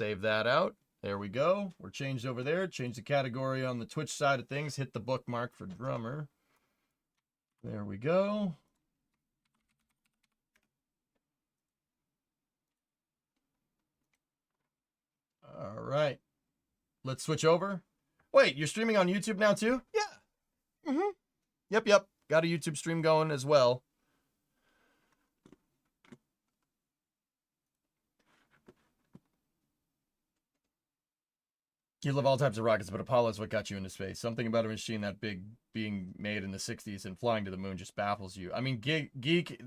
save that out. There we go. We're changed over there. Change the category on the Twitch side of things. Hit the bookmark for drummer. There we go. All right. Let's switch over. Wait, you're streaming on YouTube now too? Yeah. Yep. Got a YouTube stream going as well. You love all types of rockets, but Apollo's what got you into space. Something about a machine that big being made in the 60s and flying to the moon just baffles you. I mean, geek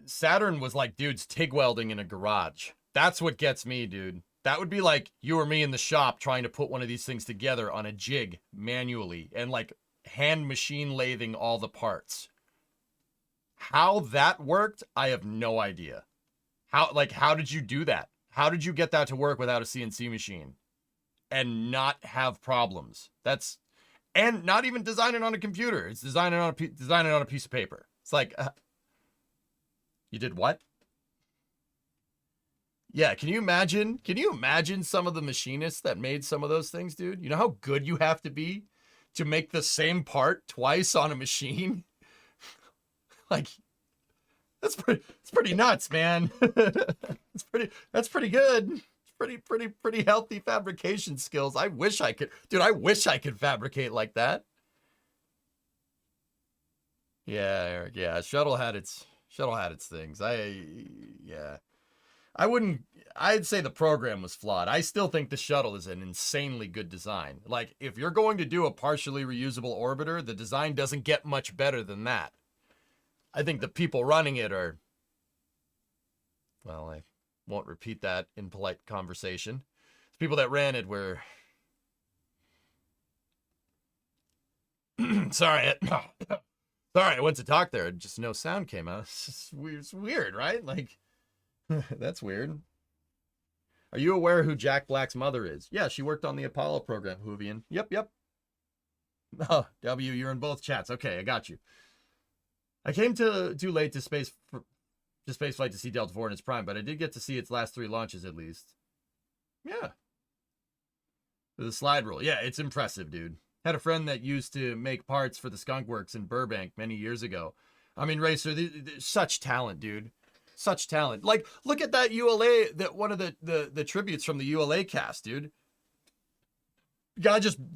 Saturn was like dudes TIG welding in a garage. That's what gets me, dude. That would be like you or me in the shop trying to put one of these things together on a jig manually and like hand machine lathing all the parts. How that worked, I have no idea. How did you do that? How did you get that to work without a CNC machine and not have problems? And not even designing on a computer. It's designing on a piece of paper. It's like, you did what? Yeah, can you imagine? Can you imagine some of the machinists that made some of those things, dude? You know how good you have to be to make the same part twice on a machine? Like, it's pretty nuts, man. That's pretty good. It's pretty healthy fabrication skills. I wish I could fabricate like that. Yeah, Eric. Yeah, shuttle had its things. I'd say the program was flawed. I still think the shuttle is an insanely good design. Like, if you're going to do a partially reusable orbiter, the design doesn't get much better than that. I think the people running it are, well, I won't repeat that in polite conversation. The people that ran it were, sorry, I went to talk there. Just no sound came out. It's weird, right? Like, that's weird. Are you aware who Jack Black's mother is? Yeah, she worked on the Apollo program, Hoovian. Yep. Oh, W, you're in both chats. Okay, I got you. I came too late to space flight to see Delta IV in its prime, but I did get to see its last 3 launches at least. Yeah. The slide rule. Yeah, it's impressive, dude. Had a friend that used to make parts for the Skunk Works in Burbank many years ago. I mean, Racer, such talent, dude. Such talent. Like, look at that ULA, that one of the tributes from the ULA cast, dude.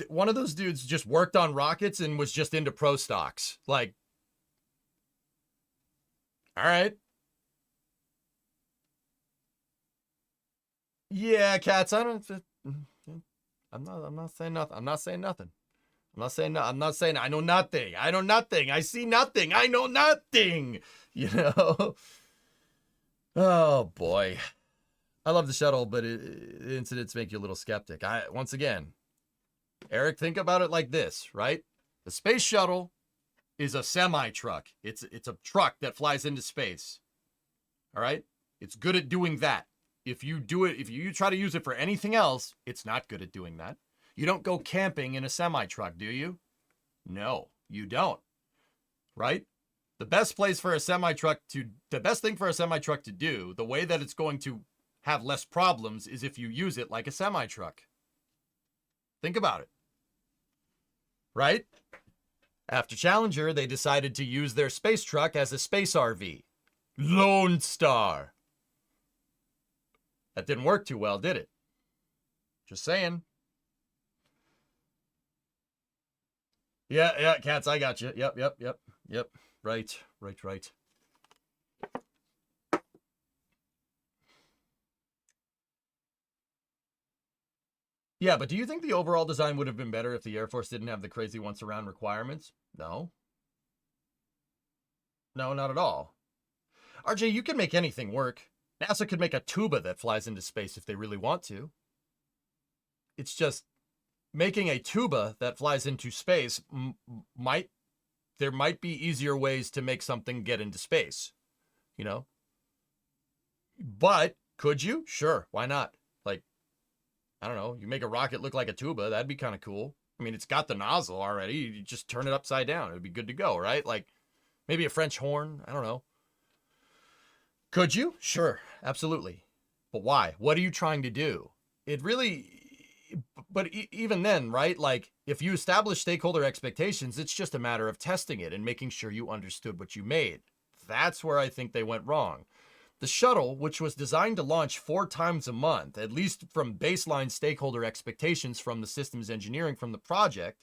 One of those dudes just worked on rockets and was just into pro stocks. Like, all right. Yeah, cats. I'm not saying nothing. I'm not saying I know nothing. I see nothing. I know nothing. You know. Oh boy. I love the shuttle, but incidents make you a little skeptic. Once again, Eric, think about it like this, right? The space shuttle is a semi-truck. It's a truck that flies into space. All right? It's good at doing that. If you try to use it for anything else, it's not good at doing that. You don't go camping in a semi-truck, do you? No, you don't. Right? The best thing for a semi-truck to do, the way that it's going to have less problems, is if you use it like a semi-truck. Think about it. Right? After Challenger, they decided to use their space truck as a space RV. Lone Star. That didn't work too well, did it? Just saying. Yeah, cats, I got you. Yep. Right. Yeah, but do you think the overall design would have been better if the Air Force didn't have the crazy once-around requirements? No. No, not at all. RJ, you can make anything work. NASA could make a tuba that flies into space if they really want to. It's just making a tuba that flies into space there might be easier ways to make something get into space, you know? But could you? Sure, why not? Like, I don't know, you make a rocket look like a tuba, that'd be kind of cool. I mean, it's got the nozzle already. You just turn it upside down. It'd be good to go, right? Like, maybe a French horn. I don't know. Could you? Sure, absolutely. But why? What are you trying to do? it really, but even then, right? Like, if you establish stakeholder expectations, it's just a matter of testing it and making sure you understood what you made. That's where I think they went wrong. The shuttle, which was designed to launch 4 times a month, at least from baseline stakeholder expectations from the systems engineering from the project,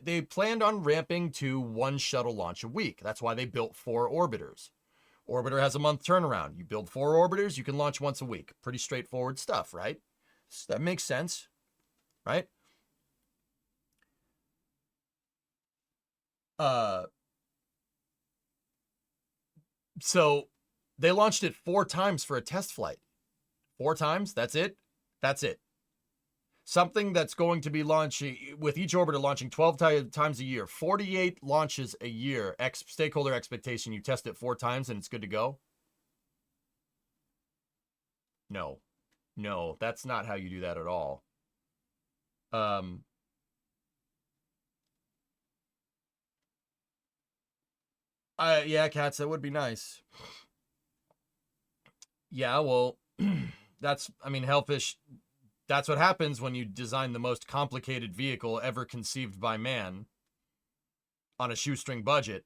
they planned on ramping to 1 shuttle launch a week. That's why they built 4 orbiters. Orbiter has a month turnaround. You build 4 orbiters, you can launch once a week. Pretty straightforward stuff, right? So that makes sense, right? So they launched it 4 times for a test flight. 4 times, that's it? That's it. Something that's going to be launching, with each orbiter launching 12 times a year, 48 launches a year, stakeholder expectation, you test it 4 times and it's good to go? No. No, that's not how you do that at all. Yeah, Cats, that would be nice. Yeah, well, Hellfish, that's what happens when you design the most complicated vehicle ever conceived by man on a shoestring budget,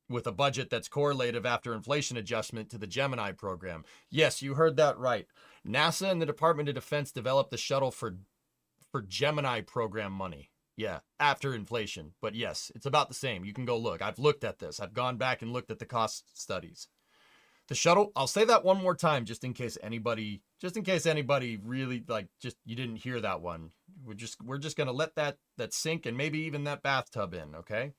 with a budget that's correlative after inflation adjustment to the Gemini program. Yes, you heard that right. NASA and the Department of Defense developed the shuttle for Gemini program money. Yeah, after inflation. But yes, it's about the same. You can go look. I've looked at this. I've gone back and looked at the cost studies. The shuttle, I'll say that one more time just in case anybody really, like, just you didn't hear that one. We're just going to let that sink, and maybe even that bathtub in, okay?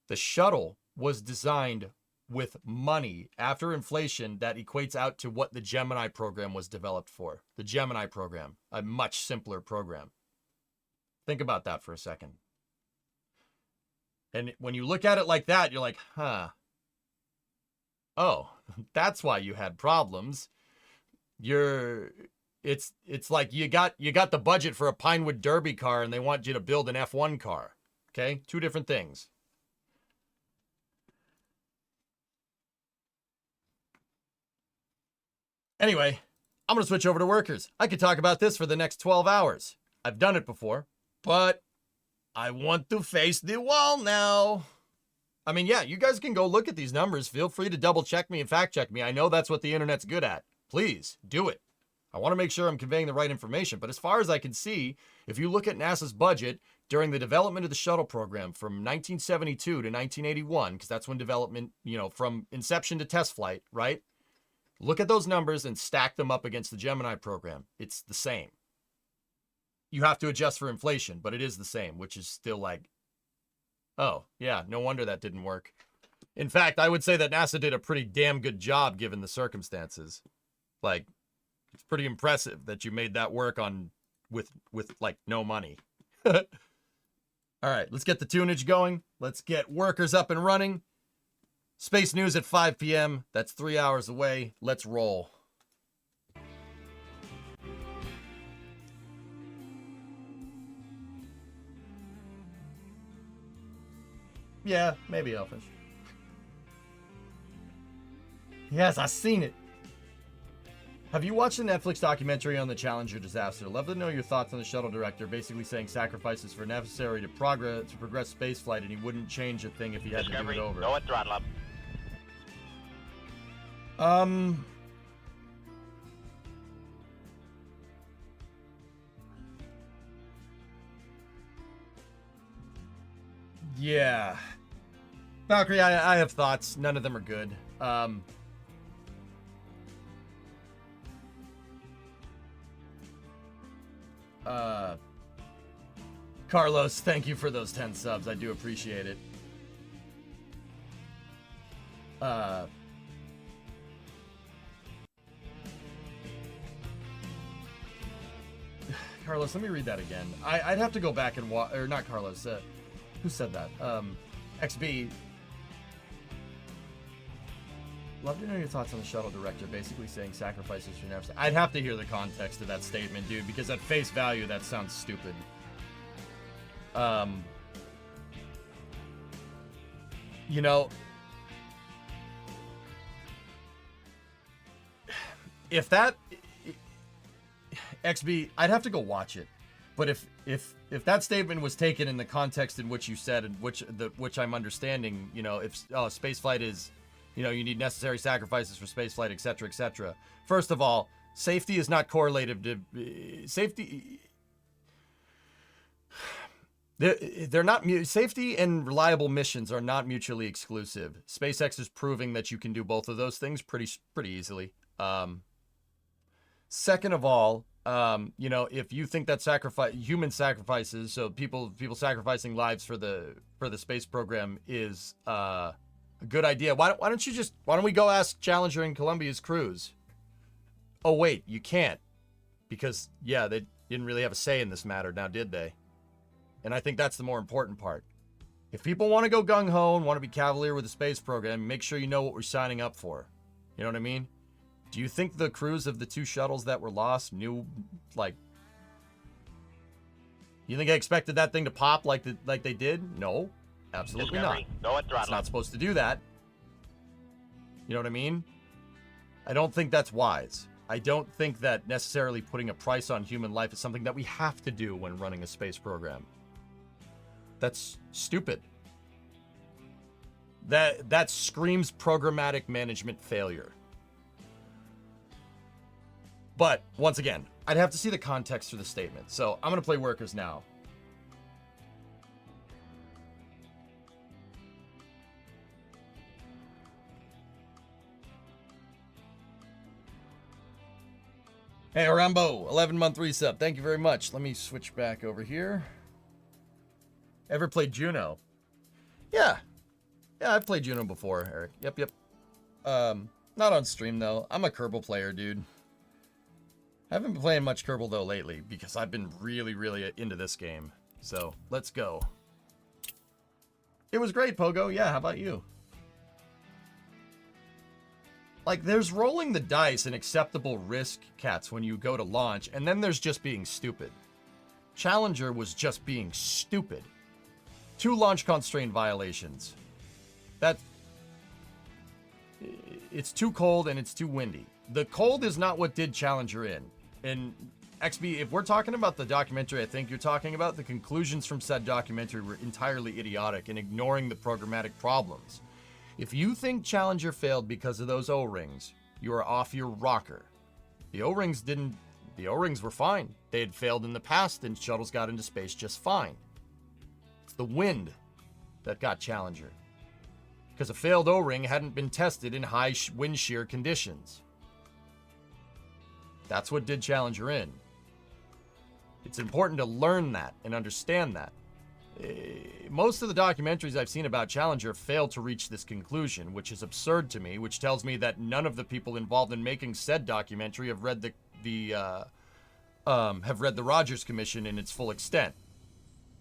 The shuttle was designed with money after inflation that equates out to what the Gemini program was developed for. The Gemini program, a much simpler program. Think about that for a second. And when you look at it like that, you're like, huh. Oh, that's why you had problems. It's like you got the budget for a Pinewood Derby car and they want you to build an F1 car. Okay? 2 different things. Anyway, I'm going to switch over to workers. I could talk about this for the next 12 hours. I've done it before, but I want to face the wall now. I mean, yeah, you guys can go look at these numbers. Feel free to double check me and fact check me. I know that's what the internet's good at. Please do it. I want to make sure I'm conveying the right information. But as far as I can see, if you look at NASA's budget during the development of the shuttle program from 1972 to 1981, because that's when development, from inception to test flight, right? Look at those numbers and stack them up against the Gemini program. It's the same. You have to adjust for inflation, but it is the same, which is still like, oh, yeah, no wonder that didn't work. In fact, I would say that NASA did a pretty damn good job given the circumstances. Like, it's pretty impressive that you made that work with like no money. All right, let's get the tunage going. Let's get workers up and running. Space News at 5 p.m. That's 3 hours away. Let's roll. Yeah, maybe Elfish. Yes, I've seen it. Have you watched the Netflix documentary on the Challenger disaster? Love to know your thoughts on the shuttle director basically saying sacrifices were necessary to progress spaceflight, and he wouldn't change a thing if he had to do it over. Go at throttle up. Yeah. Valkyrie, I have thoughts. None of them are good. Carlos, thank you for those 10 subs. I do appreciate it. Carlos, let me read that again. I'd have to go back and watch, or not Carlos, who said that? XB. Love to know your thoughts on the shuttle director basically saying sacrifices for never. I'd have to hear the context of that statement, dude, because at face value, that sounds stupid. You know, XB, I'd have to go watch it. But if that statement was taken in the context in which you said, and which I'm understanding, you know, if spaceflight is, you know, you need necessary sacrifices for spaceflight, etc., etc. First of all, safety is not correlated to safety. They're not safety and reliable missions are not mutually exclusive. SpaceX is proving that you can do both of those things pretty easily. Second of all, you know, if you think that human sacrifices, so people sacrificing lives for the space program is a good idea, why don't we go ask Challenger and Columbia's crews? Oh wait, you can't, because yeah, they didn't really have a say in this matter, now did they? And I think that's the more important part. If people want to go gung-ho and want to be cavalier with the space program, make sure you know what we're signing up for. You know what I mean? Do you think the crews of the 2 shuttles that were lost knew, like... You think I expected that thing to pop like they did? No, absolutely not. It's not supposed to do that. You know what I mean? I don't think that's wise. I don't think that necessarily putting a price on human life is something that we have to do when running a space program. That's stupid. That screams programmatic management failure. But once again, I'd have to see the context for the statement. So I'm going to play workers now. Hey, Rambo, 11-month resub. Thank you very much. Let me switch back over here. Ever played Juno? Yeah. Yeah, I've played Juno before, Eric. Yep. Not on stream, though. I'm a Kerbal player, dude. I haven't been playing much Kerbal, though, lately, because I've been really into this game. So, let's go. It was great, Pogo. Yeah, how about you? Like, there's rolling the dice and acceptable risk, Cats, when you go to launch, and then there's just being stupid. Challenger was just being stupid. 2 launch constraint violations. It's too cold and it's too windy. The cold is not what did Challenger in. And XB, if we're talking about the documentary I think you're talking about, the conclusions from said documentary were entirely idiotic and ignoring the programmatic problems. If you think Challenger failed because of those O-rings, you are off your rocker. The O-rings were fine. They had failed in the past and shuttles got into space just fine. It's the wind that got Challenger. Because a failed O-ring hadn't been tested in high wind shear conditions. That's what did Challenger in. It's important to learn that and understand that. Most of the documentaries I've seen about Challenger failed to reach this conclusion, which is absurd to me, which tells me that none of the people involved in making said documentary have read the Rogers Commission in its full extent,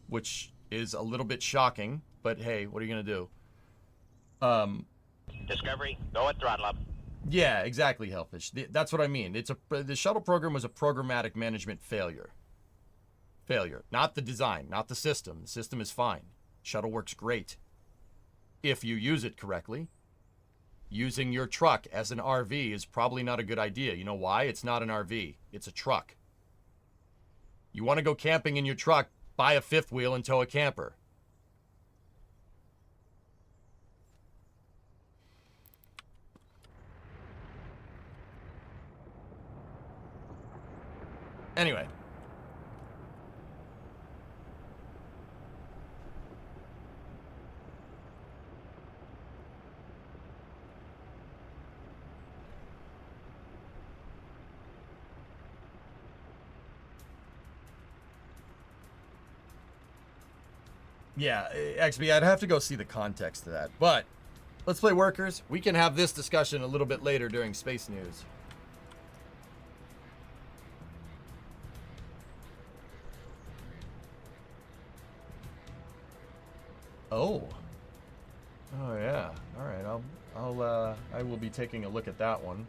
which is a little bit shocking, but hey, what are you gonna do? Discovery, go at throttle up. Yeah, exactly, Hellfish. That's what I mean. The shuttle program was a programmatic management failure. Not the design, not the system. The system is fine. Shuttle works great. If you use it correctly. Using your truck as an RV is probably not a good idea. You know why? It's not an RV. It's a truck. You want to go camping in your truck, buy a 5th wheel and tow a camper. Anyway. Yeah, XB, I'd have to go see the context of that. But let's play workers. We can have this discussion a little bit later during Space News. Oh. Oh yeah. All right. I will be taking a look at that one.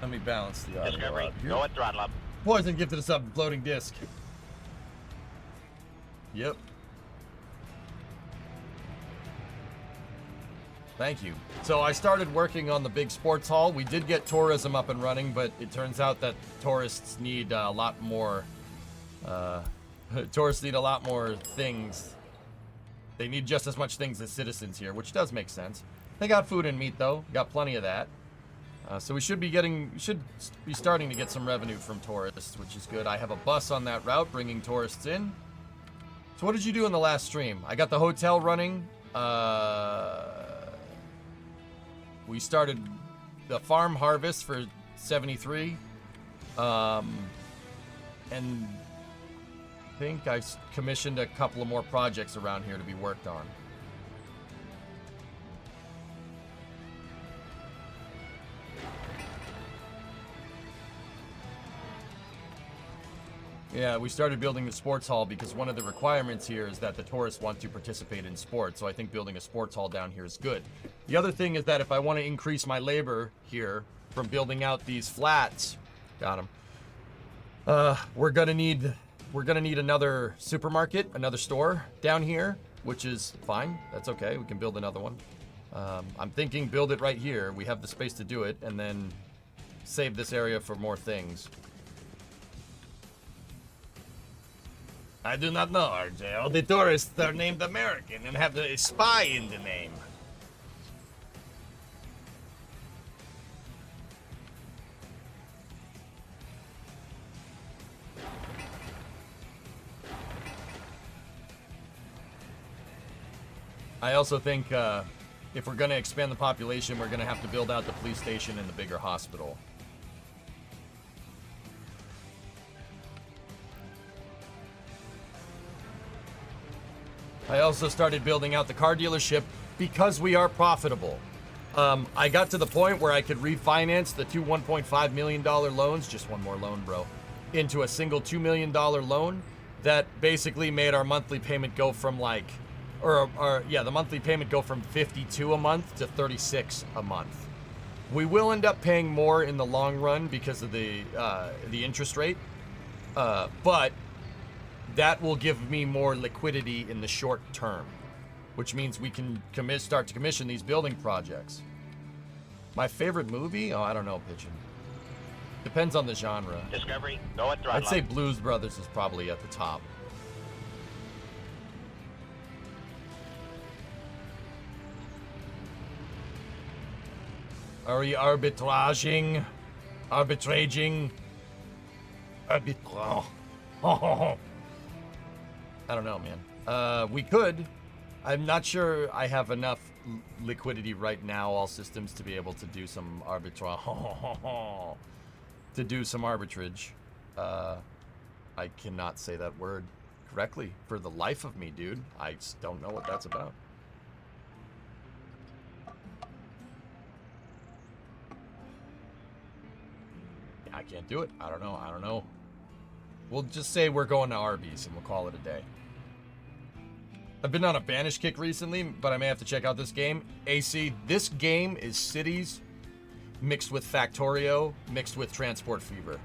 Let me balance the audio Discovery, out here. go at throttle up. Poison gifted us up a floating disc. Yep. Thank you. So I started working on the big sports hall. We did get tourism up and running, but it turns out that tourists need a lot more. Tourists need a lot more things. They need just as much things as citizens here, which does make sense. They got food and meat though. Got plenty of that. So we should be starting to get some revenue from tourists, which is good. I have a bus on that route bringing tourists in. So what did you do in the last stream? I got the hotel running. We started the farm harvest for 73. And I think I commissioned a couple of more projects around here to be worked on. Yeah, we started building the sports hall because one of the requirements here is that the tourists want to participate in sports. So I think building a sports hall down here is good. The other thing is that if I want to increase my labor here from building out these flats, got them. We're gonna need another supermarket, another store down here, which is fine. That's okay. We can build another one. I'm thinking build it right here. We have the space to do it, and then save this area for more things. I do not know, RJ. All the tourists are named American and have a spy in the name. I also think if we're going to expand the population, we're going to have to build out the police station and the bigger hospital. I also started building out the car dealership because we are profitable. I got to the point where I could refinance the two $1.5 million loans, just one more loan, bro, into a single $2 million loan that basically made our monthly payment go from like, the monthly payment go from 52 a month to 36 a month. We will end up paying more in the long run because of the interest rate, but that will give me more liquidity in the short term, which means we can start to commission these building projects. My favorite movie? Oh, I don't know, Pigeon. Depends on the genre. Discovery, go at throttle. I'd say Blues Brothers is probably at the top. Are we arbitraging? Arbitraging? Arbitrage. I don't know, man. We could. I'm not sure I have enough liquidity right now, all systems, to be able to do some arbitrage. To do some arbitrage. I cannot say that word correctly for the life of me, dude. I just don't know what that's about. I can't do it. I don't know. We'll just say we're going to Arby's and we'll call it a day. I've been on a Banish kick recently, but I may have to check out this game. AC, this game is Cities mixed with Factorio, mixed with Transport Fever.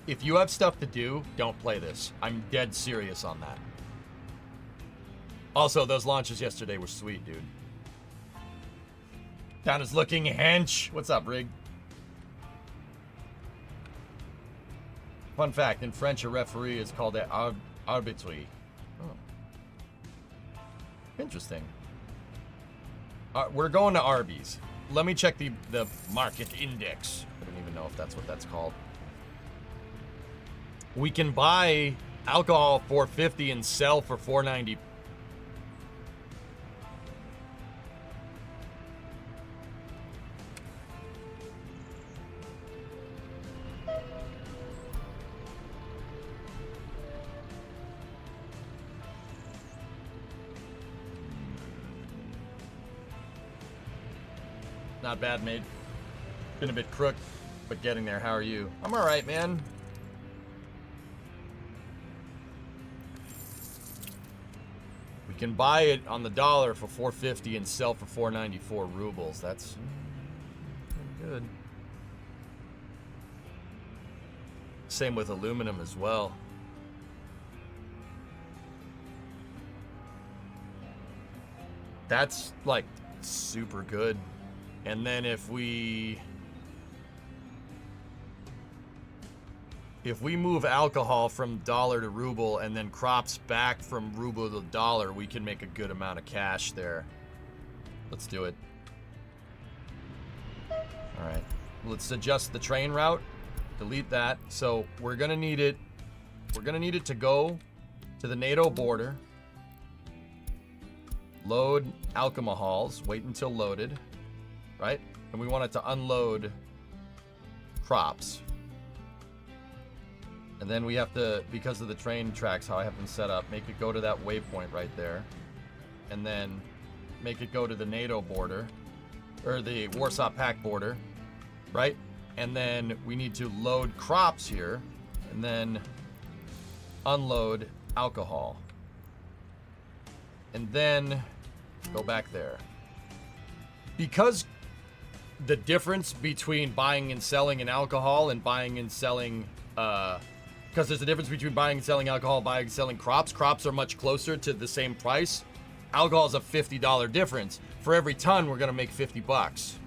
If you have stuff to do, don't play this. I'm dead serious on that. Also, those launches yesterday were sweet, dude. Town is looking hench. What's up, Rig? Fun fact, in French, a referee is called an arbitre. Oh. Interesting. We're going to Arby's. Let me check the market index. I don't even know if that's what that's called. We can buy alcohol for $4.50 and sell for $4.90. Not bad, mate. Been a bit crook, but getting there. How are you? I'm all right, man. We can buy it on the dollar for $4.50 and sell for 494 rubles. That's good. Same with aluminum as well. That's like super good. And then if we move alcohol from dollar to ruble and then crops back from ruble to dollar, we can make a good amount of cash there. Let's do it. All right. Let's adjust the train route. Delete that. So we're going to need it. We're going to need it to go to the NATO border. Load alcohols. Wait until loaded. Right? And we want it to unload crops. And then we have to, because of the train tracks, how I have them set up, make it go to that waypoint right there. And then make it go to the NATO border, or the Warsaw Pact border, right? And then we need to load crops here, and then unload alcohol. And then go back there. Because the difference between buying and selling an alcohol and buying and selling, because there's a difference between buying and selling alcohol, buying and selling crops. Crops are much closer to the same price. Alcohol is a $50 difference. For every ton, we're gonna make 50 bucks,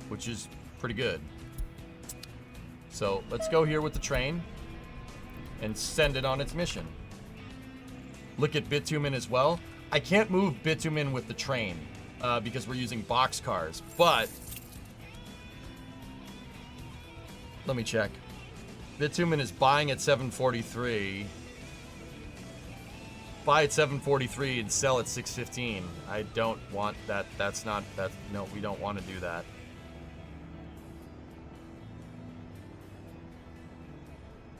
which is pretty good. So let's go here with the train and send it on its mission. Look at bitumen as well. I can't move bitumen with the train because we're using box cars, but let me check. Bitumen is buying at 743. Buy at 743 and sell at 615. I don't want that. That's not that. No, we don't want to do that.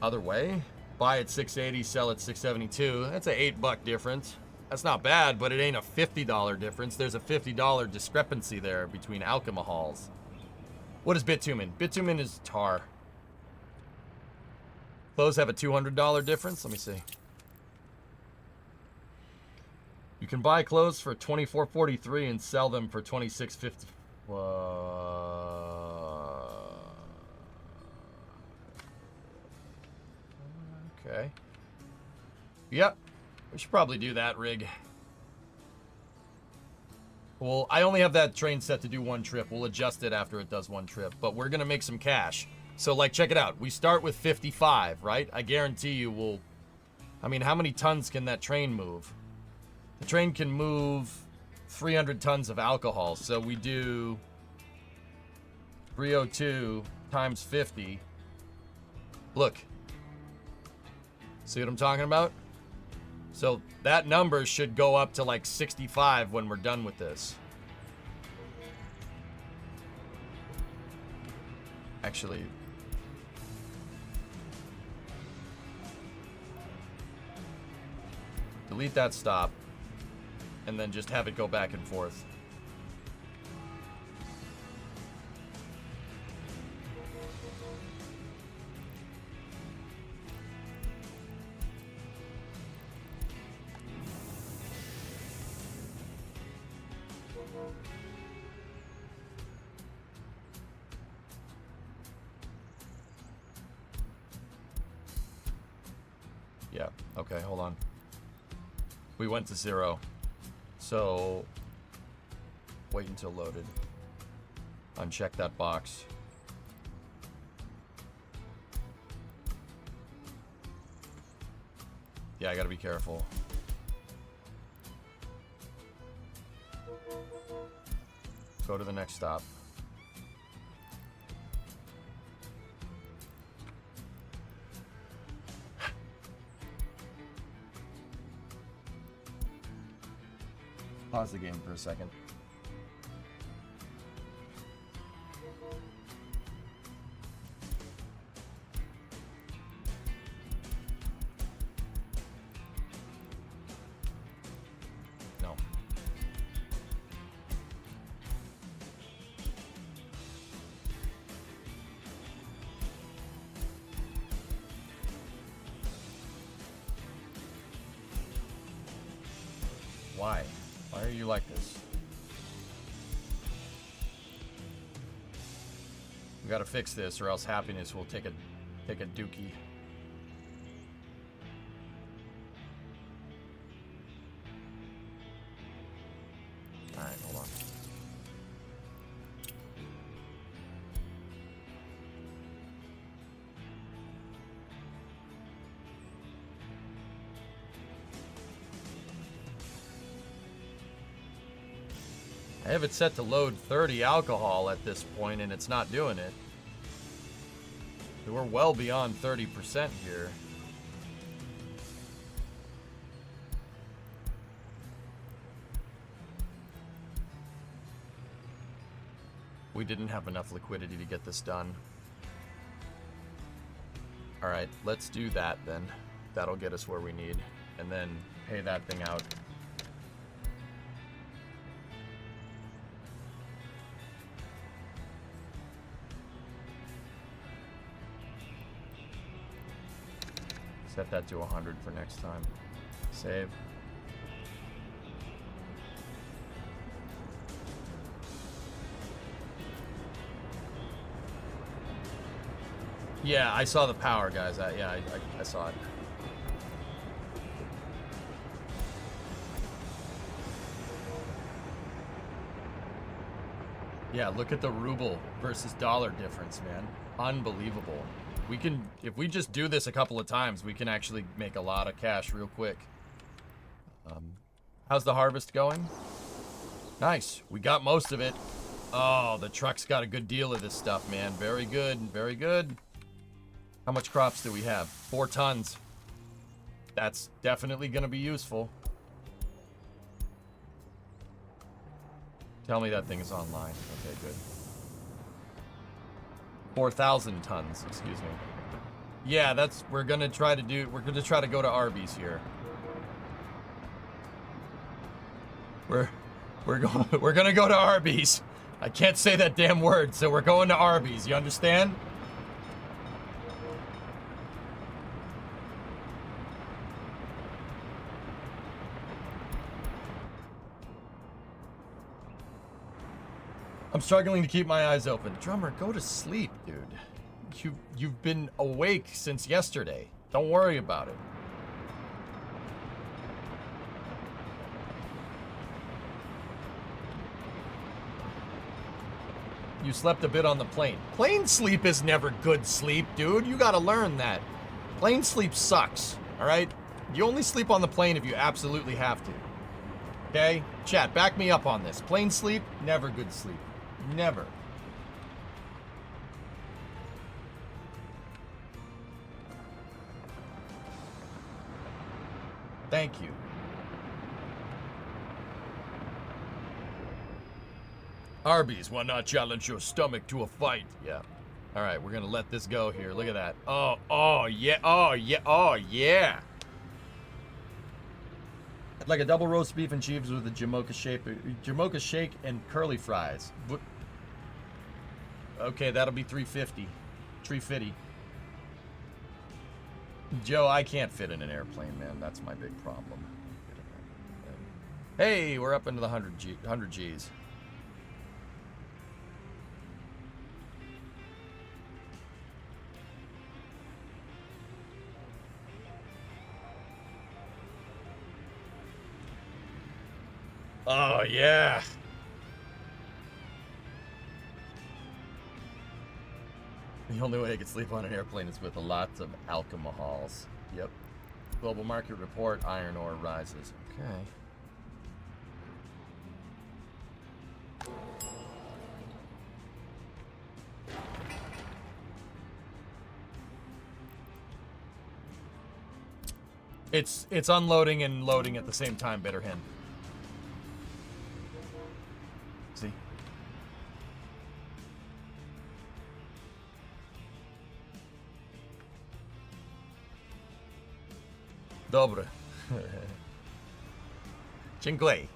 Other way. Buy at 680, sell at 672. That's a $8 difference. That's not bad, but it ain't a $50 difference. There's a $50 discrepancy there between alcohols. What is bitumen? Bitumen is tar. Clothes have a $200 difference. Let me see. You can buy clothes for $24.43 and sell them for $26.50. Okay. Yep. We should probably do that, rig. Well, I only have that train set to do one trip. We'll adjust it after it does one trip. But we're going to make some cash. So, like, check it out. We start with 55, right? I guarantee you we'll... I mean, how many tons can that train move? The train can move 300 tons of alcohol. So we do 302 times 50. Look. See what I'm talking about? So that number should go up to like 65 when we're done with this. Actually... delete that stop. And then just have it go back and forth. Yeah, okay, hold on. We went to 0. So, wait until loaded. Uncheck that box. Yeah, I gotta be careful. Go to the next stop. Pause the game for a second. No. Why? Why are you like this? We gotta fix this or else happiness will take a dookie. I have it set to load 30 alcohol at this point, and it's not doing it. So we're well beyond 30% here. We didn't have enough liquidity to get this done. All right, let's do that then. That'll get us where we need. And then pay that thing out. Set that to 100 for next time. Save. Yeah, I saw the power, guys. I saw it. Yeah, look at the ruble versus dollar difference, man. Unbelievable. We can, if we just do this a couple of times, we can actually make a lot of cash real quick. How's the harvest going? Nice. We got most of it. Oh, the truck's got a good deal of this stuff, man. Very good. Very good. How much crops do we have? 4 tons. That's definitely going to be useful. Tell me that thing is online. Okay, good. 4,000 tons, excuse me. Yeah, that's, we're going to try to go to Arby's here. We're going to go to Arby's. I can't say that damn word, so we're going to Arby's. You understand? I'm struggling to keep my eyes open. Drummer, go to sleep, dude. You've been awake since yesterday. Don't worry about it. You slept a bit on the plane. Plane sleep is never good sleep, dude. You gotta learn that. Plane sleep sucks, all right? You only sleep on the plane if you absolutely have to. Okay? Chat, back me up on this. Plane sleep, never good sleep. Never. Thank you. Arby's, why not challenge your stomach to a fight? Yeah. All right, we're gonna let this go here. Look at that. Oh yeah, oh yeah, oh yeah. I'd like a double roast beef and cheese with a Jamocha shake and curly fries. Okay, that'll be $3.50. $3.50. Joe, I can't fit in an airplane, man. That's my big problem. Hey, we're up into the 100 G's. Oh, yeah. The only way I can sleep on an airplane is with lots of alcohols. Yep. Global market report, iron ore rises. Okay. It's unloading and loading at the same time, Bitter Hen. See? Dobre. Dziękuję.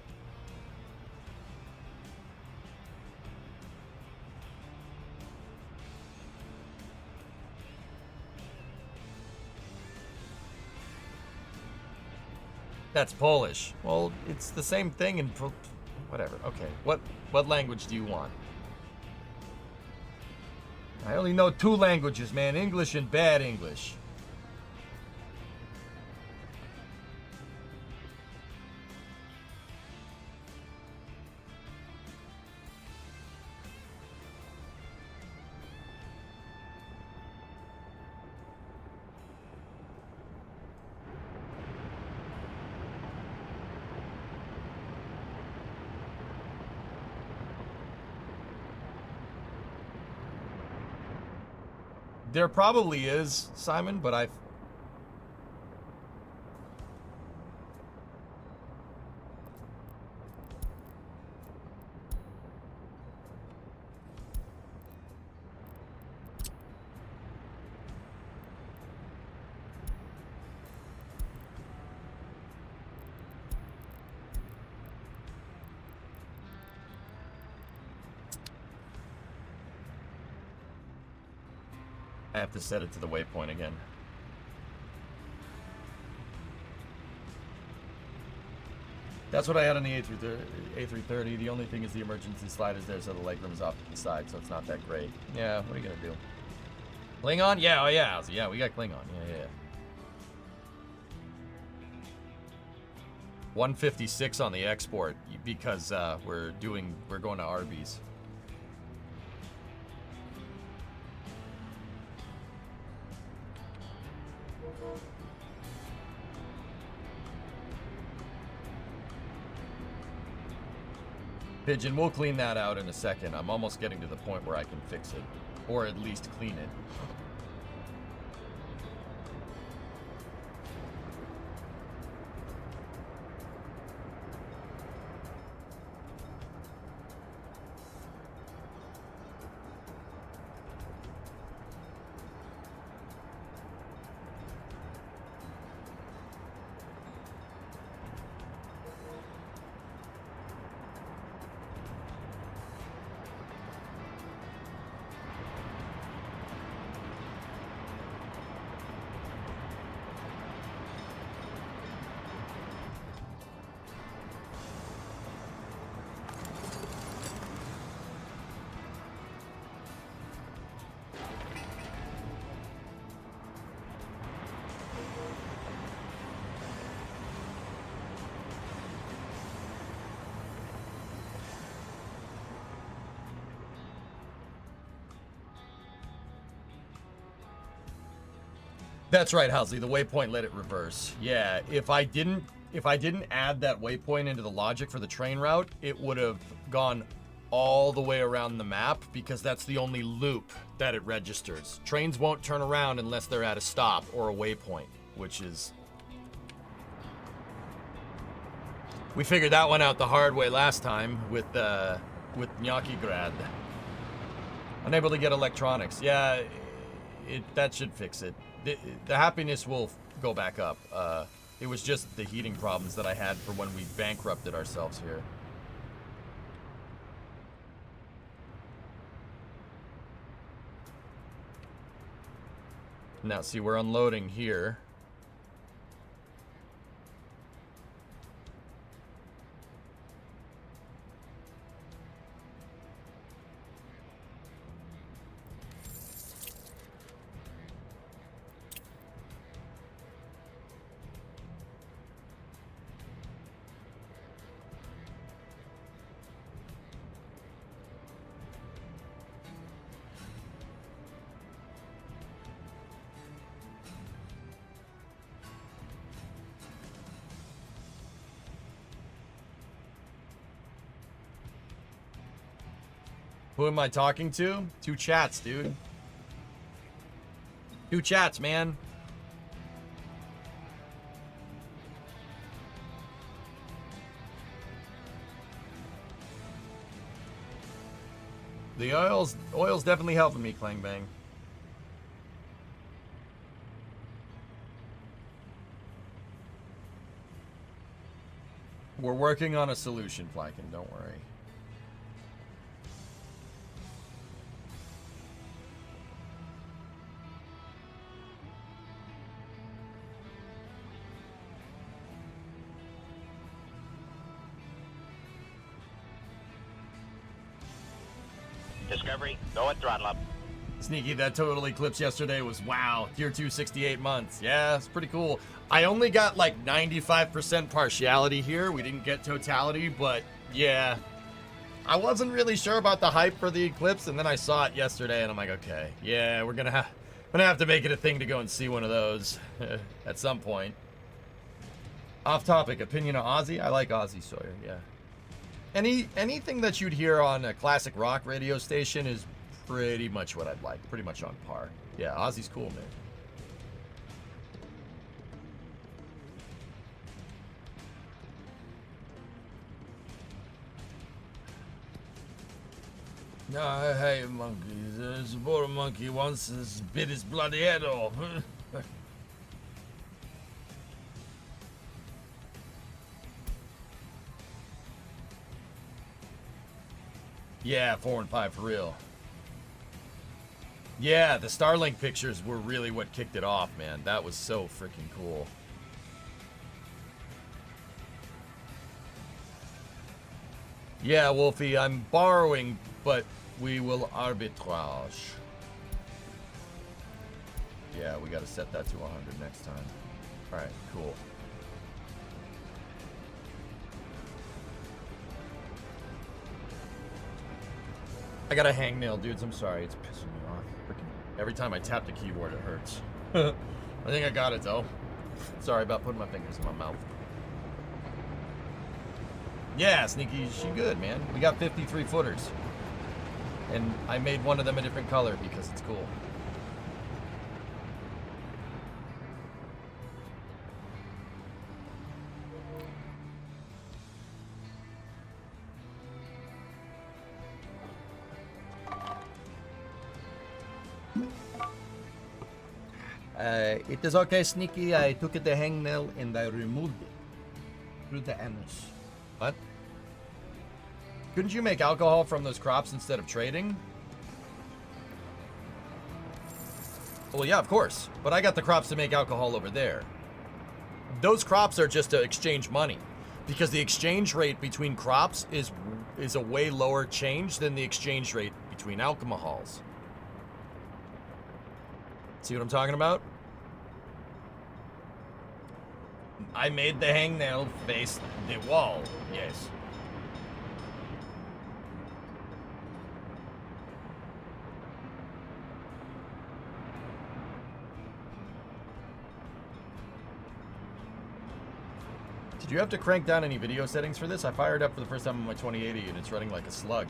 That's Polish. Well, it's the same thing in whatever. Okay. What language do you want? I only know 2 languages, man. English and bad English. There probably is, Simon, but I have to set it to the waypoint again. That's what I had on the A330. The only thing is the emergency slide is there, so the legroom's off to the side, so it's not that great. Yeah, what are you gonna do? Klingon? Yeah, oh yeah, yeah, we got Klingon. Yeah. 156 on the export because we're going to Arby's. Pigeon, we'll clean that out in a second. I'm almost getting to the point where I can fix it. Or at least clean it. That's right, Housley. The waypoint let it reverse. Yeah, if I didn't add that waypoint into the logic for the train route, it would have gone all the way around the map because that's the only loop that it registers. Trains won't turn around unless they're at a stop or a waypoint, which is... We figured that one out the hard way last time with Gnocchi Grad. Unable to get electronics. Yeah, that should fix it. The happiness will go back up. It was just the heating problems that I had for when we bankrupted ourselves here. Now, see, we're unloading here. Who am I talking to? Two chats, dude. Two chats, man. The oil's definitely helping me, Clangbang. We're working on a solution, Flykin, don't worry. Discovery, go at throttle up. Sneaky, that total eclipse yesterday was, wow, tier 2, 68 months. Yeah, it's pretty cool. I only got like 95% partiality here. We didn't get totality, but yeah. I wasn't really sure about the hype for the eclipse, and then I saw it yesterday, and I'm like, okay, yeah, we're gonna have to make it a thing to go and see one of those at some point. Off topic, opinion of Ozzy? I like Ozzy Sawyer, yeah. Anything that you'd hear on a classic rock radio station is pretty much what I'd like. Pretty much on par. Yeah, Ozzy's cool, man. No, hey, monkey. There's a border monkey once bit his bloody head off. Yeah, 4 and 5 for real. Yeah, the Starlink pictures were really what kicked it off, man. That was so freaking cool. Yeah, Wolfie, I'm borrowing, but we will arbitrage. Yeah, we gotta set that to 100 next time. Alright, cool. I got a hangnail, dudes. I'm sorry. It's pissing me off. Freaking every time I tap the keyboard, it hurts. I think I got it, though. Sorry about putting my fingers in my mouth. Yeah, Sneaky, she good, man. We got 53 footers. And I made one of them a different color because it's cool. It is okay, Sneaky. I took the hangnail and I removed it through the anus. What? Couldn't you make alcohol from those crops instead of trading? Well, yeah, of course. But I got the crops to make alcohol over there. Those crops are just to exchange money. Because the exchange rate between crops is a way lower change than the exchange rate between alcohols. See what I'm talking about? I made the hangnail face the wall, yes. Did you have to crank down any video settings for this? I fired up for the first time on my 2080 and it's running like a slug.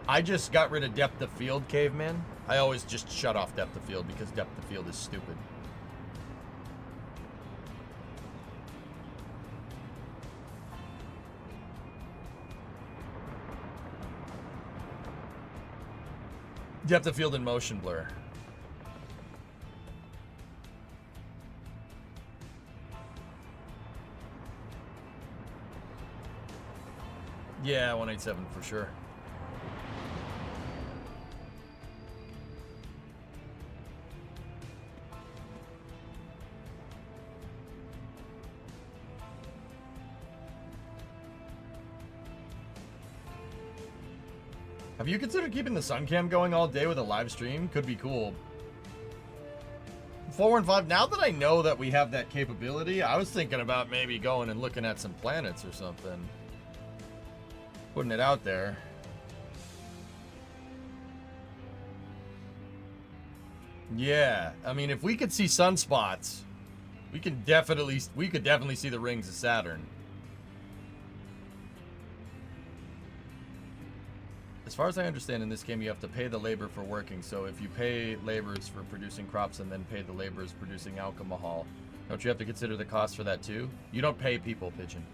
I just got rid of depth of field, caveman. I always just shut off depth of field because depth of field is stupid. Depth of field and motion blur. Yeah, 187 for sure. Have you considered keeping the sun cam going all day with a live stream? Could be cool. 4 and 5, now that I know that we have that capability, I was thinking about maybe going and looking at some planets or something. Putting it out there. Yeah, I mean, if we could see sunspots, we could definitely see the rings of Saturn. As far as I understand, in this game, you have to pay the labor for working. So if you pay laborers for producing crops and then pay the laborers producing alcohol, don't you have to consider the cost for that too? You don't pay people, Pigeon.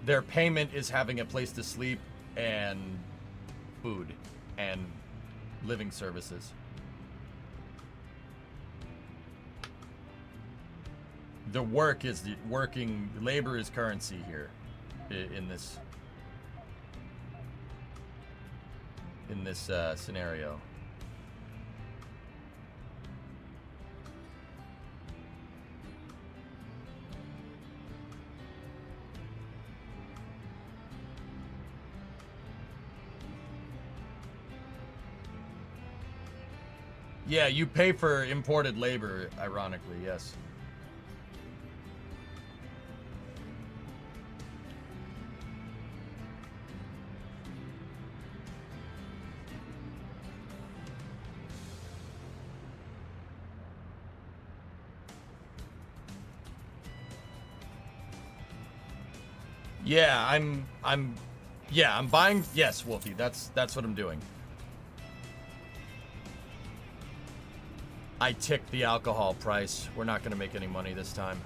Their payment is having a place to sleep and food and living services. The work is the working labor is currency here in this scenario. Yeah, you pay for imported labor, ironically, yes. Yeah, I'm buying. Yes, Wolfie, that's what I'm doing. I ticked the alcohol price. We're not going to make any money this time.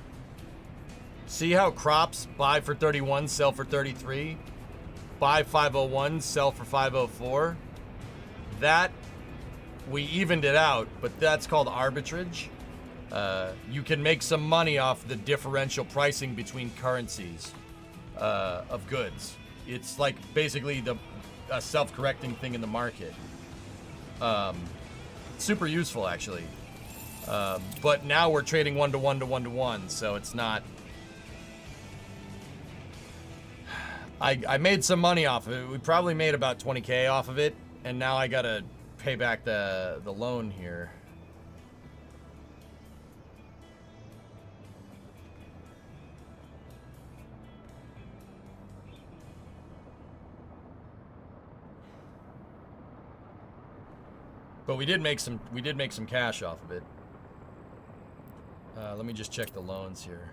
See how crops buy for 31, sell for 33? Buy 501, sell for 504? That, we evened it out, but that's called arbitrage. You can make some money off the differential pricing between currencies of goods. It's like basically a self-correcting thing in the market. Super useful, actually. But now we're trading 1 to 1 to 1 to 1, so it's not... I made some money off of it. We probably made about 20K off of it, and now I gotta pay back the loan here. But we did make some cash off of it. Let me just check the loans here.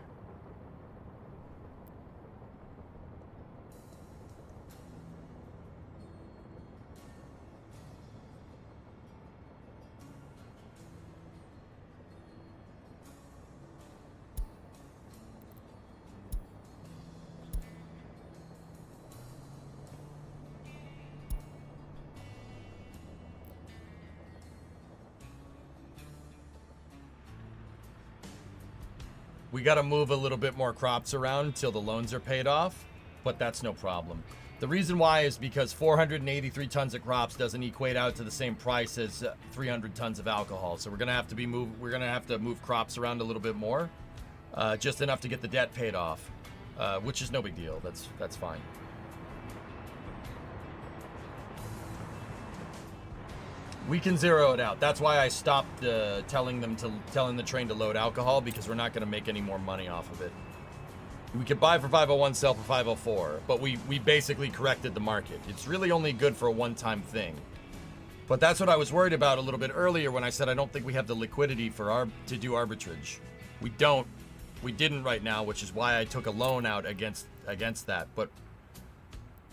We got to move a little bit more crops around till the loans are paid off, but that's no problem. The reason why is because 483 tons of crops doesn't equate out to the same price as 300 tons of alcohol. So we're gonna have to move crops around a little bit more, just enough to get the debt paid off, which is no big deal. That's fine. We can zero it out. That's why I stopped telling the train to load alcohol, because we're not going to make any more money off of it. We could buy for 501, sell for 504, but we basically corrected the market. It's really only good for a one-time thing. But that's what I was worried about a little bit earlier when I said I don't think we have the liquidity to do arbitrage. We didn't right now, which is why I took a loan out against that. But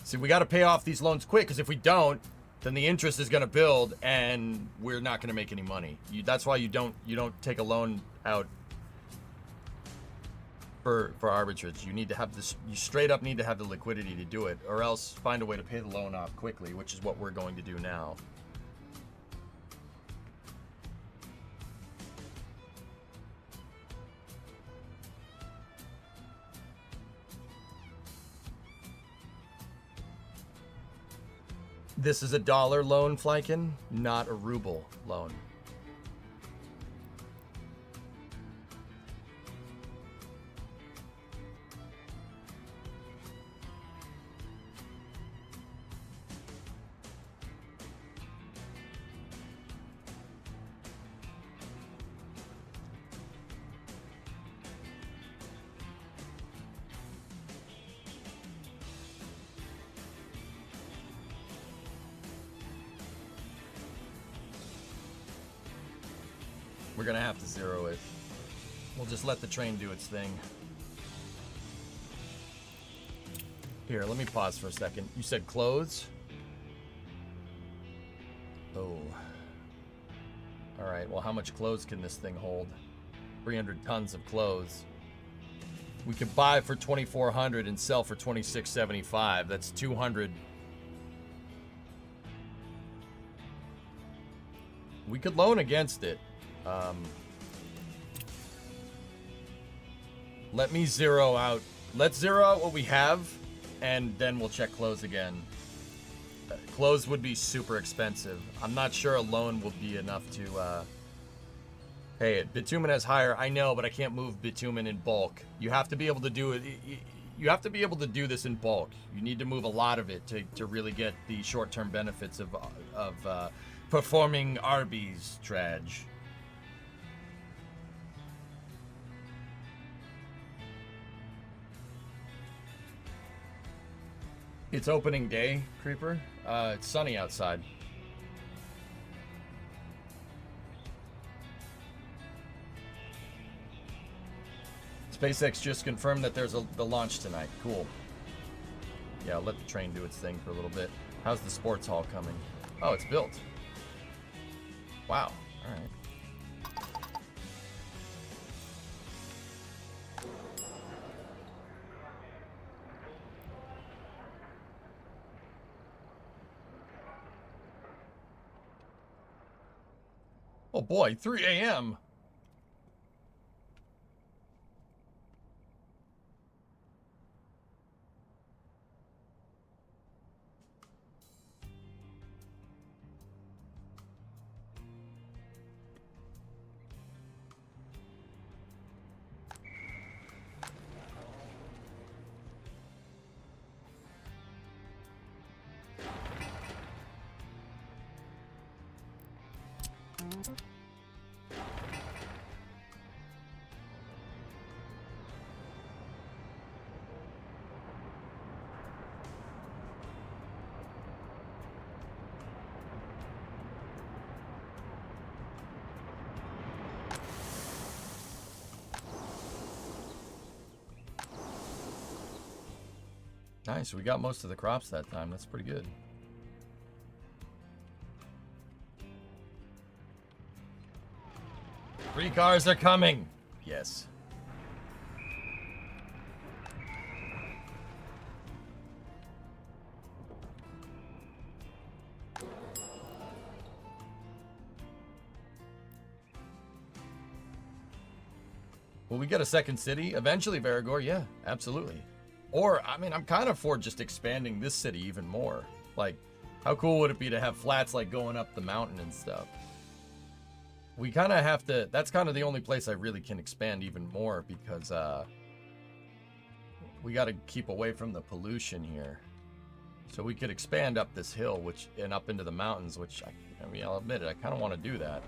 see, we got to pay off these loans quick, because if we don't, then the interest is going to build, and we're not going to make any money. That's why you don't take a loan out for arbitrage. You need to have this. You straight up need to have the liquidity to do it, or else find a way to pay the loan off quickly, which is what we're going to do now. This is a dollar loan, Flykin, not a ruble loan. We're gonna have to zero it. We'll just let the train do its thing. Here, let me pause for a second. You said clothes? Oh. Alright, well, how much clothes can this thing hold? 300 tons of clothes. We could buy for 2,400 and sell for 2,675. That's 200. We could loan against it. Let me zero out. Let's zero out what we have, and then we'll check clothes again. Clothes would be super expensive. I'm not sure a loan will be enough to pay it. Bitumen has higher. I know, but I can't move bitumen in bulk. You have to be able to do it. You have to be able to do this in bulk. You need to move a lot of it to really get the short-term benefits of performing Arby's traj. It's opening day, Creeper. It's sunny outside. SpaceX just confirmed that there's the launch tonight. Cool. Yeah, I'll let the train do its thing for a little bit. How's the sports hall coming? Oh, it's built. Wow. All right. Oh boy, 3 a.m. Nice, we got most of the crops that time. That's pretty good. Three cars are coming. Yes. Will we get a second city eventually, Varigor? Yeah, absolutely. Or, I mean, I'm kind of for just expanding this city even more. Like, how cool would it be to have flats, like, going up the mountain and stuff? We kind of have to... That's kind of the only place I really can expand even more because, we got to keep away from the pollution here. So we could expand up this hill, and up into the mountains, which, I mean, I'll admit it, I kind of want to do that.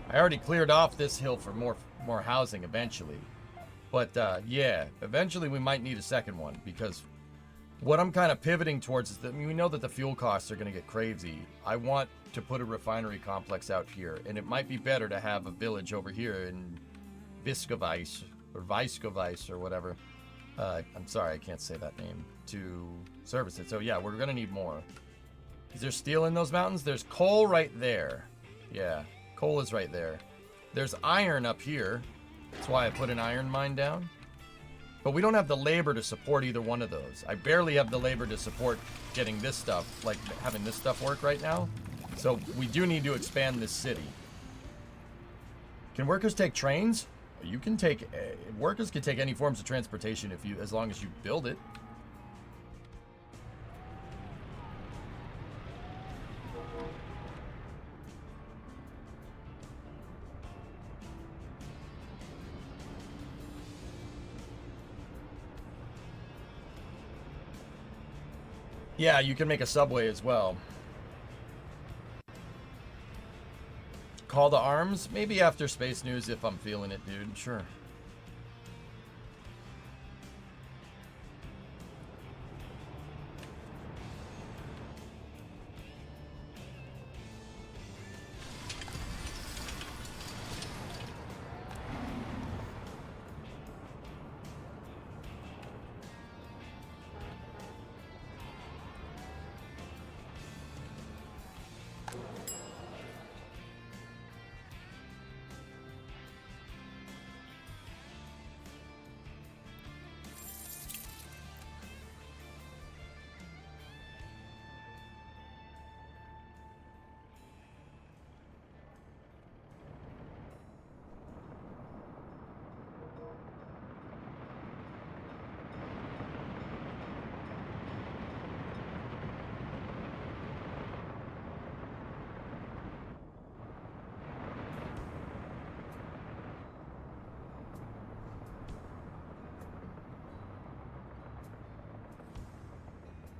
I already cleared off this hill for more housing eventually. But, yeah, eventually we might need a second one, because what I'm kind of pivoting towards is that, I mean, we know that the fuel costs are going to get crazy. I want to put a refinery complex out here, and it might be better to have a village over here in Viscovice, or Viscovice, or whatever. I'm sorry, I can't say that name, to service it. So, yeah, we're going to need more. Is there steel in those mountains? There's coal right there. Yeah, coal is right there. There's iron up here. That's why I put an iron mine down. But we don't have the labor to support either one of those. I barely have the labor to support getting this stuff, like having this stuff work right now. So we do need to expand this city. Can workers take trains? You can take... workers can take any forms of transportation as long as you build it. Yeah, you can make a subway as well. Call to arms? Maybe after Space News if I'm feeling it, dude. Sure.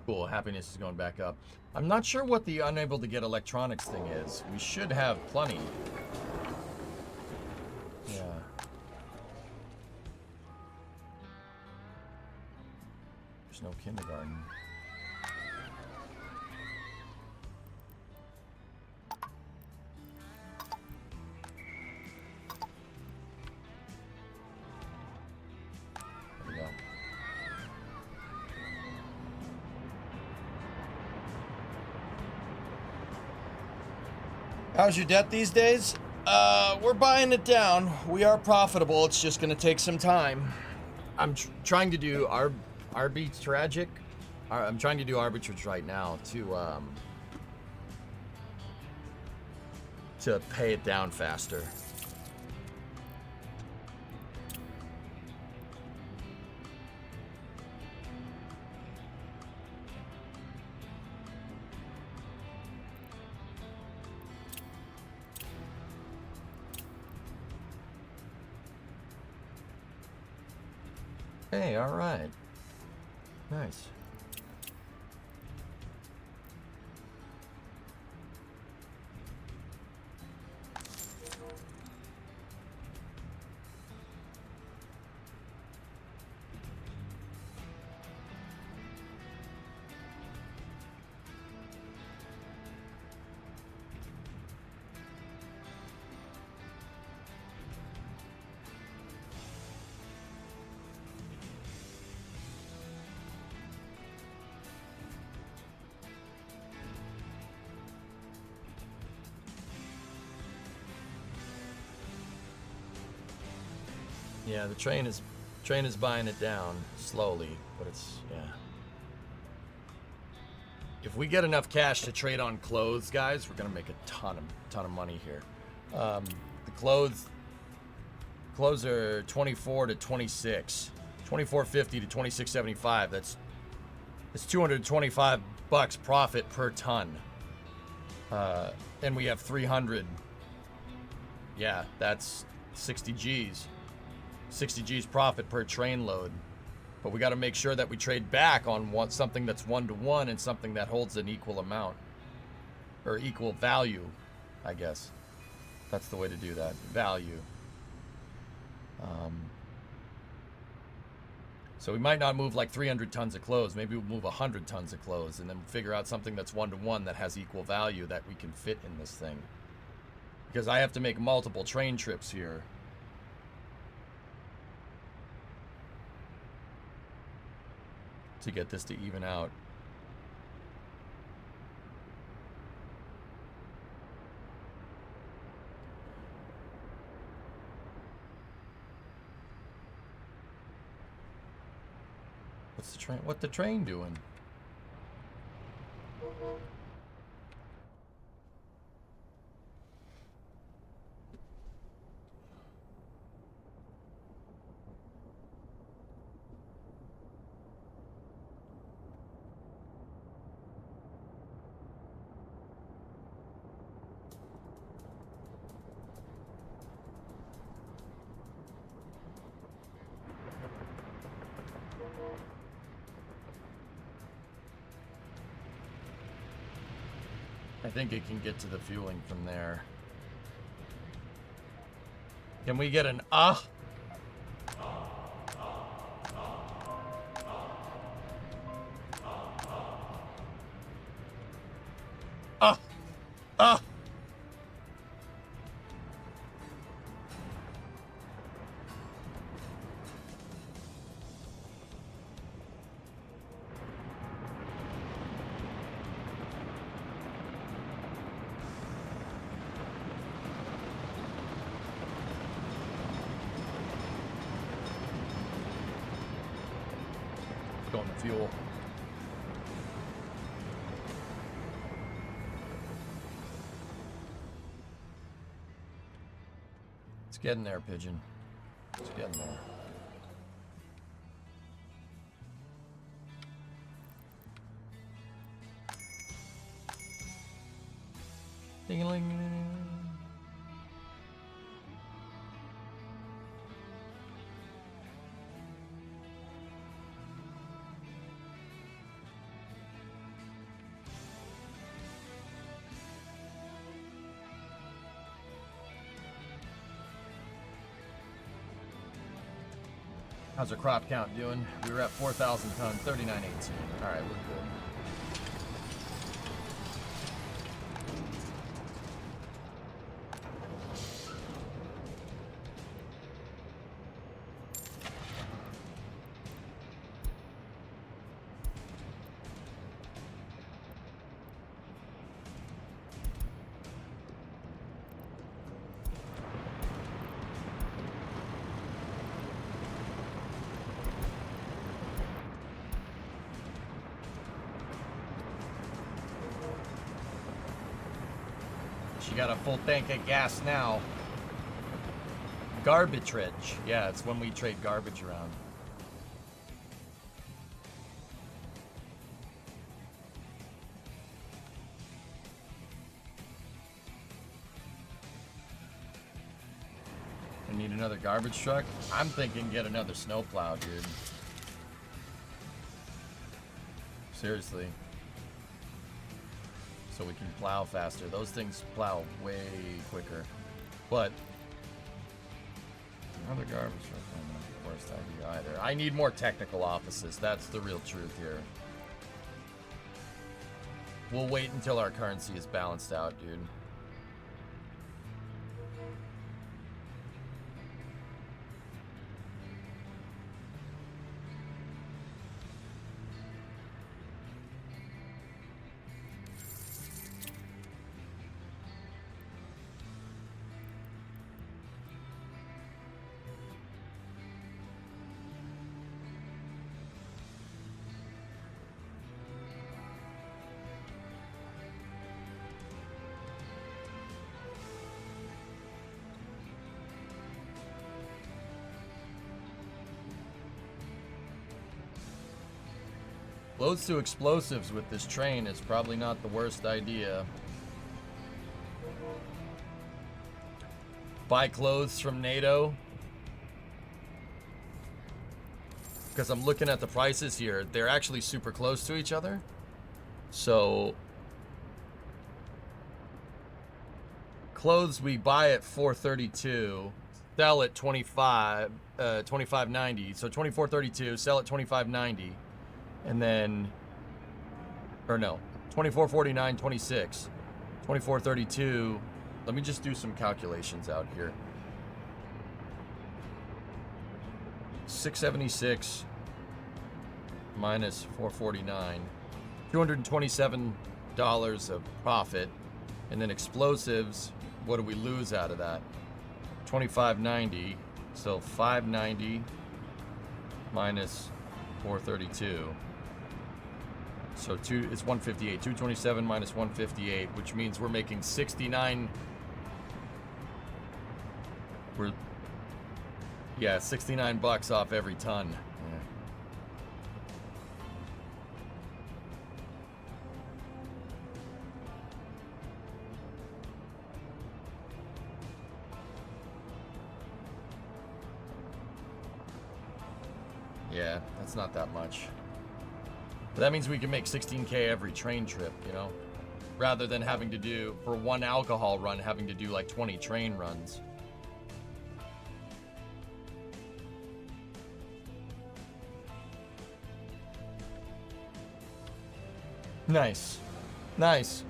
Cool, happiness is going back up. I'm not sure what the unable to get electronics thing is. We should have plenty. Yeah. There's no kindergarten. There we go. How's your debt these days? We're buying it down. We are profitable. It's just gonna take some time. I'm trying to do arbitrage. I'm trying to do arbitrage right now to to pay it down faster. Hey, all right. Nice. Yeah, the train is buying it down slowly, but it's, yeah. If we get enough cash to trade on clothes, guys, we're gonna make a ton of money here. The clothes are 24 to 26, 24.50 to 26.75. That's $225 profit per ton. And we have 300. Yeah, that's 60 G's. 60 G's profit per train load. But we got to make sure that we trade back on something that's 1-to-1 and something that holds an equal amount. Or equal value, I guess. That's the way to do that. Value. So we might not move like 300 tons of clothes. Maybe we'll move 100 tons of clothes and then figure out something that's 1-to-1 that has equal value that we can fit in this thing. Because I have to make multiple train trips here. To get this to even out. What's the train doing? I think it can get to the fueling from there. Can we get an ah? Ah! Ah! Going to fuel. It's getting there, Pigeon. It's getting there. Ding-a-ling-a-ling. How's our crop count doing? We were at 4,000 tons, 3918. All right, we're good. You got a full tank of gas now. Garbageage. Yeah, it's when we trade garbage around. I need another garbage truck. I'm thinking get another snowplow, dude. Seriously. So we can plow faster. Those things plow way quicker. But another garbage truck, not the worst idea either. I need more technical offices. That's the real truth here. We'll wait until our currency is balanced out, dude. Loads to explosives with this train is probably not the worst idea. Buy clothes from NATO. Because I'm looking at the prices here. They're actually super close to each other. So clothes we buy at $432, sell at $25.90. So $24.32, sell at $25.90. And then, or no, $24.49, $26, $24.32. Let me just do some calculations out here. $676 minus $449, $227 of profit. And then explosives, what do we lose out of that? $25.90, so $590 minus $432. So it's 158. 227 minus 158, which means we're making 69. Yeah, 69 bucks off every ton. Yeah, that's not that much. But that means we can make 16K every train trip, you know? Rather than having to do, for one alcohol run, having to do like 20 train runs. Nice. Nice.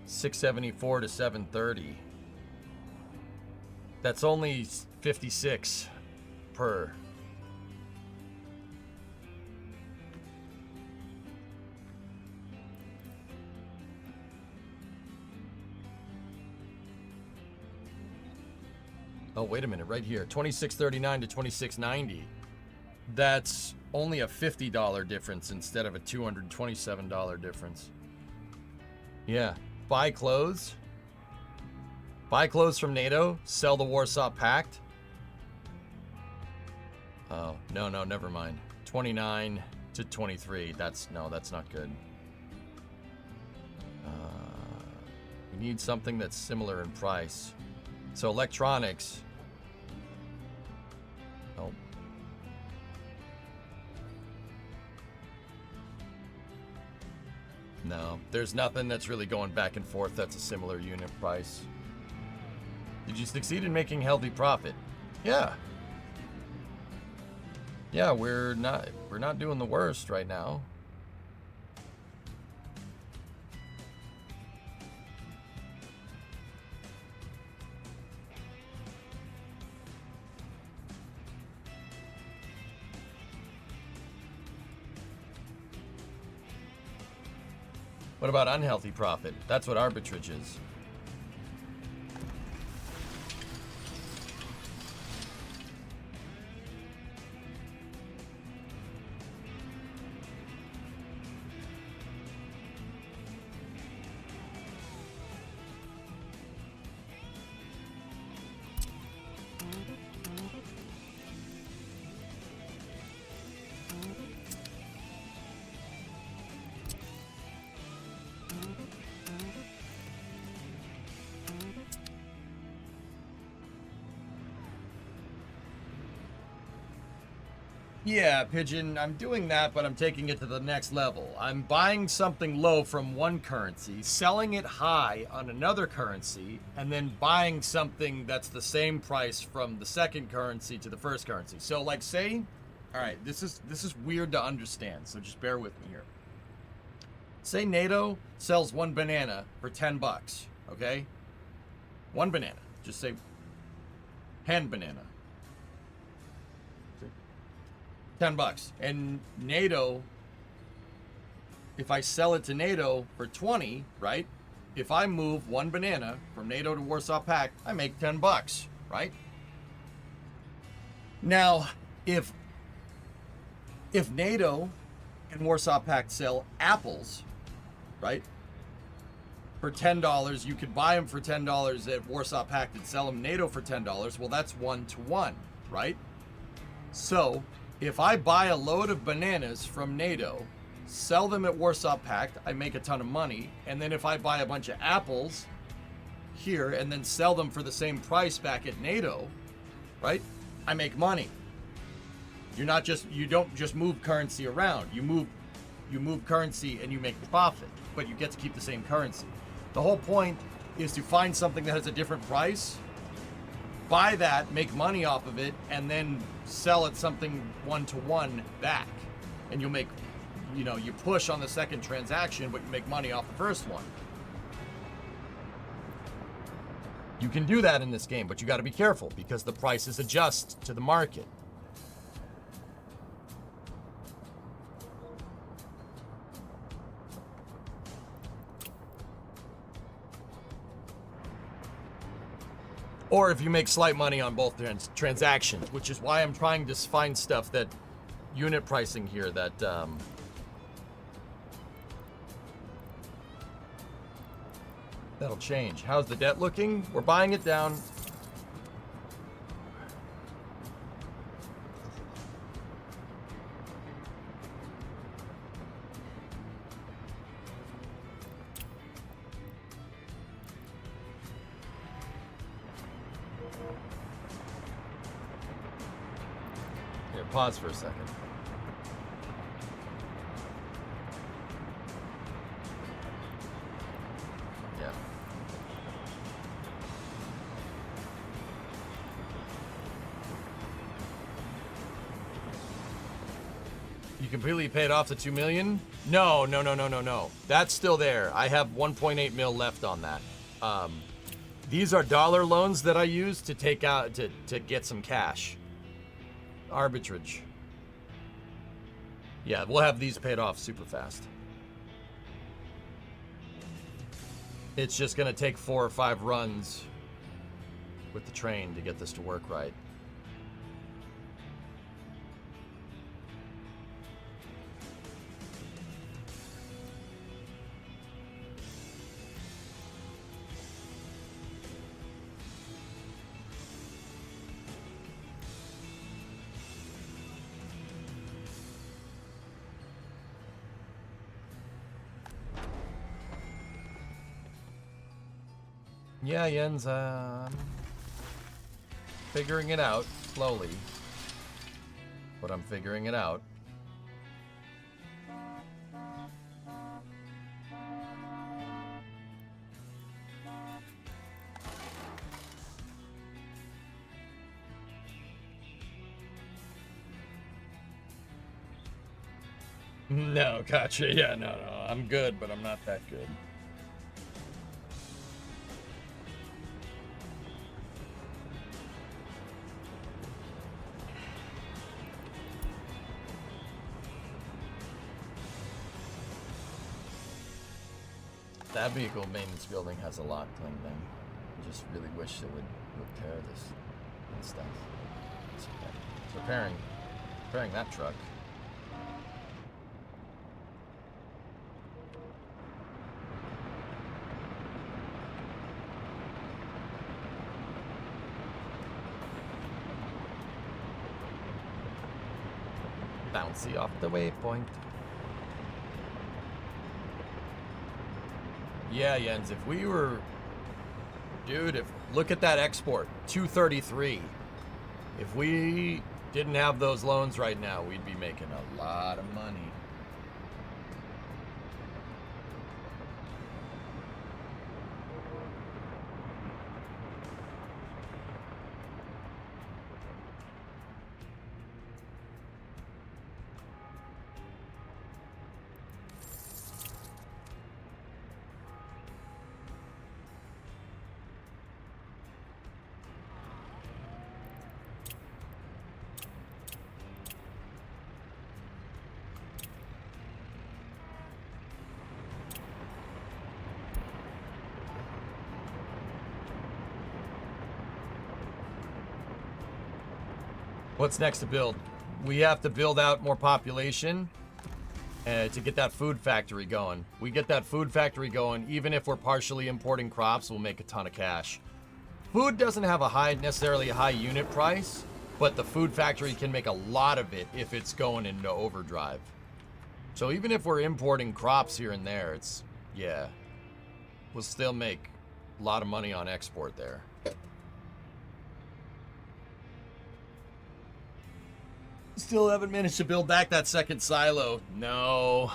$674 to $730. That's only 56 per. Oh, wait a minute, right here. $26.39 to $26.90. That's only a $50 difference instead of a $227 difference. Yeah. Buy clothes. Buy clothes from NATO. Sell the Warsaw Pact. Oh, no, never mind. 29 to 23. That's not good. We need something that's similar in price. So electronics. Oh. No, there's nothing that's really going back and forth that's a similar unit price. Did you succeed in making healthy profit? Yeah. Yeah, we're not doing the worst right now. What about unhealthy profit? That's what arbitrage is. Yeah, Pigeon, I'm doing that, but I'm taking it to the next level. I'm buying something low from one currency, selling it high on another currency, and then buying something that's the same price from the second currency to the first currency. So, like, say, all right, this is weird to understand, so just bear with me here. Say NATO sells one banana for $10, okay? One banana. Just say hand banana. $10. And NATO, if I sell it to NATO for 20, right? If I move one banana from NATO to Warsaw Pact, I make $10, right? Now, if NATO and Warsaw Pact sell apples, right? For $10, you could buy them for $10 at Warsaw Pact and sell them NATO for $10. Well, that's 1-to-1, right? So, if I buy a load of bananas from NATO, sell them at Warsaw Pact, I make a ton of money. And then if I buy a bunch of apples here and then sell them for the same price back at NATO, right? I make money. You don't just move currency around. You move currency and you make profit, but you get to keep the same currency. The whole point is to find something that has a different price, buy that, make money off of it, and then sell it something 1-to-1 back. And you'll make, you push on the second transaction, but you make money off the first one. You can do that in this game, but you got to be careful because the prices adjust to the market. Or if you make slight money on both transactions, which is why I'm trying to find stuff that unit pricing here that that'll change. How's the debt looking? We're buying it down. Pause for a second. Yeah. You completely paid off the 2 million? No. That's still there. I have 1.8 mil left on that. These are dollar loans that I use to take out to get some cash. Arbitrage. Yeah, we'll have these paid off super fast. It's just gonna take 4 or 5 runs with the train to get this to work right. Yeah, Jens, figuring it out slowly, but I'm figuring it out. No, gotcha. Yeah, no, I'm good, but I'm not that good. That vehicle maintenance building has a lot cleaned in. I just really wish it would repair this and stuff. It's okay. It's repairing that truck. Bouncy off the waypoint. Yeah, Jens, if we were... Dude, look at that export, 233. If we Didn't have those loans right now, we'd be making a lot of money. What's next to build? We have to build out more population to get that food factory going. We get that food factory going, even if we're partially importing crops, we'll make a ton of cash. Food doesn't have necessarily a high unit price, but the food factory can make a lot of it if it's going into overdrive. So even if we're importing crops here and there, yeah, we'll still make a lot of money on export there. Still haven't managed to build back that second silo. No.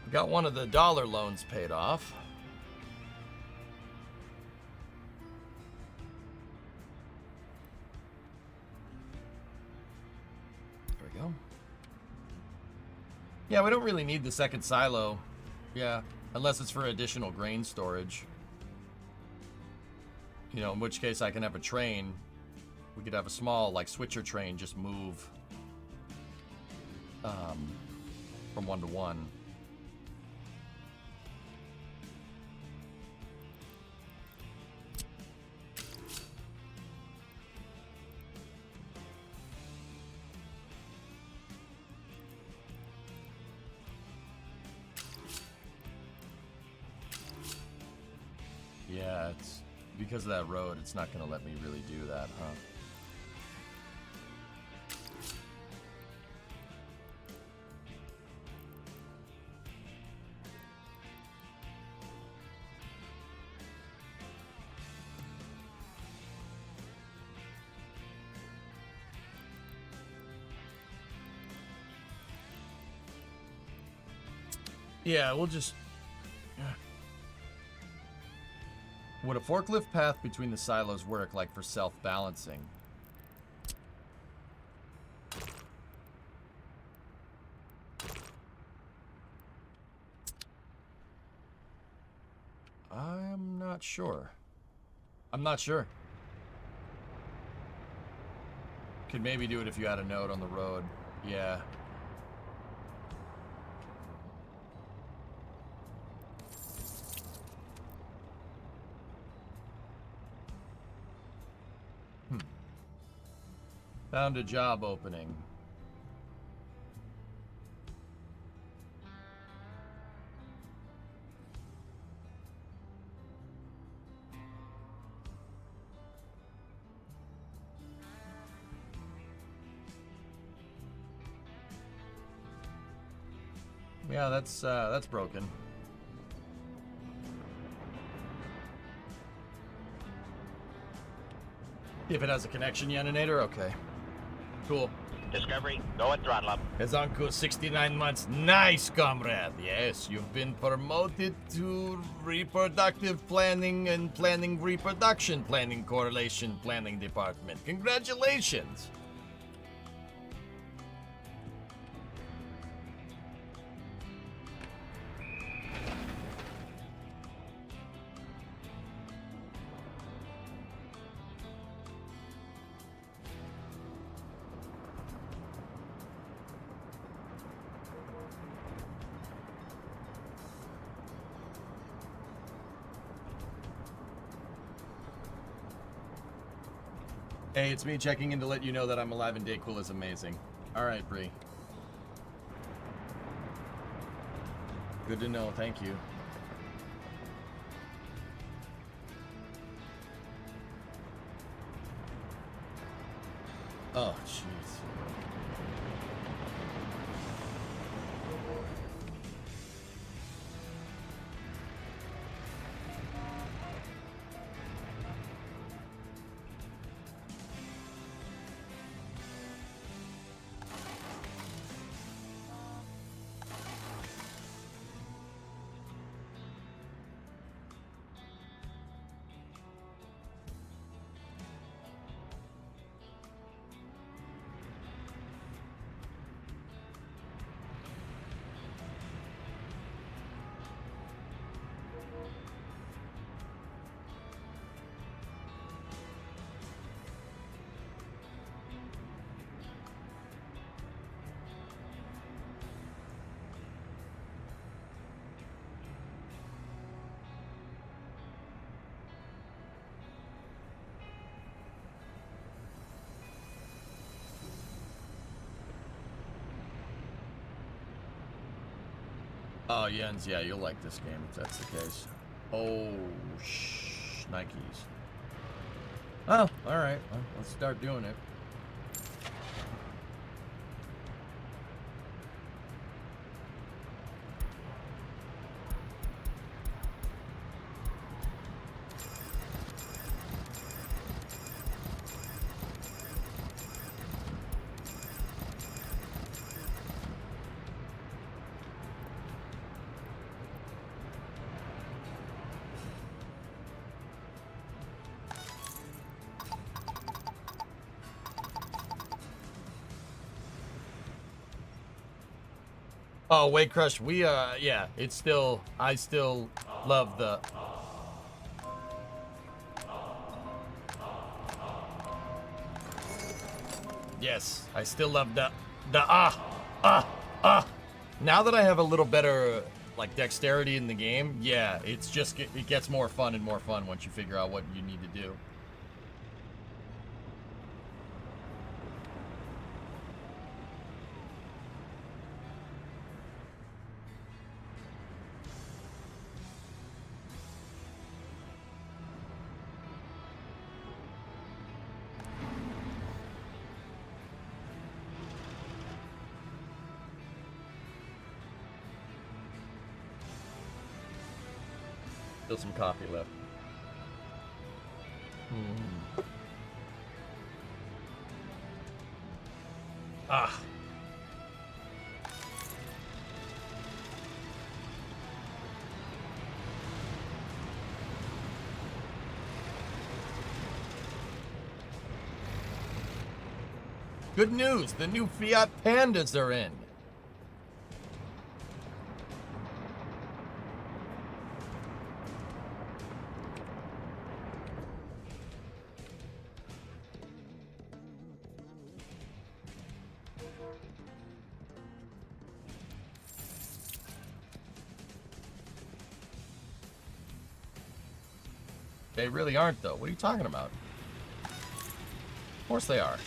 Got one of the dollar loans paid off. There we go. Yeah, we don't really need the second silo. Yeah, unless it's for additional grain storage. You know, in which case I can have a train. We could have a small, like, switcher train just move from one to one. Yeah, it's because of that road, it's not going to let me really do that, huh? Yeah, we'll just... Would a forklift path between the silos work, like for self-balancing? I'm not sure. I'm not sure. Could maybe do it if you had a node on the road. Yeah. Found a job opening. Yeah, that's broken. If it has a connection Yeninator, okay. Cool. Discovery, go at throttle up. Hazanko, 69 months. Nice, comrade. Yes, you've been promoted to reproductive planning and planning reproduction planning correlation planning department. Congratulations. Hey, it's me checking in to let you know that I'm alive and day cool is amazing. Alright, Bree. Good to know, thank you. Oh, jeez. Oh, Jens, yeah, you'll like this game if that's the case. Oh, Nikes. Oh, alright. Well, let's start doing it. Oh, Weight Crush, we, yeah, it's still, I still love the... Yes, I still love the Now that I have a little better, like, dexterity in the game, yeah, it's just, it gets more fun and more fun once you figure out what you need to do. Still some coffee left. Ah. Good news, the new Fiat Pandas are in. They really aren't, though. What are you talking about? Of course they are.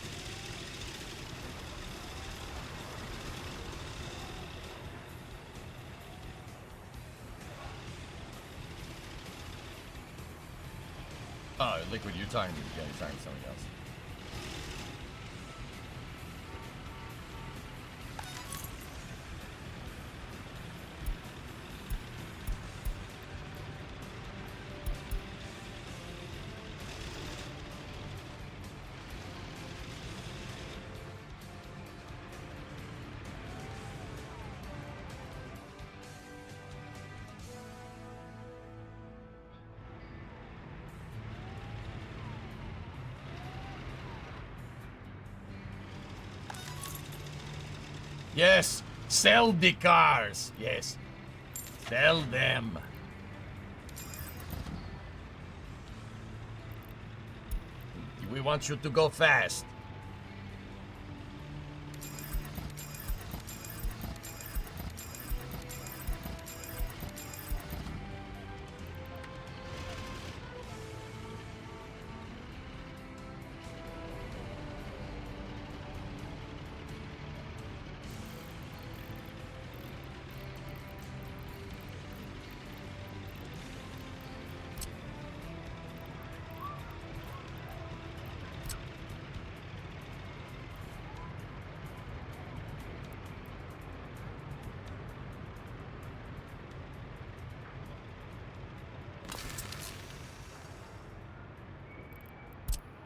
Oh, Liquid, you're talking to me. Yeah, you're talking to somebody else. Yes, sell the cars. Yes, sell them. We want you to go fast.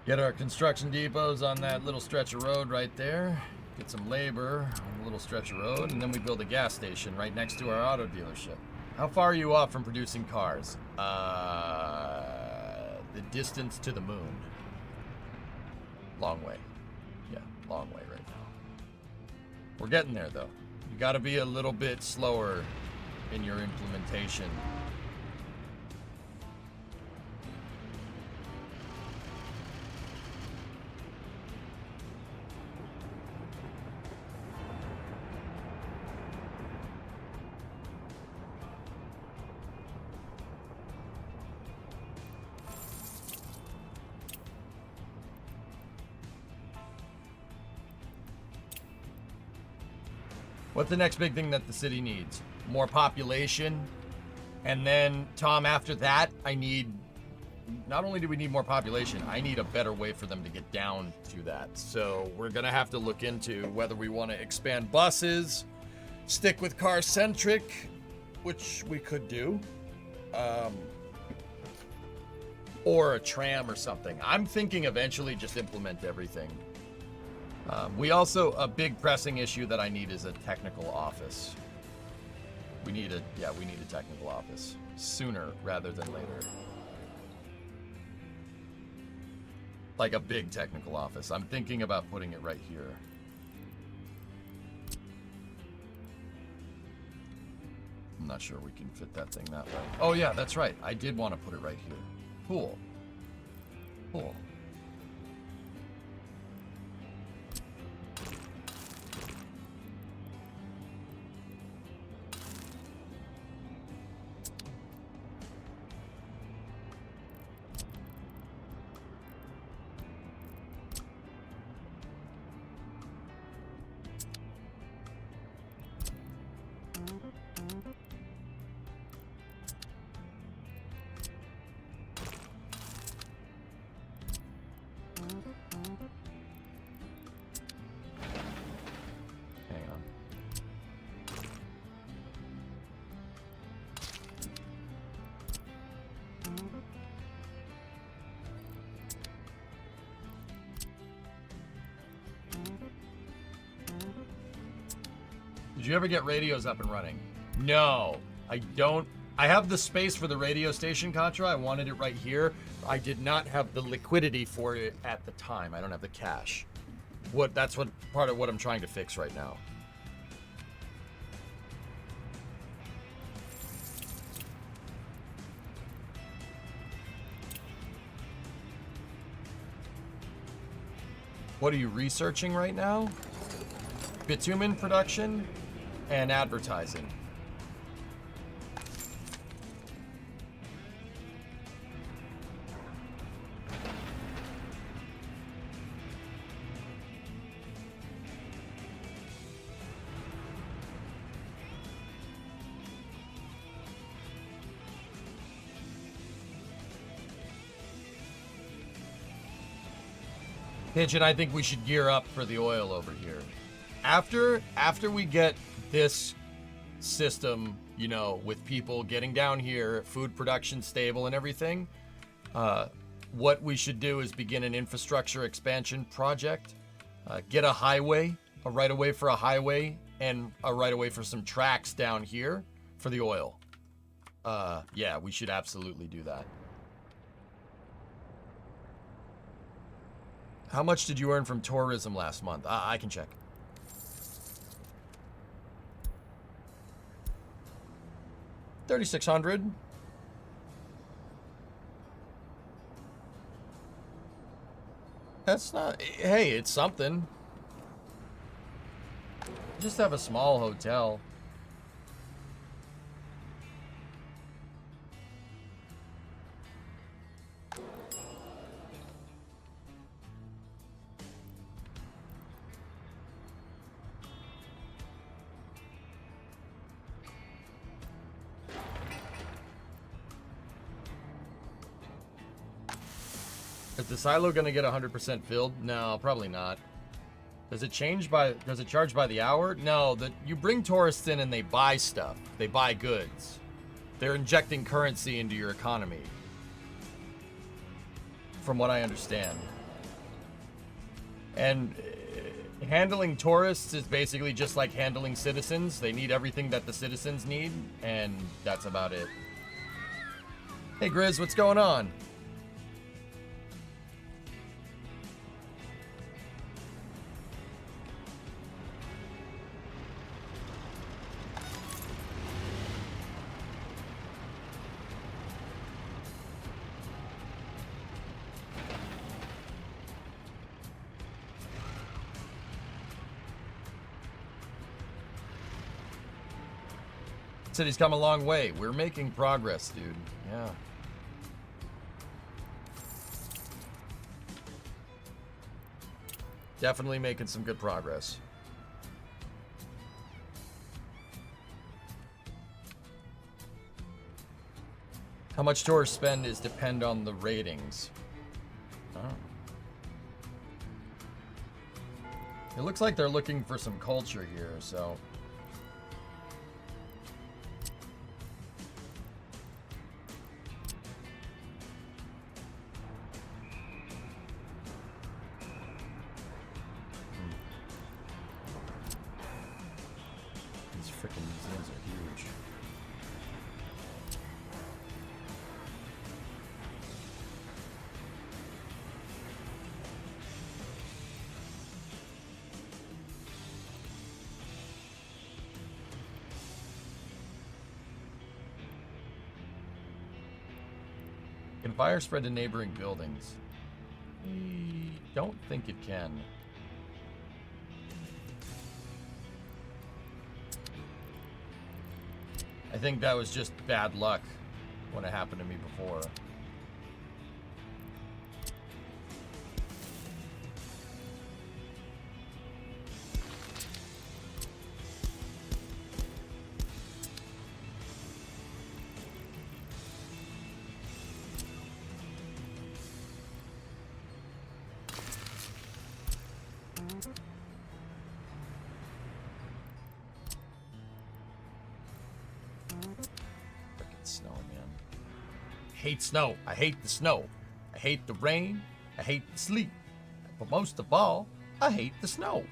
Get our construction depots on that little stretch of road right there. Get some labor on the little stretch of road, and then we build a gas station right next to our auto dealership. How far are you off from producing cars? The distance to the moon. Long way. Yeah, long way right now. We're getting there, though. You gotta be a little bit slower in your implementation. What's the next big thing that the city needs? More population. And then, Tom, after that, I need... Not only do we need more population, I need a better way for them to get down to that. So we're going to have to look into whether we want to expand buses, stick with car-centric, which we could do, or a tram or something. I'm thinking eventually just implement everything. We also, a big pressing issue that I need is a technical office. We need a technical office sooner rather than later. Like a big technical office. I'm thinking about putting it right here. I'm not sure we can fit that thing that way. Oh yeah, that's right. I did want to put it right here. Cool. Cool. Did you ever get radios up and running? No, I don't. I have the space for the radio station, Contra. I wanted it right here. I did not have the liquidity for it at the time. I don't have the cash. That's what part of what I'm trying to fix right now. What are you researching right now? Bitumen production and advertising. Pigeon, I think we should gear up for the oil over here. After we get this system, you know, with people getting down here, food production stable and everything, what we should do is begin an infrastructure expansion project. Get a highway, a right-of-way for a highway, and a right-of-way for some tracks down here for the oil. Yeah, we should absolutely do that. How much did you earn from tourism last month? I can check. $3,600. That's not... Hey, it's something. Just have a small hotel. Is the silo gonna get 100% filled? No, probably not. Does it charge by the hour? No, you bring tourists in and they buy stuff. They buy goods. They're injecting currency into your economy. From what I understand. And handling tourists is basically just like handling citizens. They need everything that the citizens need, and that's about it. Hey Grizz, what's going on? City's come a long way. We're making progress, dude. Yeah. Definitely making some good progress. How much tourists spend is depend on the ratings. Oh. It looks like they're looking for some culture here, so... Museums are huge. Can fire spread to neighboring buildings? I don't think it can. I think that was just bad luck when it happened to me before. Snow, man. I hate snow. I hate the snow. I hate the rain. I hate the sleet. But most of all, I hate the snow.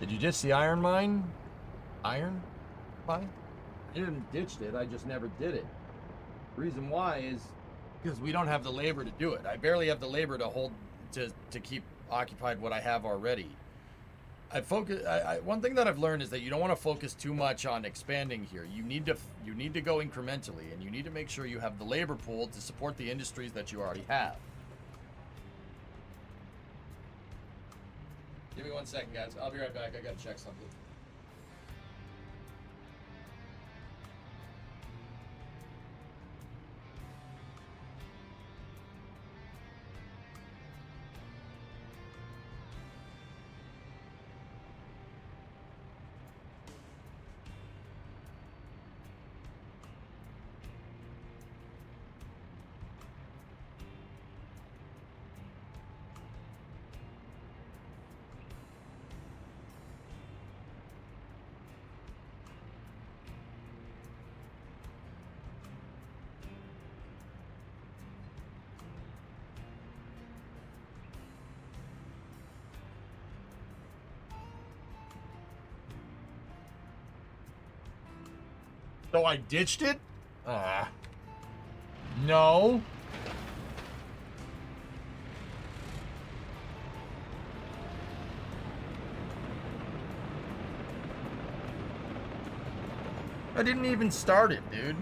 Did you ditch the iron mine? Iron mine? I didn't ditch it, I just never did it. Reason why is because we don't have the labor to do it. I barely have the labor to keep occupied what I have already. One thing that I've learned is that you don't want to focus too much on expanding here. You need to go incrementally, and you need to make sure you have the labor pool to support the industries that you already have. Give me 1 second, guys. I'll be right back. I gotta check something. So I ditched it? No. I didn't even start it, dude.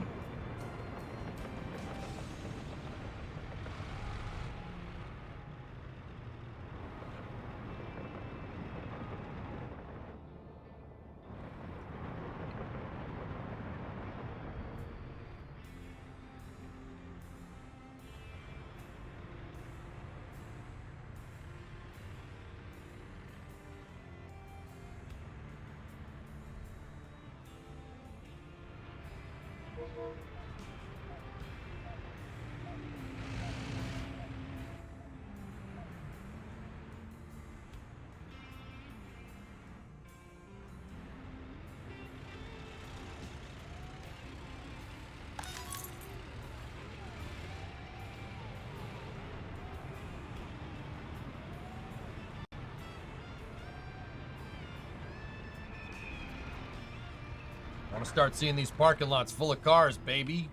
I want to start seeing these parking lots full of cars, baby.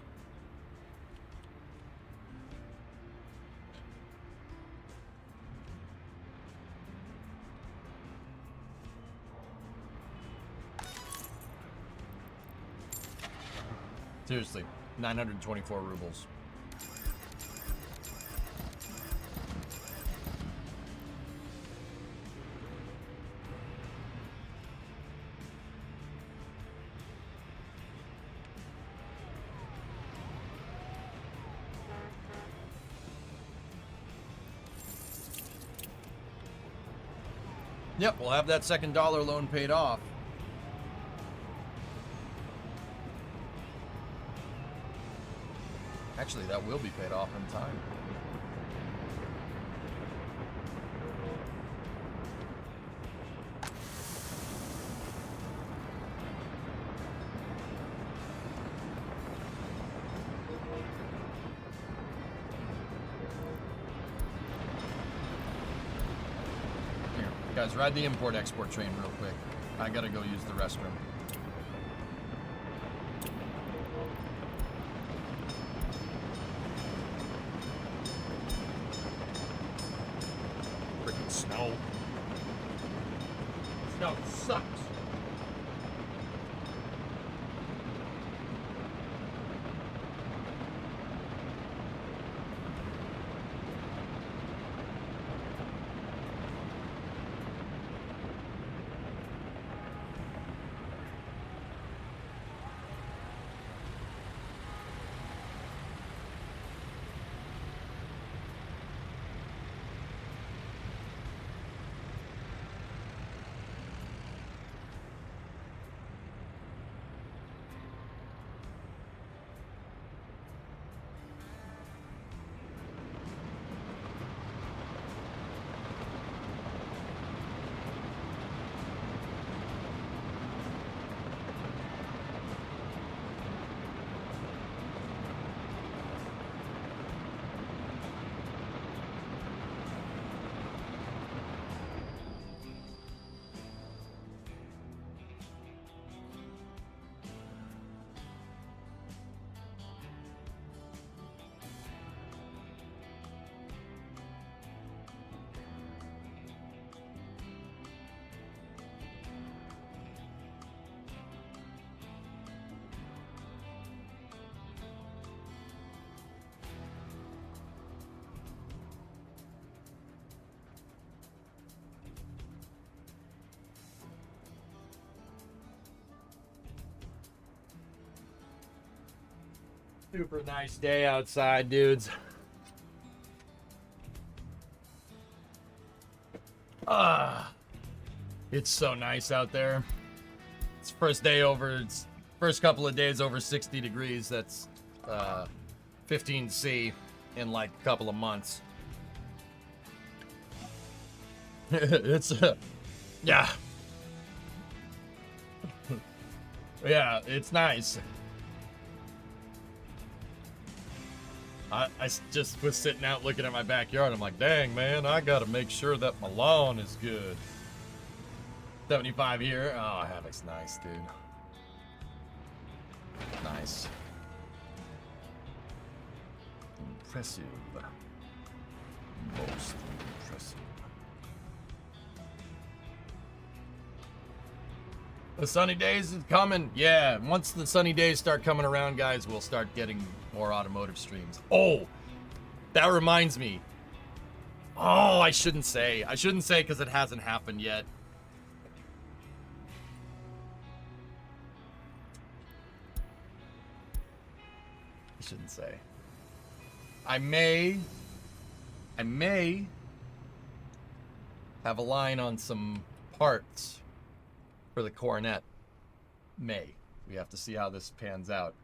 Seriously, 924 rubles. Yep, we'll have that second dollar loan paid off. Actually, that will be paid off in time. Here, guys, ride the import-export train real quick. I gotta go use the restroom. Snow. Snow sucks. Super nice day outside, dudes. It's so nice out there. It's first day over, it's first couple of days over 60 degrees. That's 15C in like a couple of months. It's yeah. Yeah, it's nice. I just was sitting out looking at my backyard. I'm like, dang, man, I gotta make sure that my lawn is good. 75 here. Oh, Havoc's nice, dude. Nice. Impressive. Most impressive. The sunny days is coming. Yeah, once the sunny days start coming around, guys, we'll start getting more automotive streams. Oh, that reminds me. Oh, I shouldn't say. I shouldn't say because it hasn't happened yet. I shouldn't say. I may have a line on some parts for the Coronet. May. We have to see how this pans out.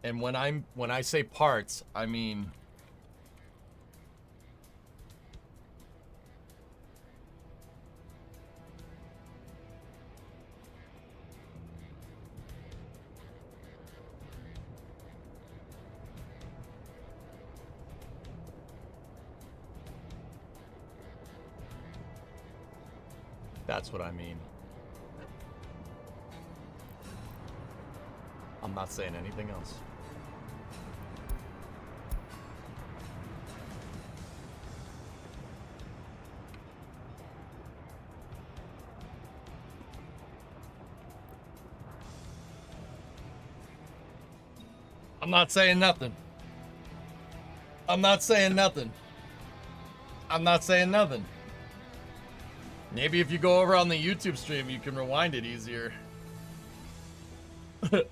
And when I say parts, I mean that's what I mean. I'm not saying anything else. I'm not saying nothing. I'm not saying nothing. I'm not saying nothing. Maybe if you go over on the YouTube stream, you can rewind it easier. I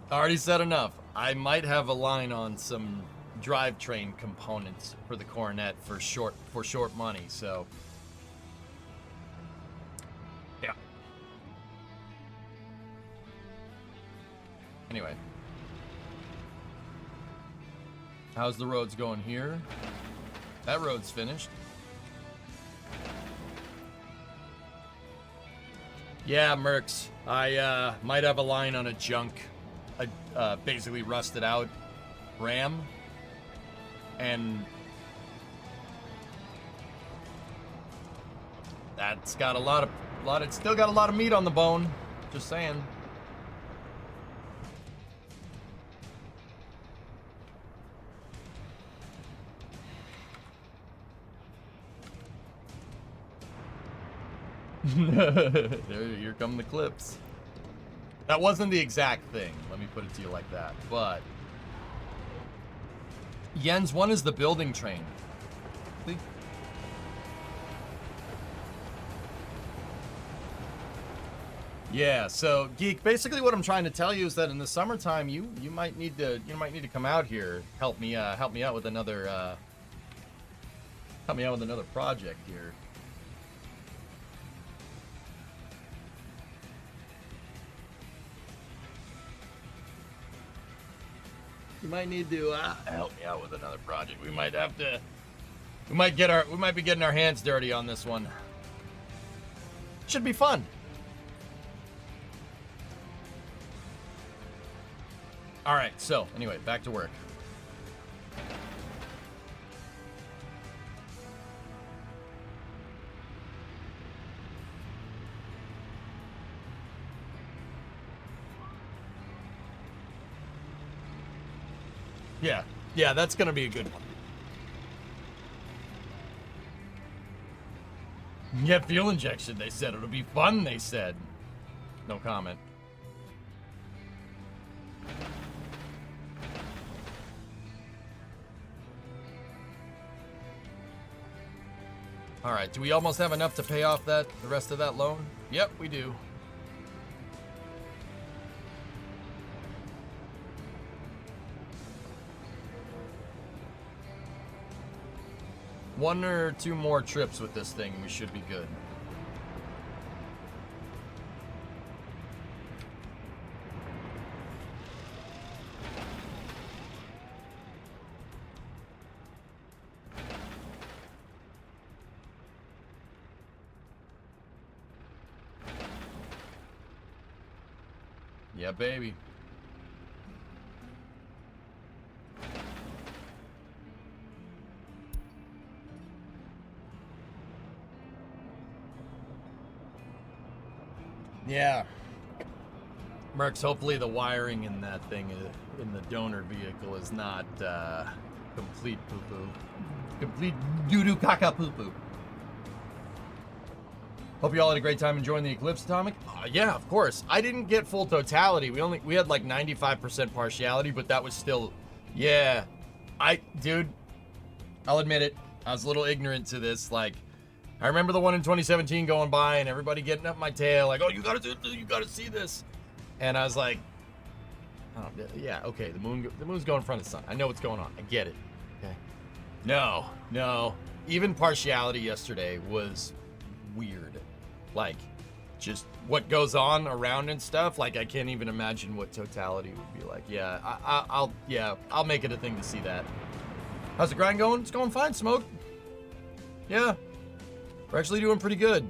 already said enough. I might have a line on some drivetrain components for the Coronet for short money, so yeah. Anyway. How's the roads going here? That road's finished. Yeah, Mercs. I might have a line on a junk, basically rusted out Ram, and that's got it's still got a lot of meat on the bone. Just saying. Here come the clips. That wasn't the exact thing. Let me put it to you like that. But Jens, one is the building train. Yeah, so Geek, basically what I'm trying to tell you is that in the summertime you might need to come out here, help me out with another project here. You might need to help me out with another project. We might be getting our hands dirty on this one. Should be fun. All right, so anyway, back to work. Yeah, that's gonna be a good one. Yeah, fuel injection, they said. It'll be fun, they said. No comment. All right, do we almost have enough to pay off the rest of that loan? Yep, we do. One or two more trips with this thing, we should be good. Yeah, baby. Yeah. Mercs, hopefully the wiring in that thing, in the donor vehicle, is not complete poo-poo. Complete doo-doo caca poo-poo. Hope you all had a great time enjoying the Eclipse, Atomic. Yeah, of course. I didn't get full totality. We had like 95% partiality, but that was still, yeah. Dude, I'll admit it. I was a little ignorant to this. Like, I remember the one in 2017 going by and everybody getting up my tail, like, oh, you gotta see this. And I was like, oh, yeah, okay, the moon's going in front of the sun. I know what's going on. I get it. Okay. No. Even partiality yesterday was weird. Like, just what goes on around and stuff. Like, I can't even imagine what totality would be like. Yeah, I'll make it a thing to see that. How's the grind going? It's going fine, Smoke. Yeah, we're actually doing pretty good.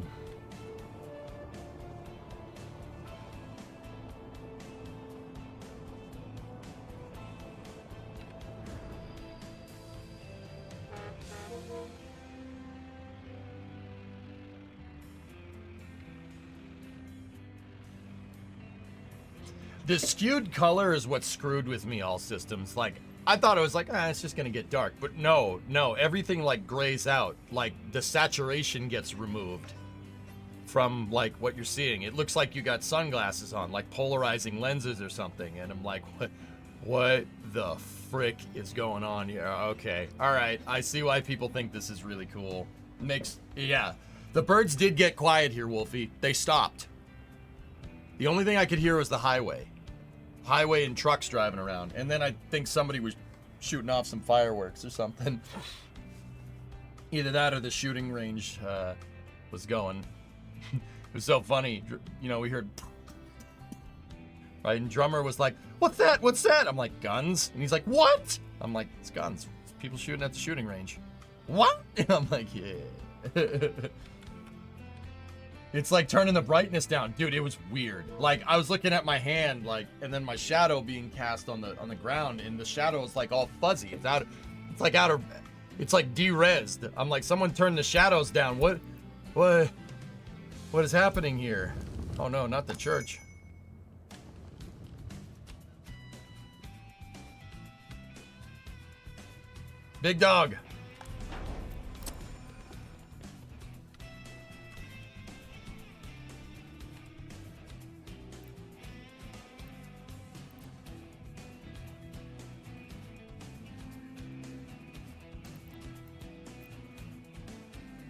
The skewed color is what screwed with me all systems. Like, I thought it was like, it's just gonna get dark. But no, everything like grays out. Like, the saturation gets removed from like what you're seeing. It looks like you got sunglasses on, like polarizing lenses or something. And I'm like, what the frick is going on here? Okay, all right, I see why people think this is really cool. Yeah, the birds did get quiet here, Wolfie. They stopped. The only thing I could hear was the highway and trucks driving around. And then I think somebody was shooting off some fireworks or something. Either that or the shooting range was going. It was so funny. You know, we heard, right? And drummer was like, what's that? What's that? I'm like, guns? And he's like, what? I'm like, it's guns. It's people shooting at the shooting range. What? And I'm like, yeah. It's like turning the brightness down. Dude, it was weird. Like, I was looking at my hand, like, and then my shadow being cast on the ground, and the shadow is like all fuzzy. It's like de-resed. I'm like, someone turned the shadows down. What is happening here? Oh no, not the church. Big dog.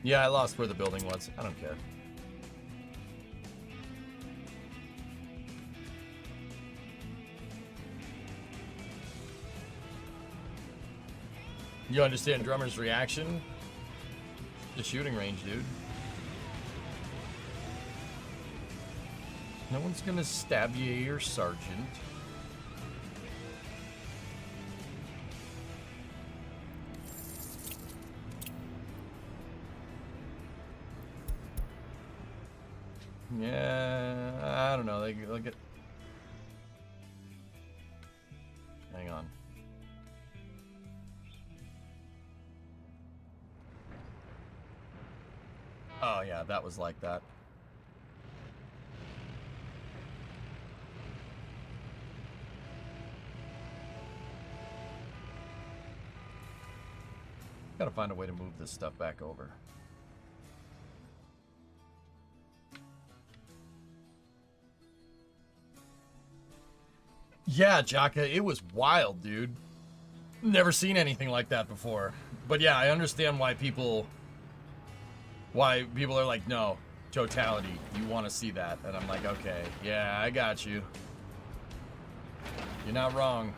Yeah, I lost where the building was. I don't care. You understand drummer's reaction? The shooting range, dude. No one's gonna stab you here, Sergeant. Yeah, I don't know. They'll get. Hang on. Oh yeah, that was like that. Gotta find a way to move this stuff back over. Yeah, Jaka, it was wild, dude. Never seen anything like that before. But yeah, I understand why people are like, no, totality, you want to see that. And I'm like, okay, yeah, I got you. You're not wrong.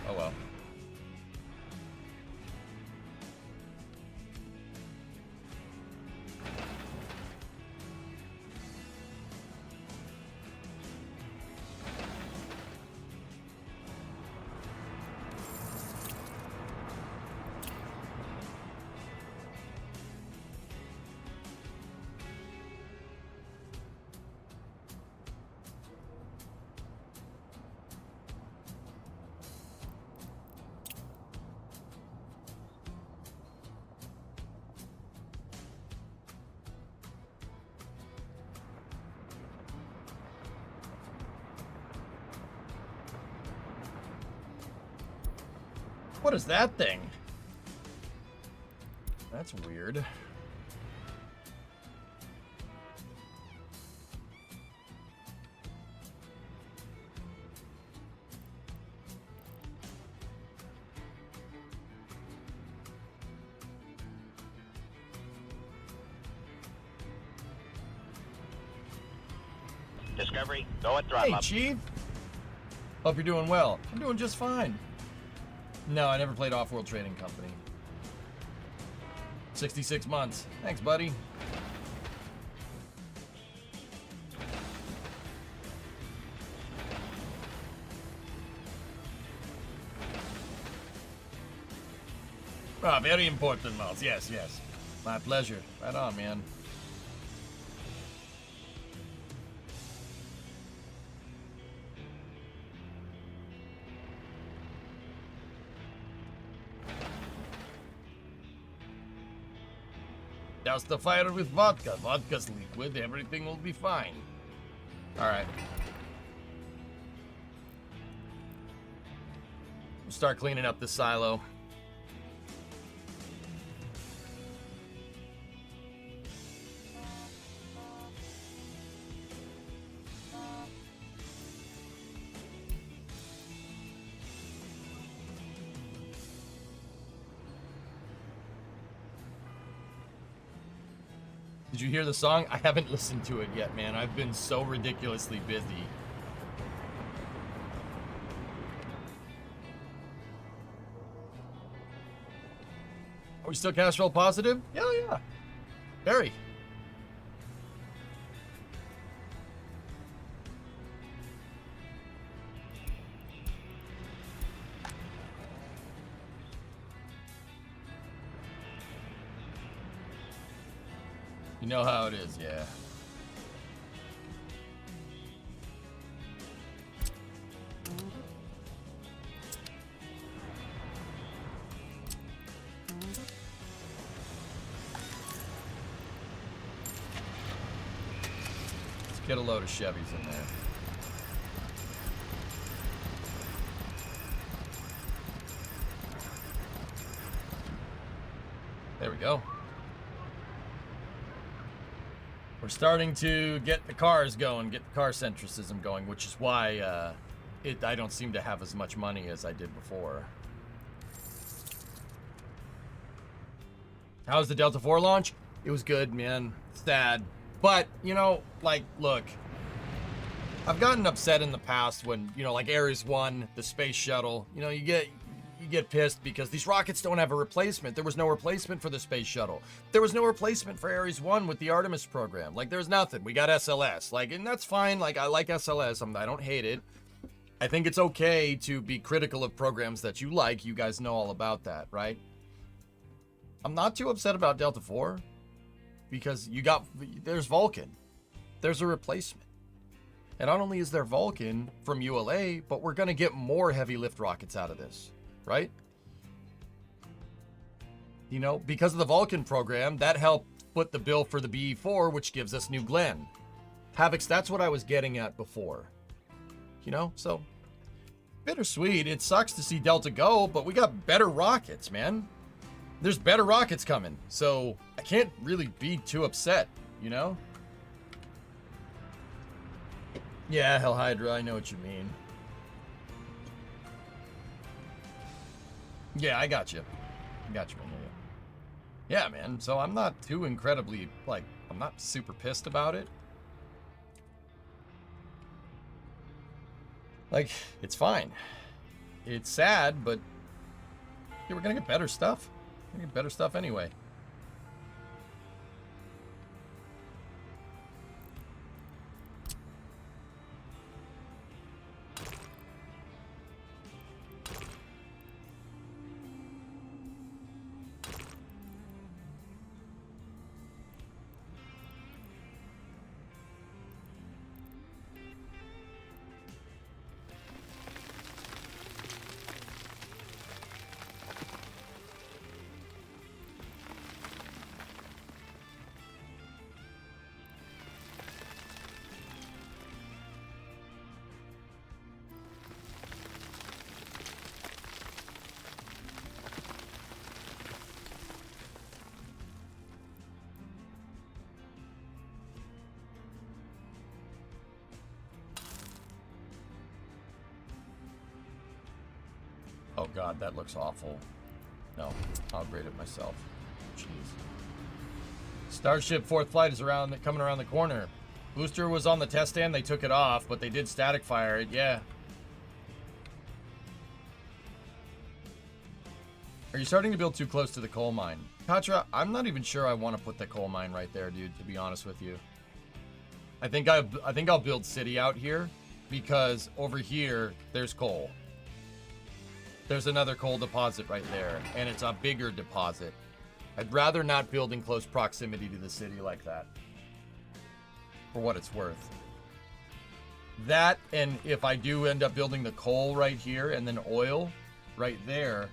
Oh well. What is that thing? That's weird. Discovery, go at throttle Hey, up. Chief. Hope you're doing well. I'm doing just fine. No, I never played Off-World Trading Company. 66 months. Thanks, buddy. Ah, very important, Miles. Yes, yes. My pleasure. Right on, man. Douse the fire with vodka. Vodka's liquid. Everything will be fine. All right. We'll start cleaning up the silo. Did you hear the song? I haven't listened to it yet, man. I've been so ridiculously busy. Are we still cash flow positive? Yeah, yeah. Very. You know how it is, yeah. Let's get a load of Chevys in there. There we go. We're starting to get the cars going, get the car centricism going, which is why I don't seem to have as much money as I did before. How was the Delta 4 launch? It was good, man. Sad. But, you know, like, look. I've gotten upset in the past when, you know, like Ares 1, the space shuttle, you know, you get pissed because these rockets don't have a replacement. There was no replacement for the space shuttle. There was no replacement for Ares 1 with the Artemis program. Like, there's nothing. We got SLS. Like, and that's fine. Like, I like SLS. I don't hate it. I think it's okay to be critical of programs that you like. You guys know all about that, right? I'm not too upset about Delta 4 because there's Vulcan. There's a replacement. And not only is there Vulcan from ULA, but we're going to get more heavy lift rockets out of this. Right? You know, because of the Vulcan program, that helped foot the bill for the BE4, which gives us New Glenn. Havocs, that's what I was getting at before. You know, so bittersweet. It sucks to see Delta go, but we got better rockets, man. There's better rockets coming, so I can't really be too upset, you know? Yeah, Hell Hydra, I know what you mean. Yeah, I got you. I got you, man. Yeah, man. So I'm not too incredibly, like, I'm not super pissed about it. Like, it's fine. It's sad, but yeah, we're gonna get better stuff. We're gonna get better stuff anyway. Oh god, that looks awful. No, I'll grade it myself. Jeez. Starship 4th flight is coming around the corner. Booster was on the test stand. They took it off, but they did static fire it. Yeah. Are you starting to build too close to the coal mine? Katra, I'm not even sure I want to put the coal mine right there, dude, to be honest with you. I think I'll build city out here because over here there's coal. There's another coal deposit right there, and it's a bigger deposit. I'd rather not build in close proximity to the city like that. For what it's worth. That, and if I do end up building the coal right here and then oil right there,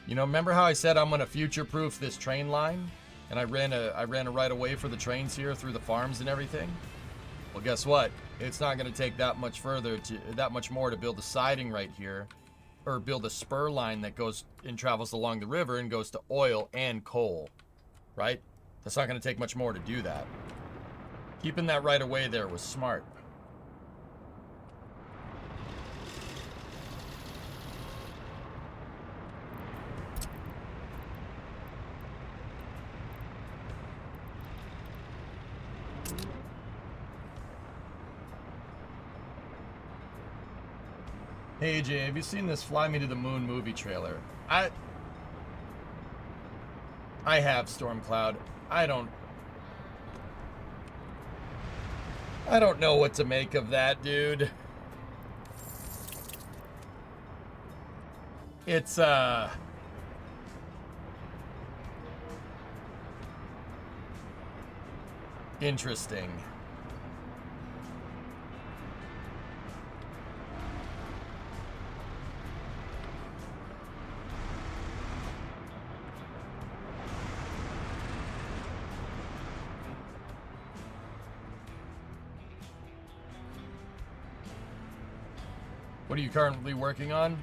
you know, remember how I said I'm gonna future-proof this train line, and I ran a right of way for the trains here through the farms and everything? Well, guess what? It's not gonna take that much more to build a siding right here, or build a spur line that goes and travels along the river and goes to oil and coal, right? That's not gonna take much more to do that. Keeping that right of way there was smart. Hey AJ, have you seen this Fly Me to the Moon movie trailer? I have, Stormcloud. I don't know what to make of that, dude. It's interesting. What are you currently working on?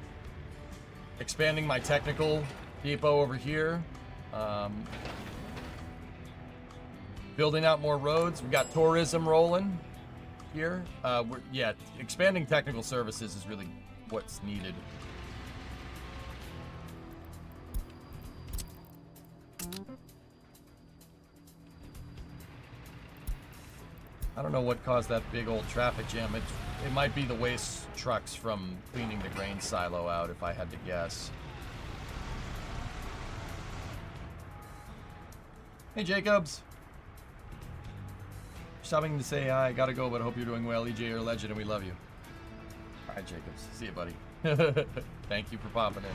Expanding my technical depot over here. Building out more roads. We got tourism rolling here. Yeah, expanding technical services is really what's needed. I don't know what caused that big old traffic jam. It might be the waste trucks from cleaning the grain silo out, if I had to guess. Hey, Jacobs. Stopping to say hi. Gotta go, but I hope you're doing well. EJ, you're a legend, and we love you. All right, Jacobs. See you, buddy. Thank you for popping in.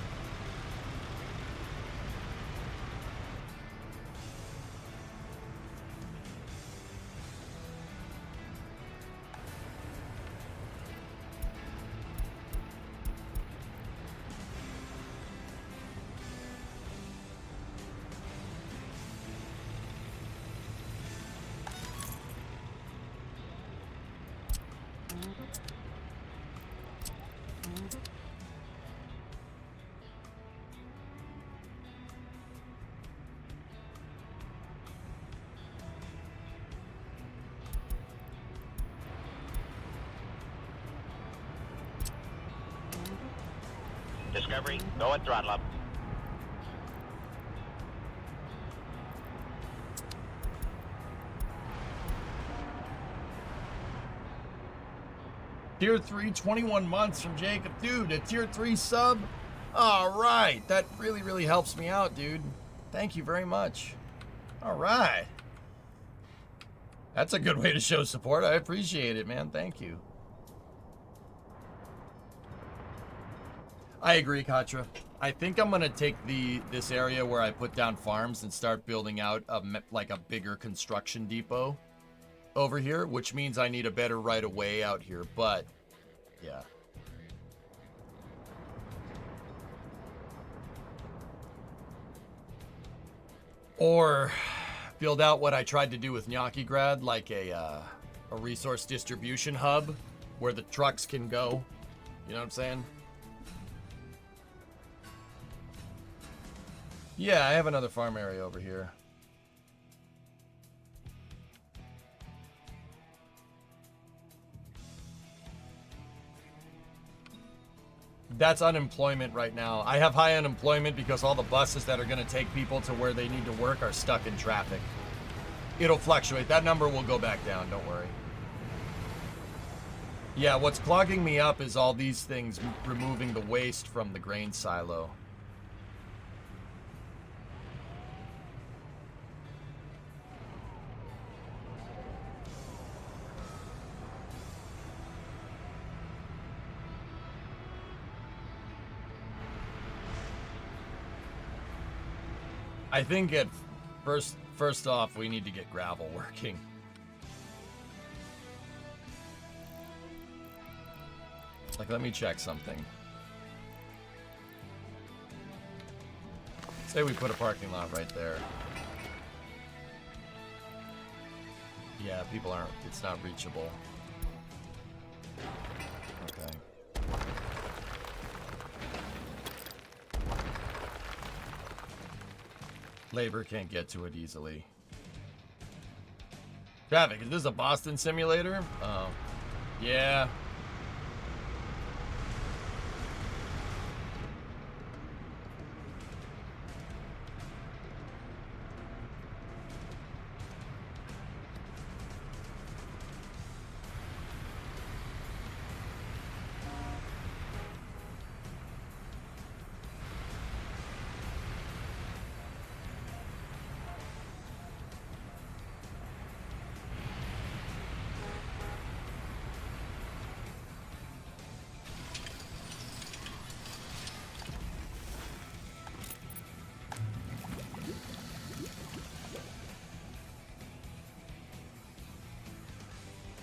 Discovery, go and throttle up. Tier 3, 21 months from Jacob. Dude, a tier 3 sub? All right. That really, really helps me out, dude. Thank you very much. All right. That's a good way to show support. I appreciate it, man. Thank you. I agree, Katra. I think I'm going to take this area where I put down farms and start building out like a bigger construction depot over here, which means I need a better right of way out here, but yeah. Or build out what I tried to do with Nyakigrad, like a resource distribution hub where the trucks can go. You know what I'm saying? Yeah, I have another farm area over here. That's unemployment right now. I have high unemployment because all the buses that are going to take people to where they need to work are stuck in traffic. It'll fluctuate. That number will go back down, don't worry. Yeah, what's clogging me up is all these things removing the waste from the grain silo. I think at first off, we need to get gravel working. Like, let me check something. Say we put a parking lot right there. Yeah, people aren't, it's not reachable. Okay. Labor can't get to it easily. Traffic, is this a Boston simulator? Oh, yeah.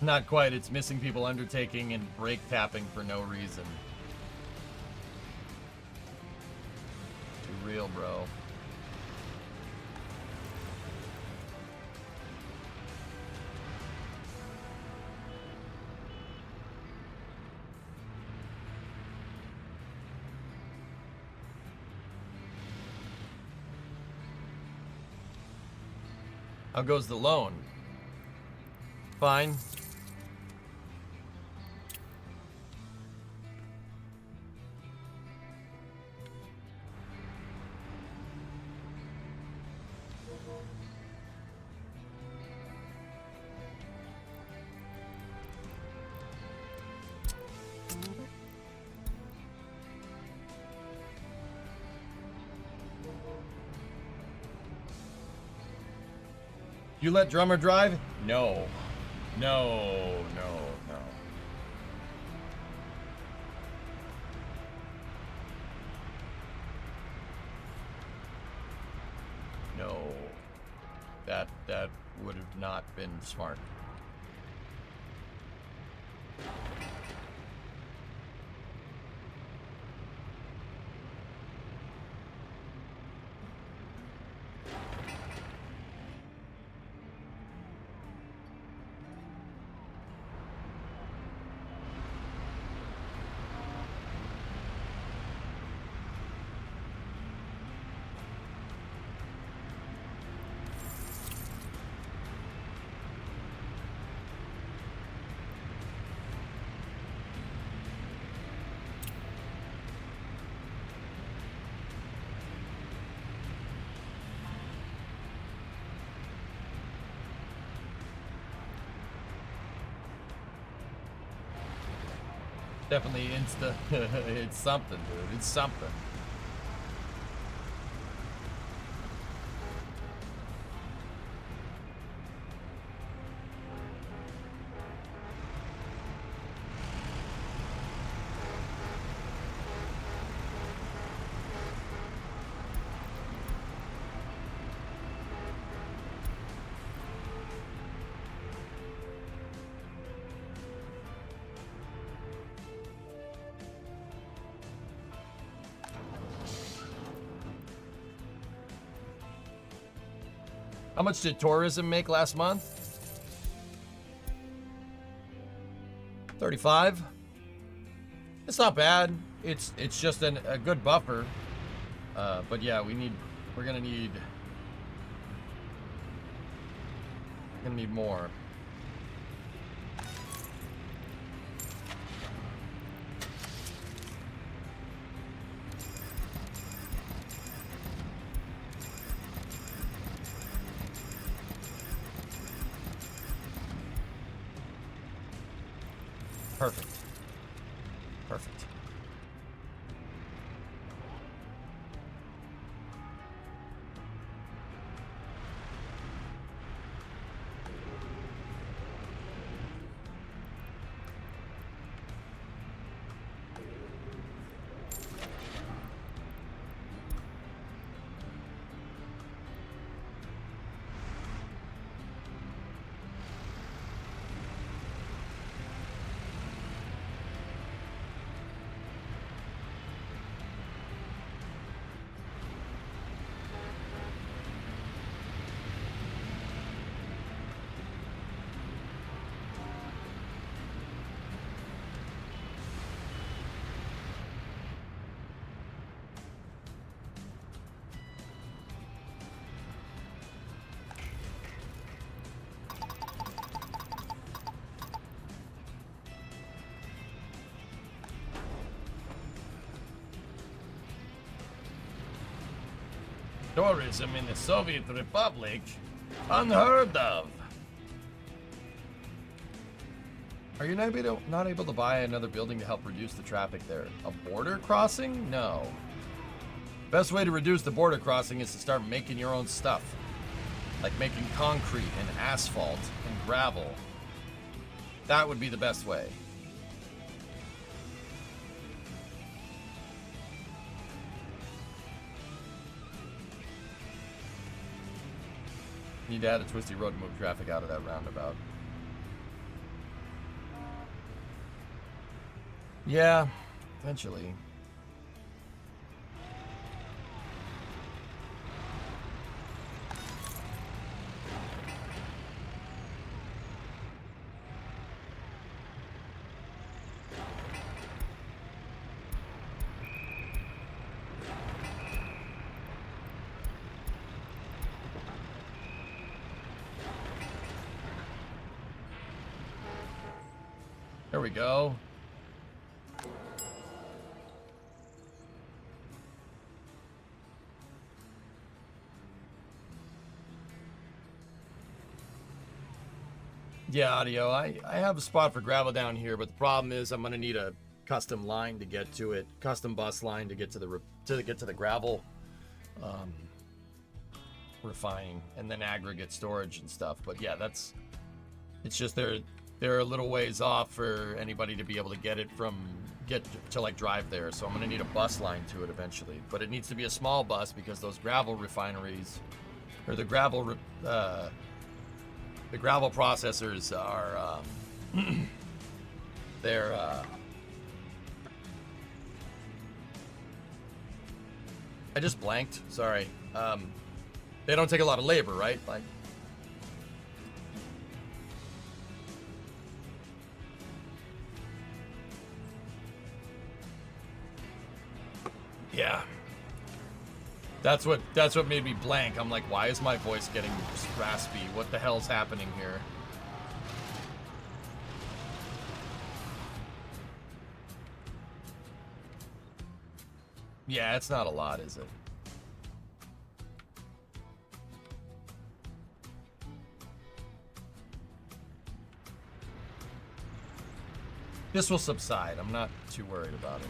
Not quite. It's missing people undertaking and brake tapping for no reason. Too real, bro. How goes the loan? Fine. You let drummer drive? No. No, no, no. No. That would have not been smart. Definitely insta. It's something, dude. It's something. How much did tourism make last month? 35. It's not bad. It's just a good buffer. But yeah, we're gonna need more. Perfect. Perfect. Tourism in the Soviet Republic? Unheard of. Are you not able to buy another building to help reduce the traffic there? A border crossing? No. Best way to reduce the border crossing is to start making your own stuff. Like making concrete and asphalt and gravel. That would be the best way. Need to add a twisty road to move traffic out of that roundabout. Yeah, eventually. There we go. Yeah, audio. I have a spot for gravel down here, but the problem is I'm gonna need a custom line to get to it, custom bus line to get to the gravel refining, and then aggregate storage and stuff. But yeah, it's just they're a little ways off for anybody to be able to get to like drive there. So I'm gonna need a bus line to it eventually, but it needs to be a small bus because those gravel refineries, or the gravel processors are they're I just blanked, sorry. They don't take a lot of labor, right? Like, yeah. That's what made me blank. I'm like, why is my voice getting raspy? What the hell's happening here? Yeah, it's not a lot, is it? This will subside. I'm not too worried about it.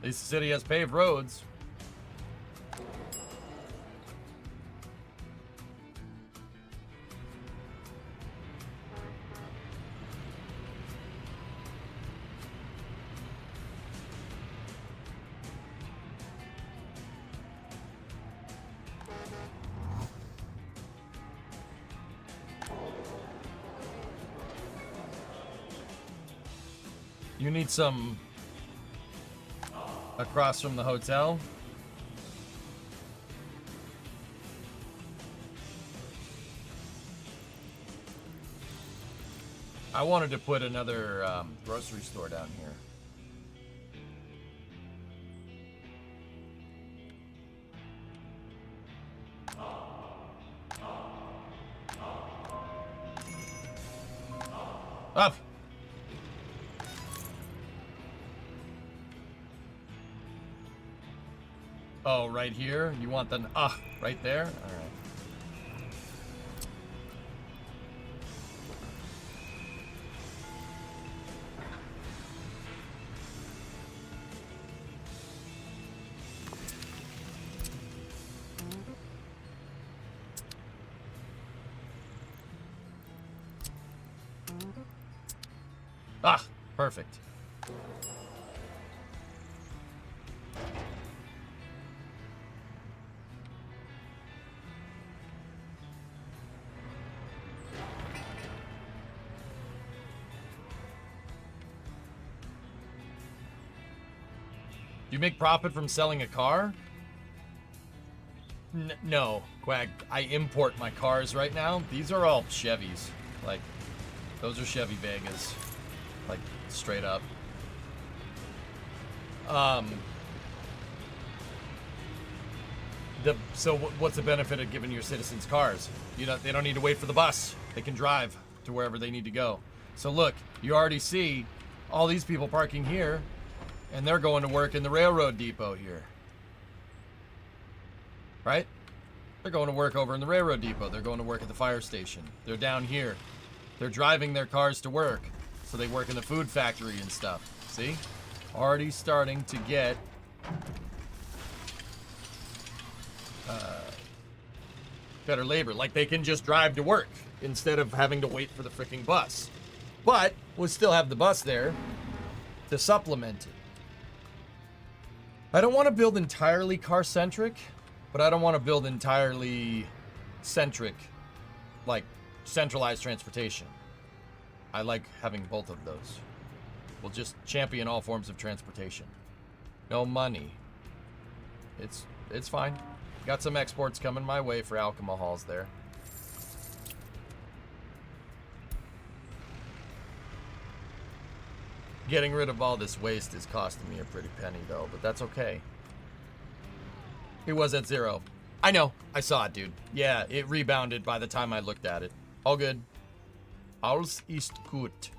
At least the city has paved roads. You need some across from the hotel. I wanted to put another grocery store down here. Up! Oh, right here? You want the... right there? All right. Perfect. Do you make profit from selling a car? No, Quag. I import my cars right now. These are all Chevys. Like, those are Chevy Vegas. Like, straight up. So what's the benefit of giving your citizens cars? They don't need to wait for the bus. They can drive to wherever they need to go. So look, you already see all these people parking here, and they're going to work in the railroad depot here. Right? They're going to work over in the railroad depot. They're going to work at the fire station. They're down here. They're driving their cars to work. So they work in the food factory and stuff. See? Already starting to get better labor. Like, they can just drive to work instead of having to wait for the freaking bus. But we'll still have the bus there to supplement it. I don't want to build entirely car-centric, but I don't want to build entirely centric, like centralized transportation. I like having both of those. We'll just champion all forms of transportation. No money. It's fine. Got some exports coming my way for alcohols there. Getting rid of all this waste is costing me a pretty penny though, but that's okay. It was at 0. I know. I saw it, dude. Yeah, it rebounded by the time I looked at it. All good. Alles ist gut.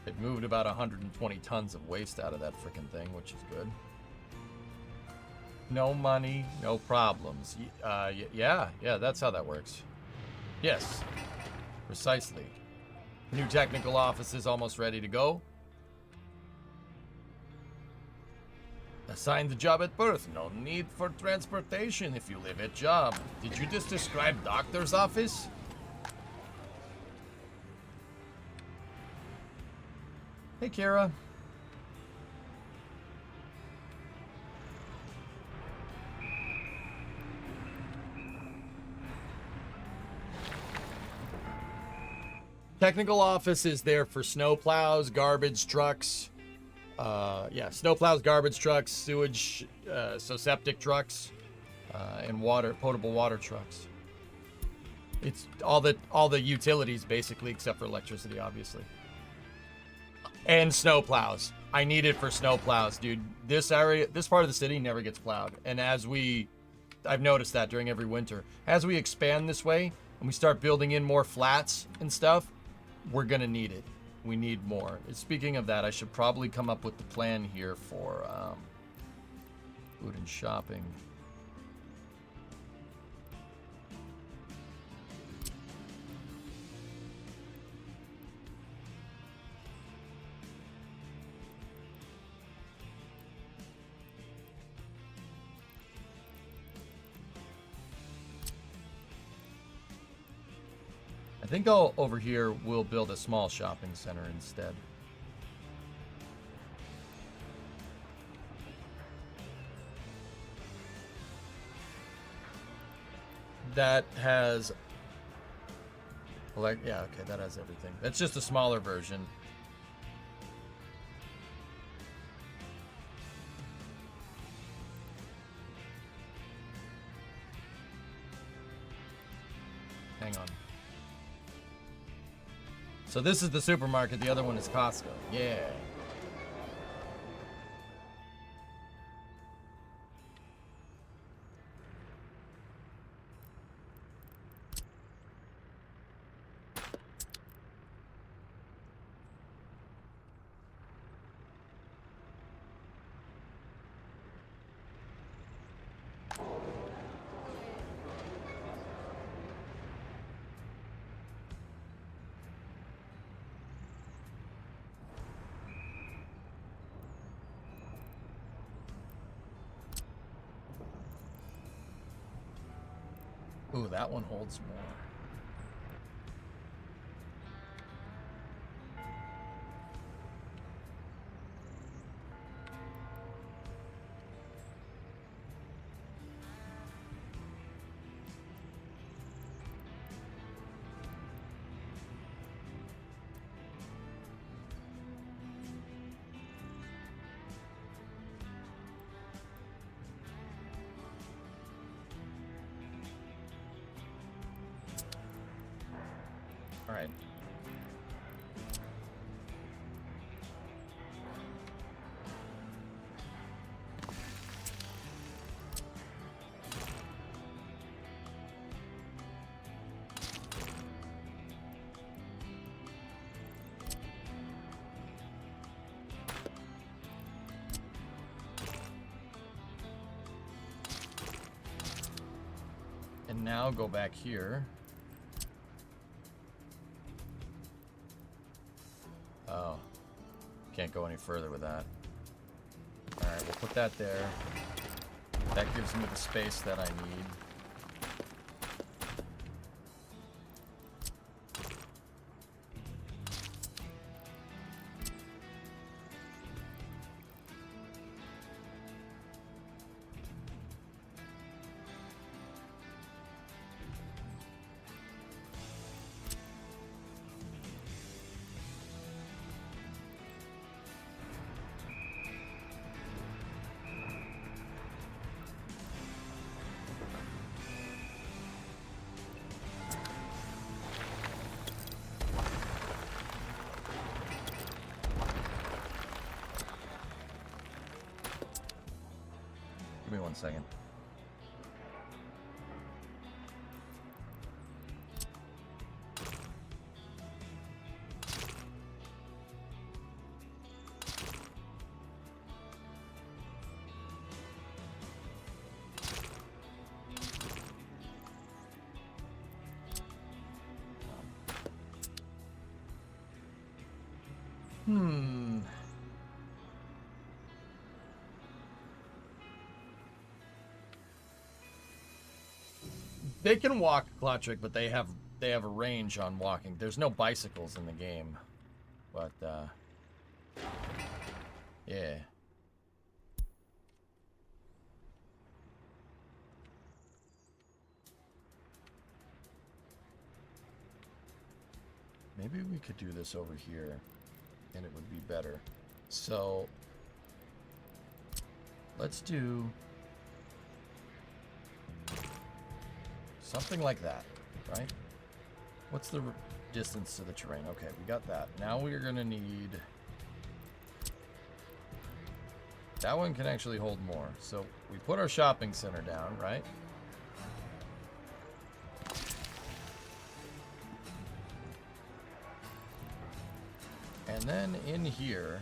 It moved about 120 tons of waste out of that frickin' thing, which is good. No money, no problems. Yeah, that's how that works. Yes, precisely. New technical office is almost ready to go. Assigned the job at birth. No need for transportation if you live at job. Did you just describe doctor's office? Hey, Kara. Technical office is there for snow plows, garbage trucks. Snow plows, garbage trucks, sewage, so septic trucks, and potable water trucks. It's all the utilities basically, except for electricity, obviously. And snow plows. I need it for snow plows, dude. This part of the city never gets plowed. And I've noticed that during every winter. As we expand this way and we start building in more flats and stuff, we're gonna need it. We need more. Speaking of that, I should probably come up with the plan here for food and shopping. I think over here we'll build a small shopping center instead. That has, that has everything. That's just a smaller version. Hang on. So this is the supermarket, the other one is Costco. Yeah. Ooh, that one holds more. All right. And now go back here. Oh, can't go any further with that. All right, we'll put that there. That gives me the space that I need. Give me 1 second. They can walk, Klatrick, but they have a range on walking. There's no bicycles in the game, but yeah. Maybe we could do this over here, and it would be better. So let's do something like that, right? What's the distance to the terrain? Okay, we got that. Now we're gonna need... That one can actually hold more. So we put our shopping center down, right? And then in here...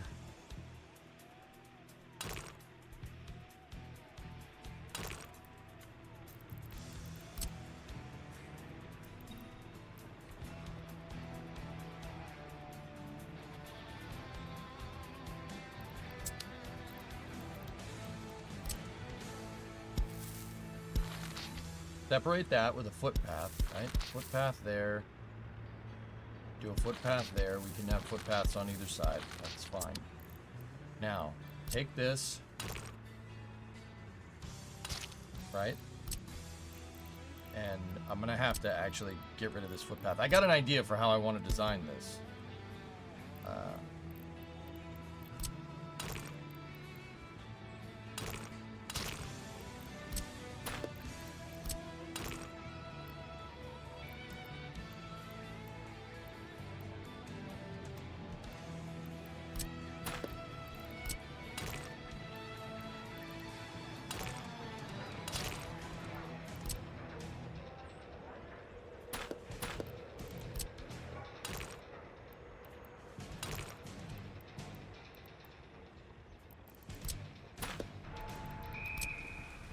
Separate that with a footpath, right? Footpath there. Do a footpath there. We can have footpaths on either side. That's fine. Now, take this. Right? And I'm going to have to actually get rid of this footpath. I got an idea for how I want to design this.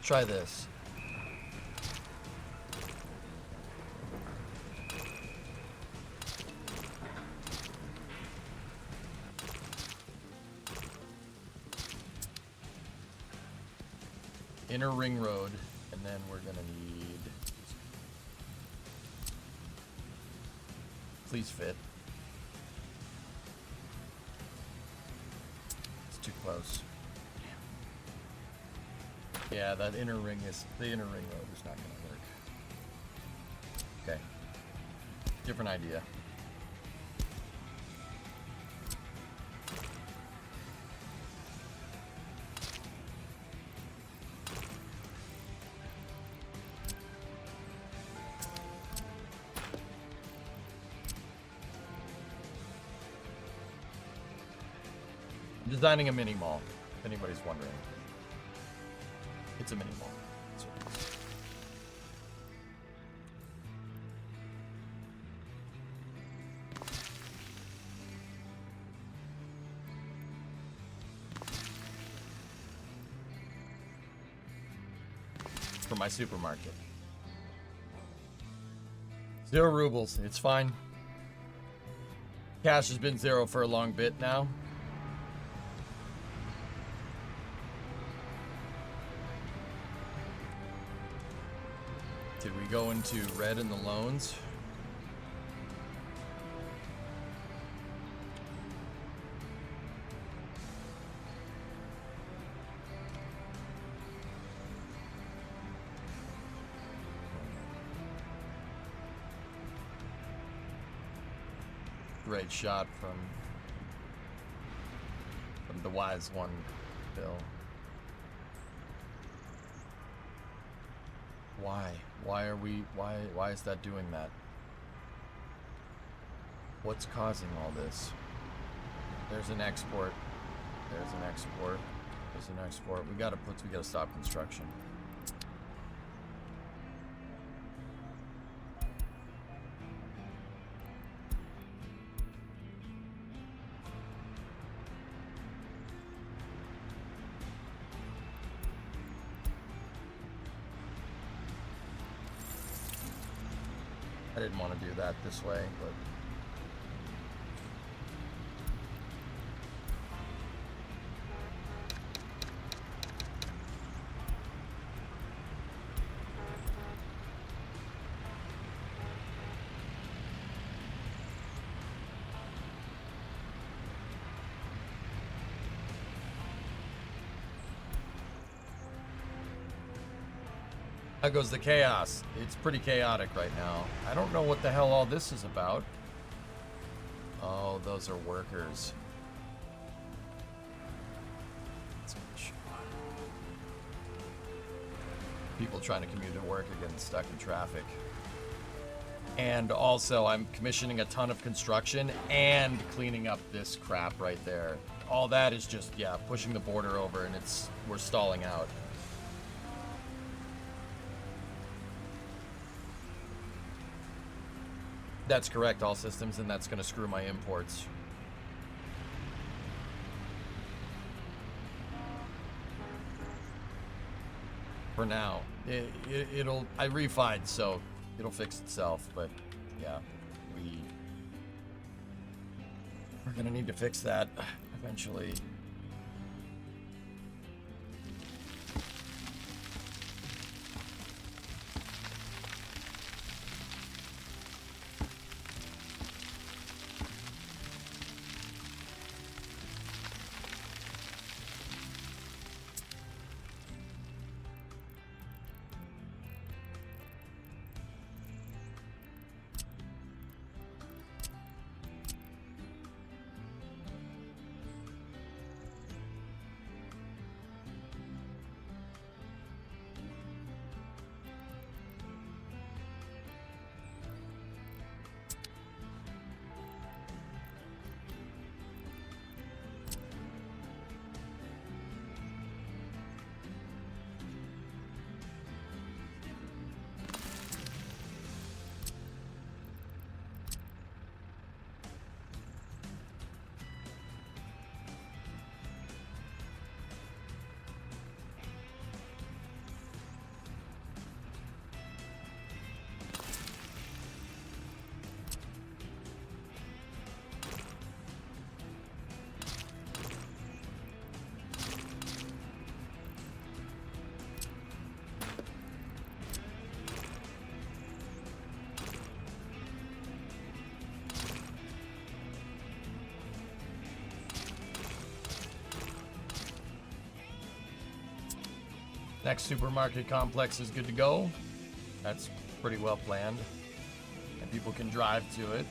Try this. Inner ring road, and then we're gonna need Please fit. It's too close. Yeah, that the inner ring road is not gonna work. Okay. Different idea. I'm designing a mini mall, if anybody's wondering. It's a mini mall. That's what it is. For my supermarket. 0 rubles. It's fine. Cash has been 0 for a long bit now. Did we go into red in the loans? Great shot from the wise one, Bill. Why? Why is that doing that? What's causing all this? There's an export. There's an export. There's an export. We gotta stop construction. I didn't want to do that this way, but how goes the chaos? It's pretty chaotic right now. I don't know what the hell all this is about. Oh, those are workers. People trying to commute to work are getting stuck in traffic. And also, I'm commissioning a ton of construction and cleaning up this crap right there. All that is just, yeah, pushing the border over, and we're stalling out. That's correct, all systems, and that's going to screw my imports. For now. I refined, so it'll fix itself, but yeah, we're going to need to fix that eventually. Next supermarket complex is good to go. That's pretty well planned. And people can drive to it,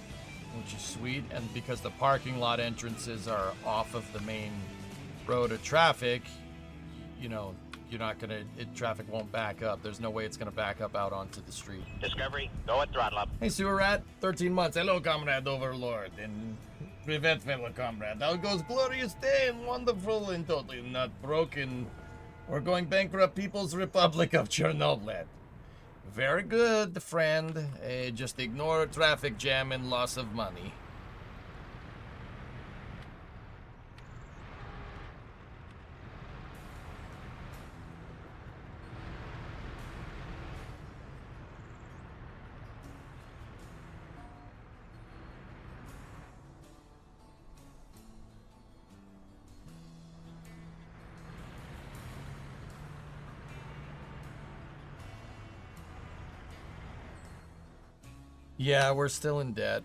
which is sweet. And because the parking lot entrances are off of the main road of traffic, you know, you're not gonna, traffic won't back up. There's no way it's gonna back up out onto the street. Discovery, go at throttle up. Hey, sewer rat, 13 months. Hello, comrade overlord, and prevent fellow comrade. How goes glorious day and wonderful and totally not broken. We're going bankrupt People's Republic of Chernoblyat. Very good, friend. Just ignore traffic jam and loss of money. Yeah, we're still in debt.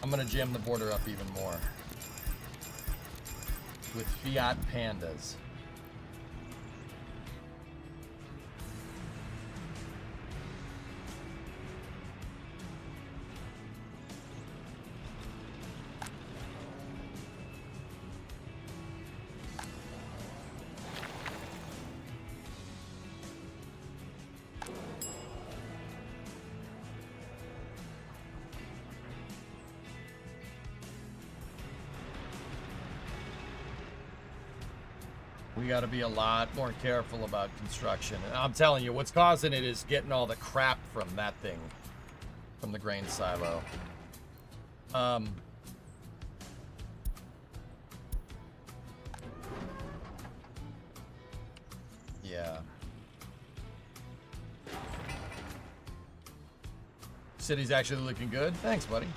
I'm gonna jam the border up even more with Fiat Pandas. We got to be a lot more careful about construction. And I'm telling you, what's causing it is getting all the crap from that thing, from the grain silo. Yeah. City's actually looking good. Thanks, buddy.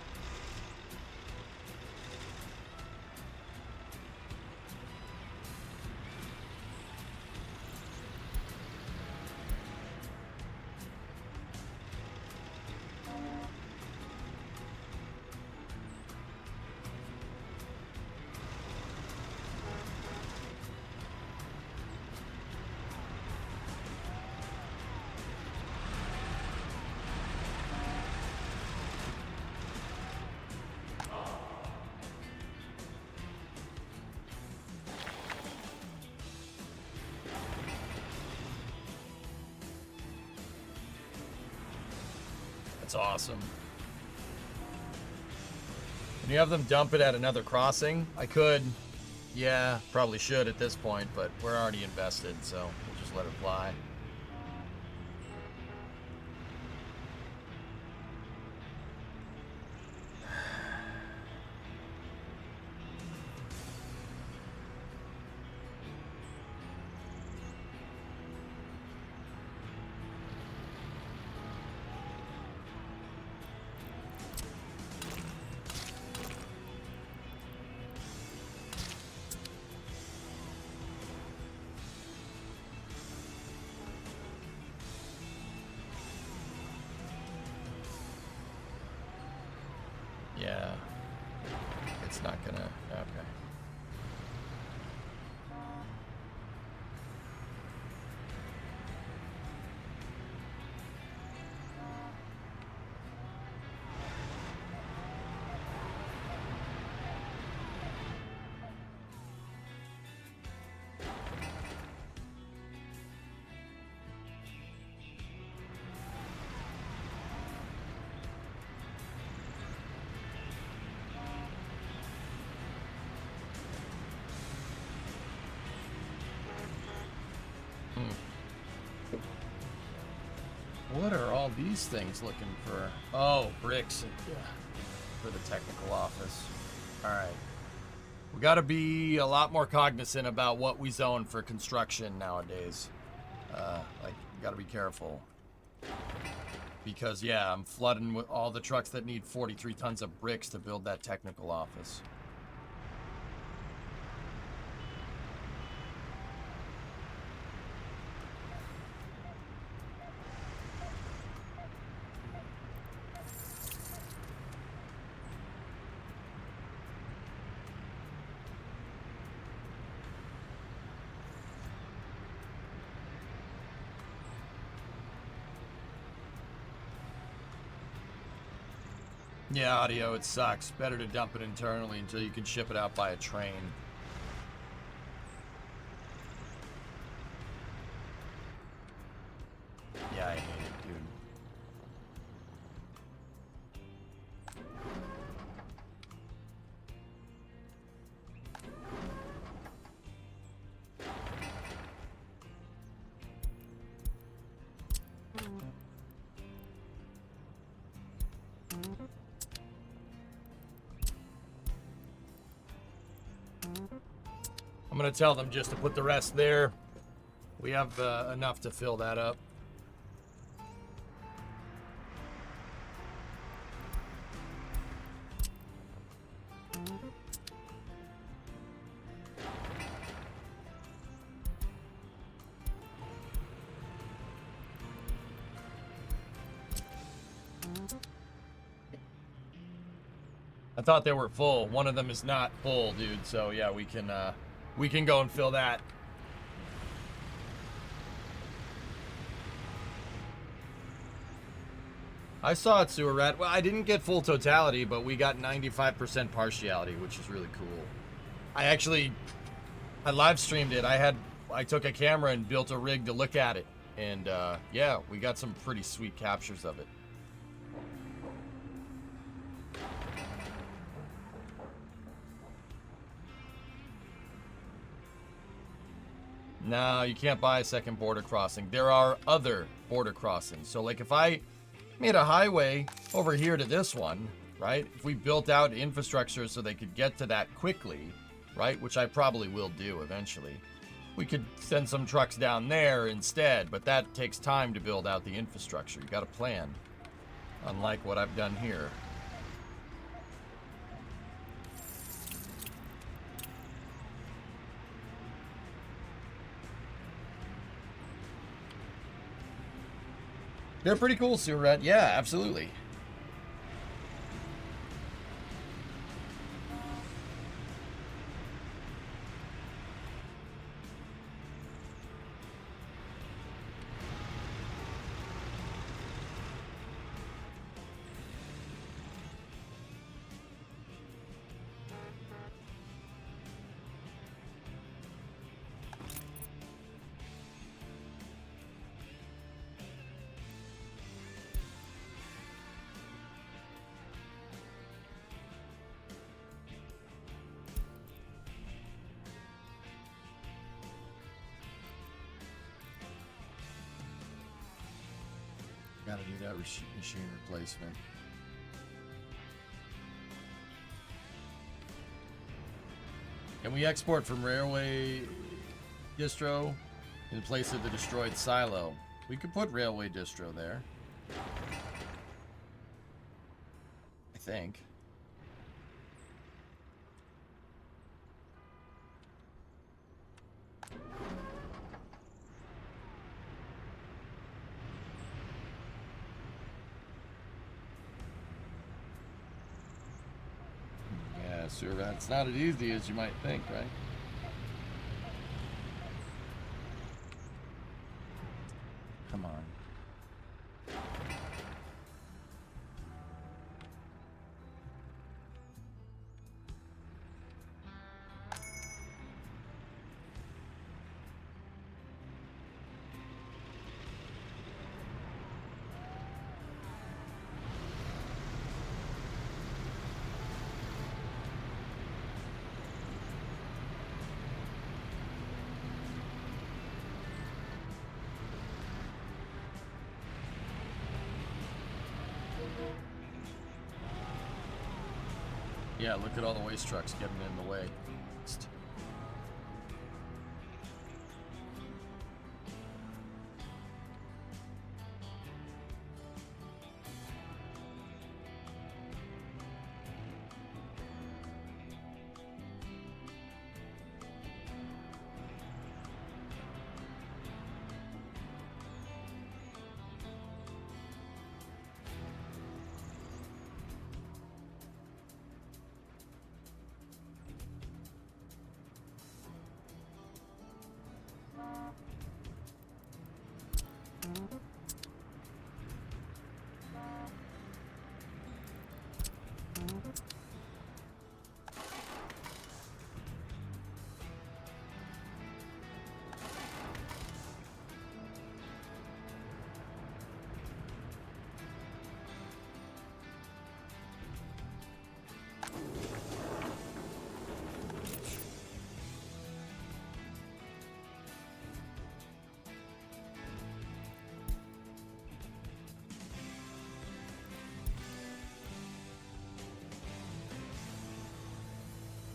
That's awesome. Can you have them dump it at another crossing? I could. Yeah, probably should at this point, but we're already invested, so we'll just let it fly. Yeah. It's not gonna... Okay. What are all these things looking for? Oh, bricks for the technical office. All right. We got to be a lot more cognizant about what we zone for construction nowadays. Like, got to be careful. Because, yeah, I'm flooding with all the trucks that need 43 tons of bricks to build that technical office. Yeah, audio, it sucks. Better to dump it internally until you can ship it out by a train. Yeah, I hate it, dude. I'm gonna tell them just to put the rest there. We have enough to fill that up. I thought they were full. One of them is not full, dude. So yeah, we can go and fill that. I saw it, Sewer Rat. Well, I didn't get full totality, but we got 95% partiality, which is really cool. I live streamed it. I took a camera and built a rig to look at it, and yeah, we got some pretty sweet captures of it. No, you can't buy a second border crossing. There are other border crossings. So like if I made a highway over here to this one, right? If we built out infrastructure so they could get to that quickly, right? Which I probably will do eventually. We could send some trucks down there instead, but that takes time to build out the infrastructure. You got to plan, unlike what I've done here. They're pretty cool, Sewer Rat. Yeah, absolutely. Gotta do that machine replacement. Can we export from railway distro in place of the destroyed silo? We could put railway distro there. I think. Sure, it's not as easy as you might think, right? Come on. Yeah, look at all the waste trucks getting in the way.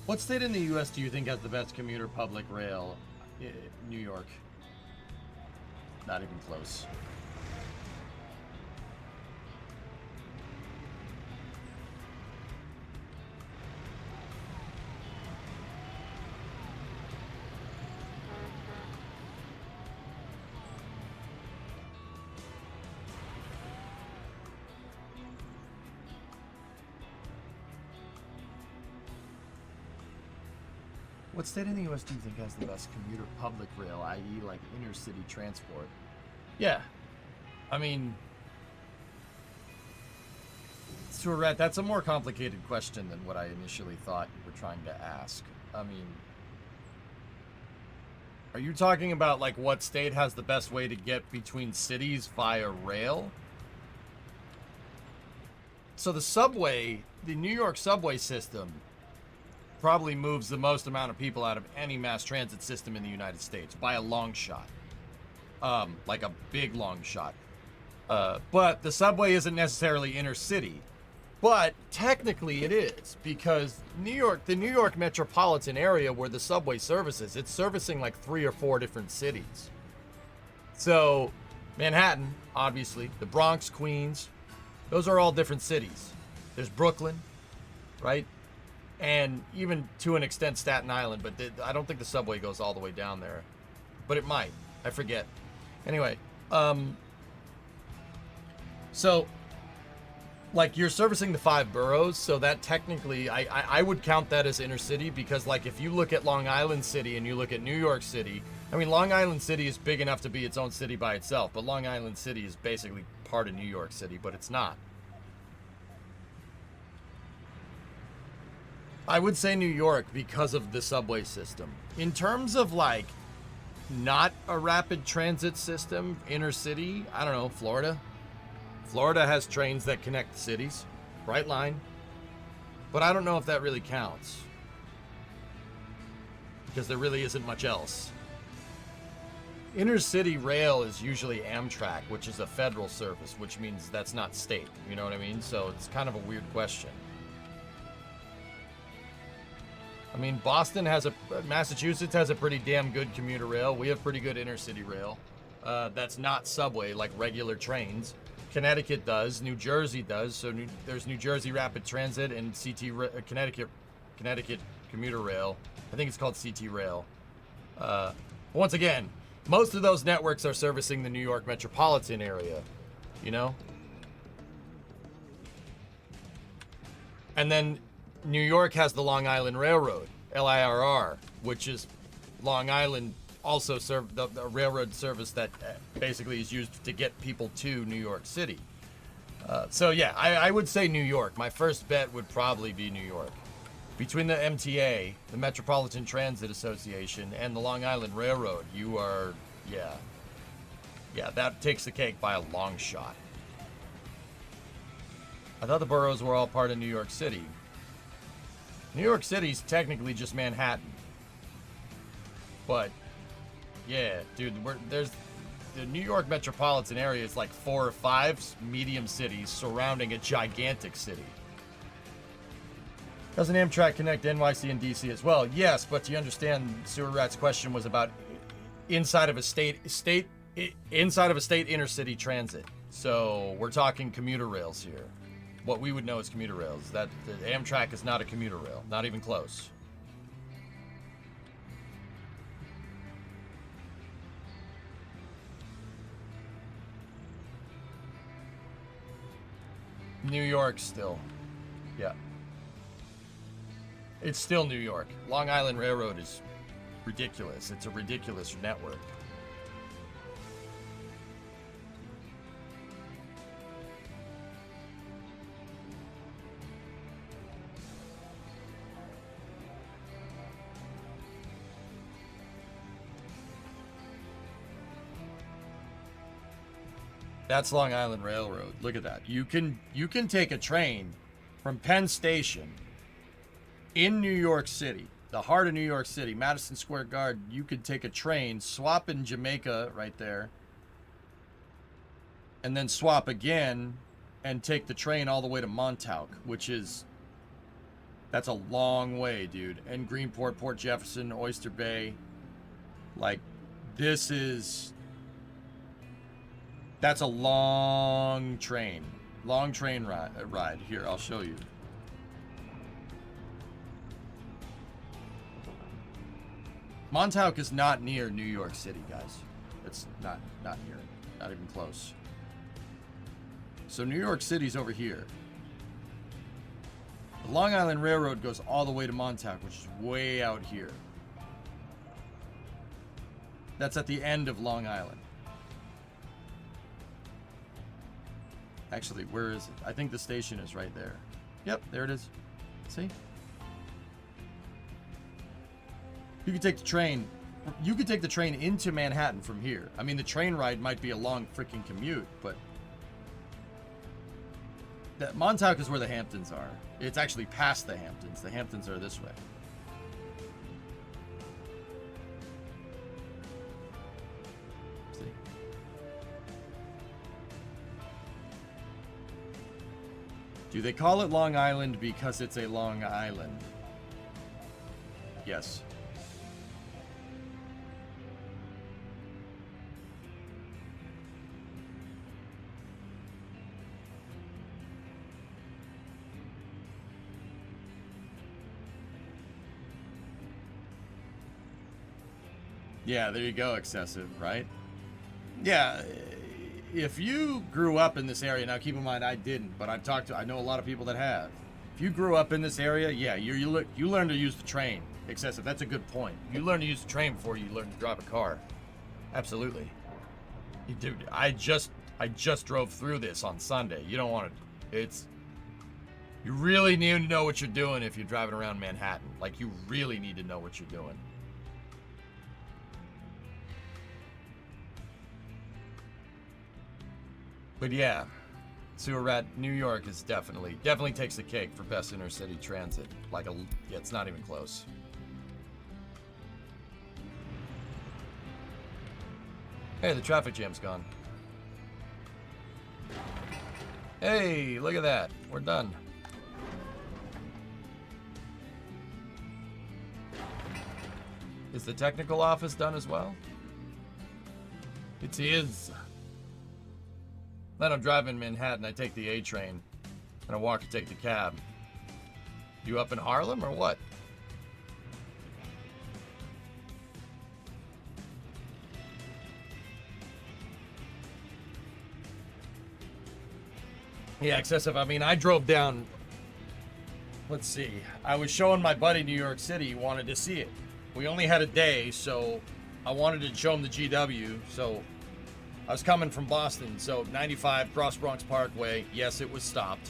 What state in the U.S. do you think has the best commuter public rail? New York. Not even close. What state in the U.S. do you think has the best commuter public rail, i.e. like inner-city transport? Yeah. I mean, Surat, that's a more complicated question than what I initially thought you were trying to ask. I mean, are you talking about like what state has the best way to get between cities via rail? So the subway, the New York subway system, probably moves the most amount of people out of any mass transit system in the United States by a long shot. Like a big long shot. But the subway isn't necessarily inner city. But technically it is, because the New York metropolitan area where the subway services, it's servicing like 3 or 4 different cities. So Manhattan, obviously, the Bronx, Queens, those are all different cities. There's Brooklyn, right? And even to an extent Staten Island, but I don't think the subway goes all the way down there. But it might. I forget. Anyway, so like you're servicing the 5 boroughs, so that technically I would count that as inner city, because like if you look at Long Island City and you look at New York City, I mean Long Island City is big enough to be its own city by itself, but Long Island City is basically part of New York City, but it's not. I would say New York because of the subway system. In terms of like not a rapid transit system, inner city, I don't know, Florida. Florida has trains that connect cities, Bright Line. But I don't know if that really counts, because there really isn't much else. Inner city rail is usually Amtrak, which is a federal service, which means that's not state. You know what I mean? So it's kind of a weird question. I mean, Massachusetts has a pretty damn good commuter rail. We have pretty good inner city rail. That's not subway, like regular trains. Connecticut does. New Jersey does. So there's New Jersey Rapid Transit and Connecticut commuter rail. I think it's called CT Rail. Once again, most of those networks are servicing the New York metropolitan area, you know? And then New York has the Long Island Railroad, LIRR, which is Long Island also serve the railroad service that basically is used to get people to New York City. So yeah, I would say New York. My first bet would probably be New York. Between the MTA, the Metropolitan Transit Association, and the Long Island Railroad, you are, yeah, that takes the cake by a long shot. I thought the boroughs were all part of New York City. New York City's technically just Manhattan. But, yeah, dude, there's the New York metropolitan area is like 4 or 5 medium cities surrounding a gigantic city. Doesn't Amtrak connect NYC and DC as well? Yes, but you understand Sewer Rat's question was about inside of a state inner city transit. So we're talking commuter rails here. What we would know as commuter rails. That the Amtrak is not a commuter rail, not even close. New York still. Yeah. It's still New York. Long Island Railroad is ridiculous. It's a ridiculous network. That's Long Island Railroad. Look at that. You can take a train from Penn Station in New York City, the heart of New York City, Madison Square Garden. You could take a train, swap in Jamaica right there, and then swap again and take the train all the way to Montauk, which is That's a long way, dude. And Greenport, Port Jefferson, Oyster Bay. Like, this is... That's a long train. Long train ride. Here, I'll show you. Montauk is not near New York City, guys. It's not near. Not even close. So New York City's over here. The Long Island Railroad goes all the way to Montauk, which is way out here. That's at the end of Long Island. Actually, where is it? I think the station is right there. Yep, there it is. See? You could take the train. You could take the train into Manhattan from here. I mean, the train ride might be a long freaking commute, but Montauk is where the Hamptons are. It's actually past the Hamptons. The Hamptons are this way. See? Do they call it Long Island because it's a Long Island? Yes. Yeah, there you go, excessive, right? Yeah, if you grew up in this area, now keep in mind I didn't, but I know a lot of people that have. If you grew up in this area, yeah, you learn to use the train. Excessive, that's a good point. You learn to use the train before you learn to drive a car. Absolutely. Dude, I just drove through this on Sunday. You don't want to, you really need to know what you're doing if you're driving around Manhattan. Like, you really need to know what you're doing. But yeah, Sewer Rat, New York is definitely takes the cake for best inner city transit. Like yeah, it's not even close. Hey, the traffic jam's gone. Hey, look at that. We're done. Is the technical office done as well? It is. Then I'm driving Manhattan, I take the A train, and I walk to take the cab. You up in Harlem or what? Yeah, excessive. I mean, I drove down, let's see. I was showing my buddy New York City, he wanted to see it. We only had a day, so I wanted to show him the GW, so I was coming from Boston, so 95 Cross Bronx Parkway. Yes, it was stopped.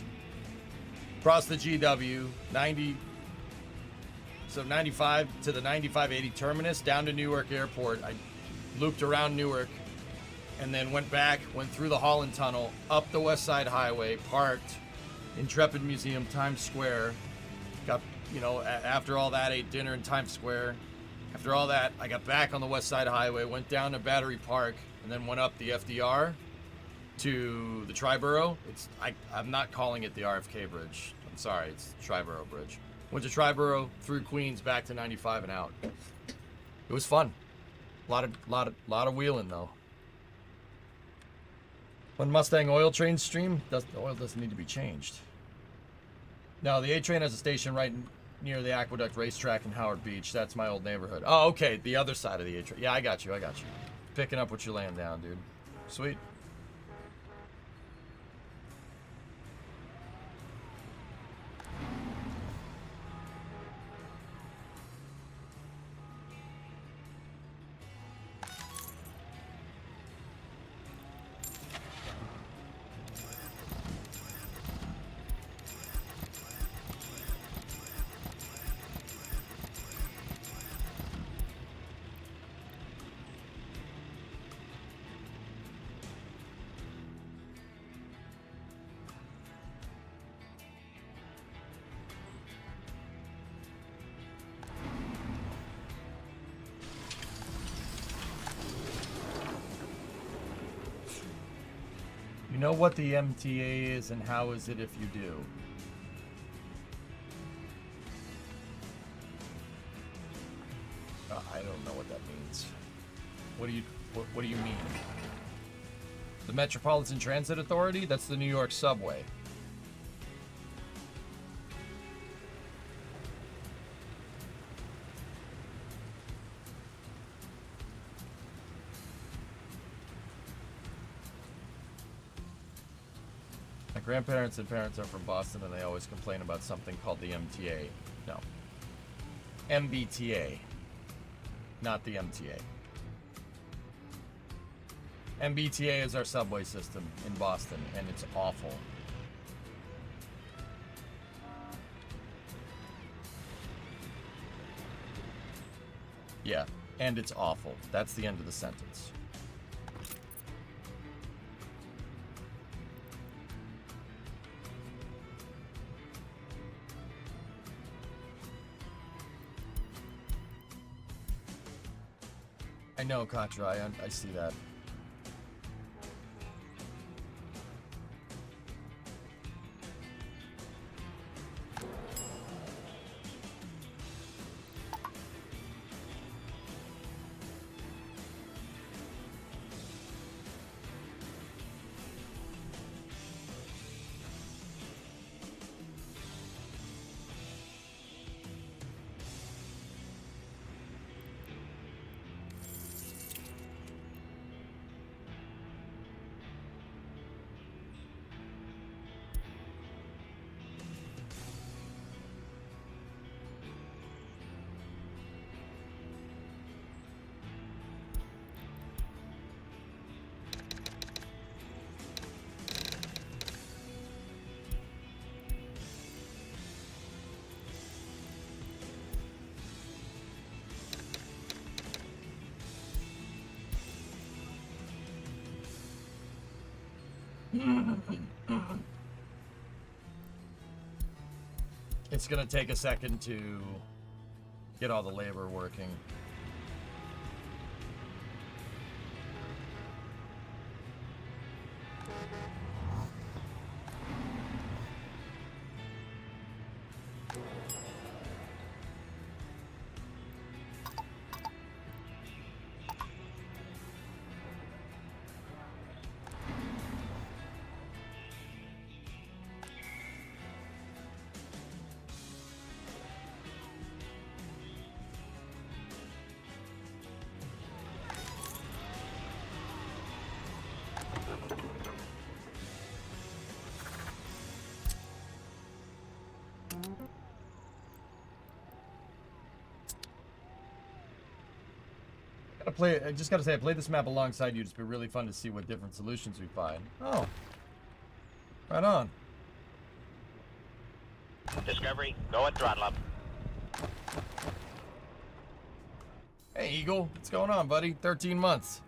Across the GW, 95 to the 9580 terminus, down to Newark Airport. I looped around Newark, and then went back, went through the Holland Tunnel, up the West Side Highway, parked, Intrepid Museum, Times Square. Got, after all that, ate dinner in Times Square. After all that, I got back on the West Side Highway, went down to Battery Park, and then went up the FDR to the Triborough. I'm not calling it the RFK Bridge. I'm sorry, it's the Triborough Bridge. Went to Triborough, through Queens, back to 95 and out. It was fun. Lot of wheeling though. When Mustang oil train stream, the oil doesn't need to be changed. No, the A train has a station right near the Aqueduct Racetrack in Howard Beach. That's my old neighborhood. Oh, okay, the other side of the A train. Yeah, I got you. Picking up what you're laying down, dude. Sweet. You know what the MTA is and how is it if you do? What do you mean? The Metropolitan Transit Authority? That's the New York subway. My grandparents and parents are from Boston, and they always complain about something called the MTA. No. MBTA. Not the MTA. MBTA is our subway system in Boston, and it's awful. Yeah, and it's awful. That's the end of the sentence. I know, Katra, I see that. It's gonna take a second to get all the labor working. I just gotta say, I played this map alongside you. It's been really fun to see what different solutions we find. Oh. Right on. Discovery, go at throttle up. Hey, Eagle. What's going on, buddy? 13 months.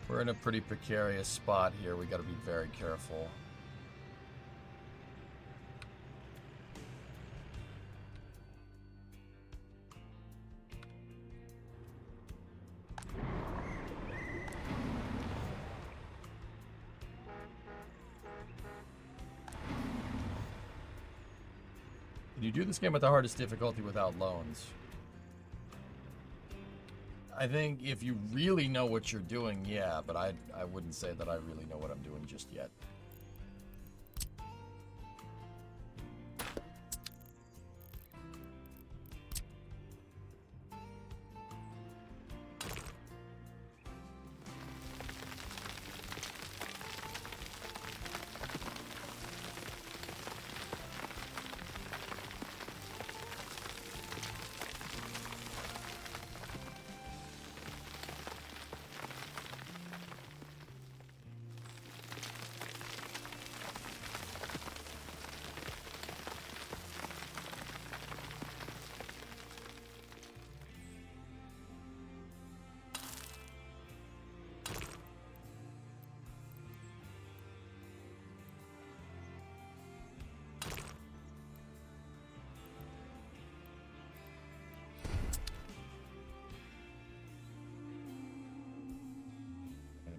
We're in a pretty precarious spot here. We gotta be very careful. Can you do this game at the hardest difficulty without loans? I think if you really know what you're doing, yeah, but I wouldn't say that I really know what I'm doing just yet.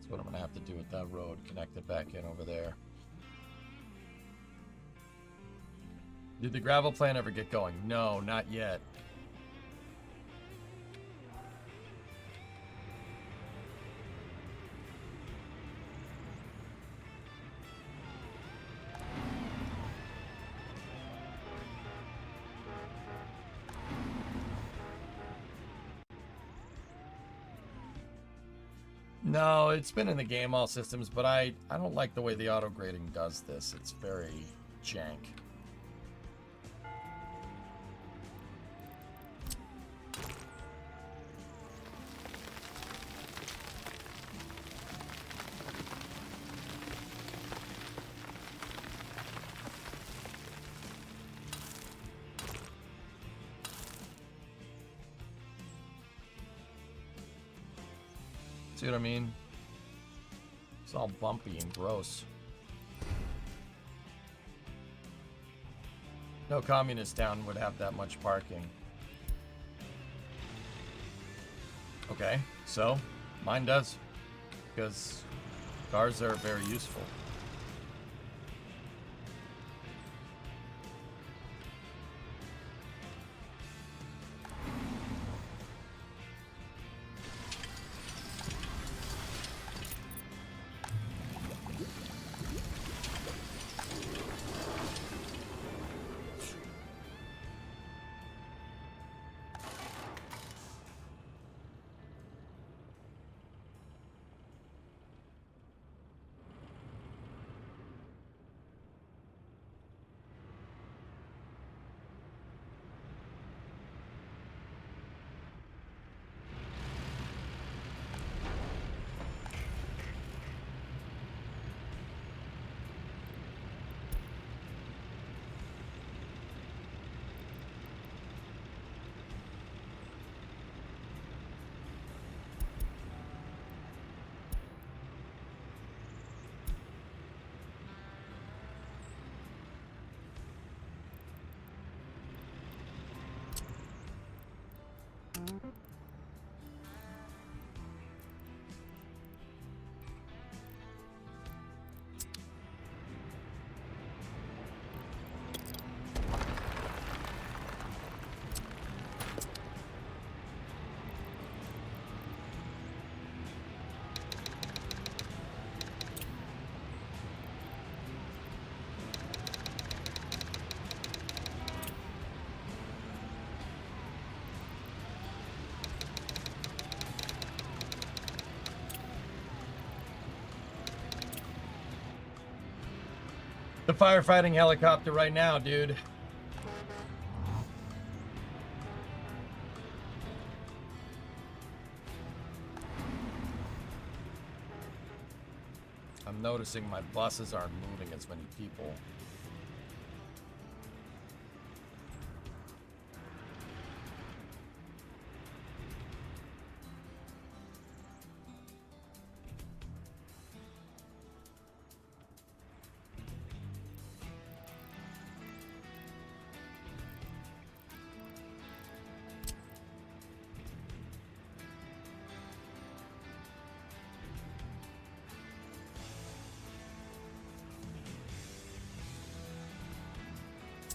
That's what I'm gonna have to do with that road. Connect it back in over there. Did the gravel plan ever get going? No, not yet. No, it's been in the game, all systems, but I don't like the way the auto grading does this. It's very jank. See what I mean? It's all bumpy and gross. No communist town would have that much parking. Okay, so mine does. Because cars are very useful. The firefighting helicopter right now, dude. I'm noticing my buses aren't moving as many people.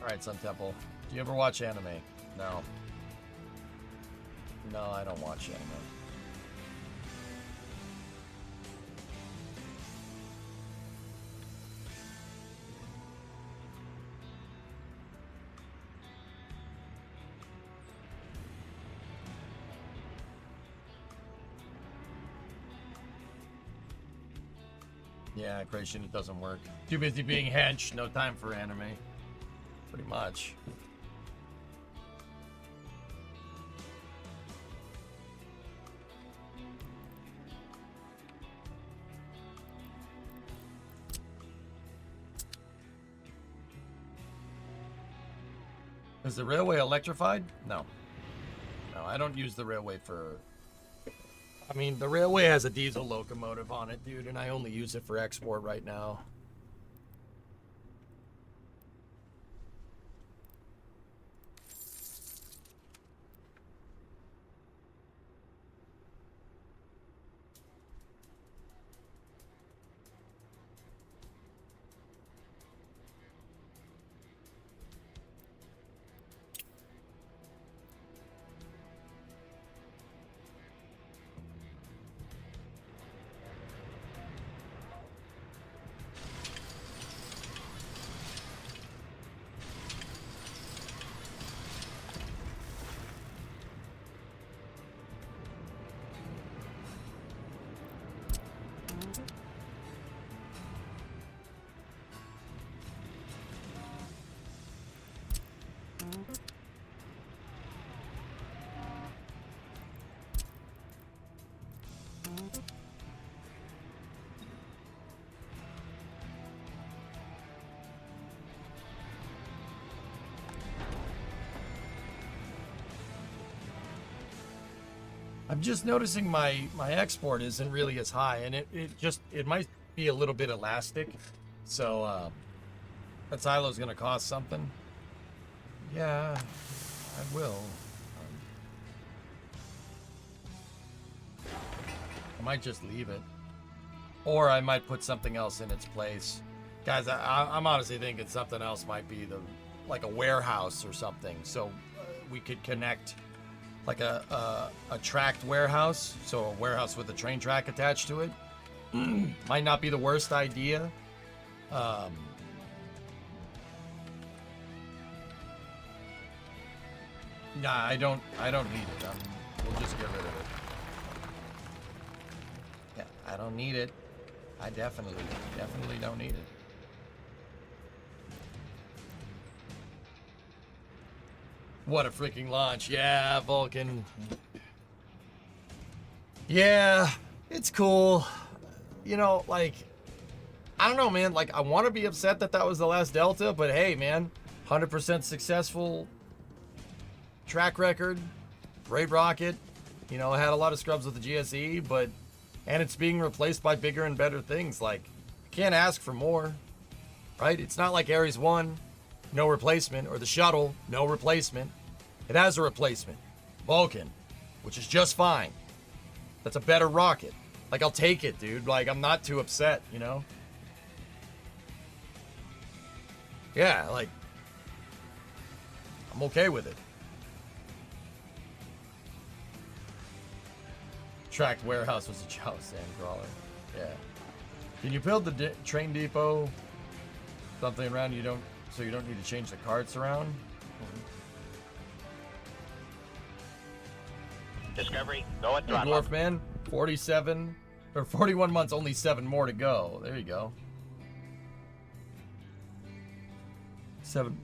Alright, Sun Temple. Do you ever watch anime? No. No, I don't watch anime. Yeah, creation, it doesn't work. Too busy being hench, no time for anime. Pretty much. Is the railway electrified? No. No, I don't use the railway for... I mean, the railway has a diesel locomotive on it, dude, and I only use it for export right now. I'm just noticing my export isn't really as high, and it might be a little bit elastic. So that silo's gonna cost something. Yeah, I will. I might just leave it, or I might put something else in its place. Guys, I'm honestly thinking something else might be like a warehouse or something, so we could connect like a tracked warehouse, so a warehouse with a train track attached to it. Might not be the worst idea. Nah, I don't need it. We'll just get rid of it. Yeah, I don't need it. I definitely don't need it. What a freaking launch. Yeah, Vulcan. Yeah, it's cool. You know, like, I don't know, man. Like, I want to be upset that that was the last Delta, but hey, man, 100% successful track record. Great rocket. You know, had a lot of scrubs with the GSE, but, and it's being replaced by bigger and better things. Like, I can't ask for more, right? It's not like Ares 1, no replacement, or the shuttle, no replacement. It has a replacement, Vulcan, which is just fine. That's a better rocket. Like, I'll take it, dude. Like, I'm not too upset, you know? Yeah, like, I'm okay with it. Tracked warehouse was a chow sand crawler. Yeah. Can you build the train depot something around so you don't need to change the carts around? Discovery, go at Hey, throttle. Dwarf Man, 47 or 41 months, only 7 more to go. There you go. 7.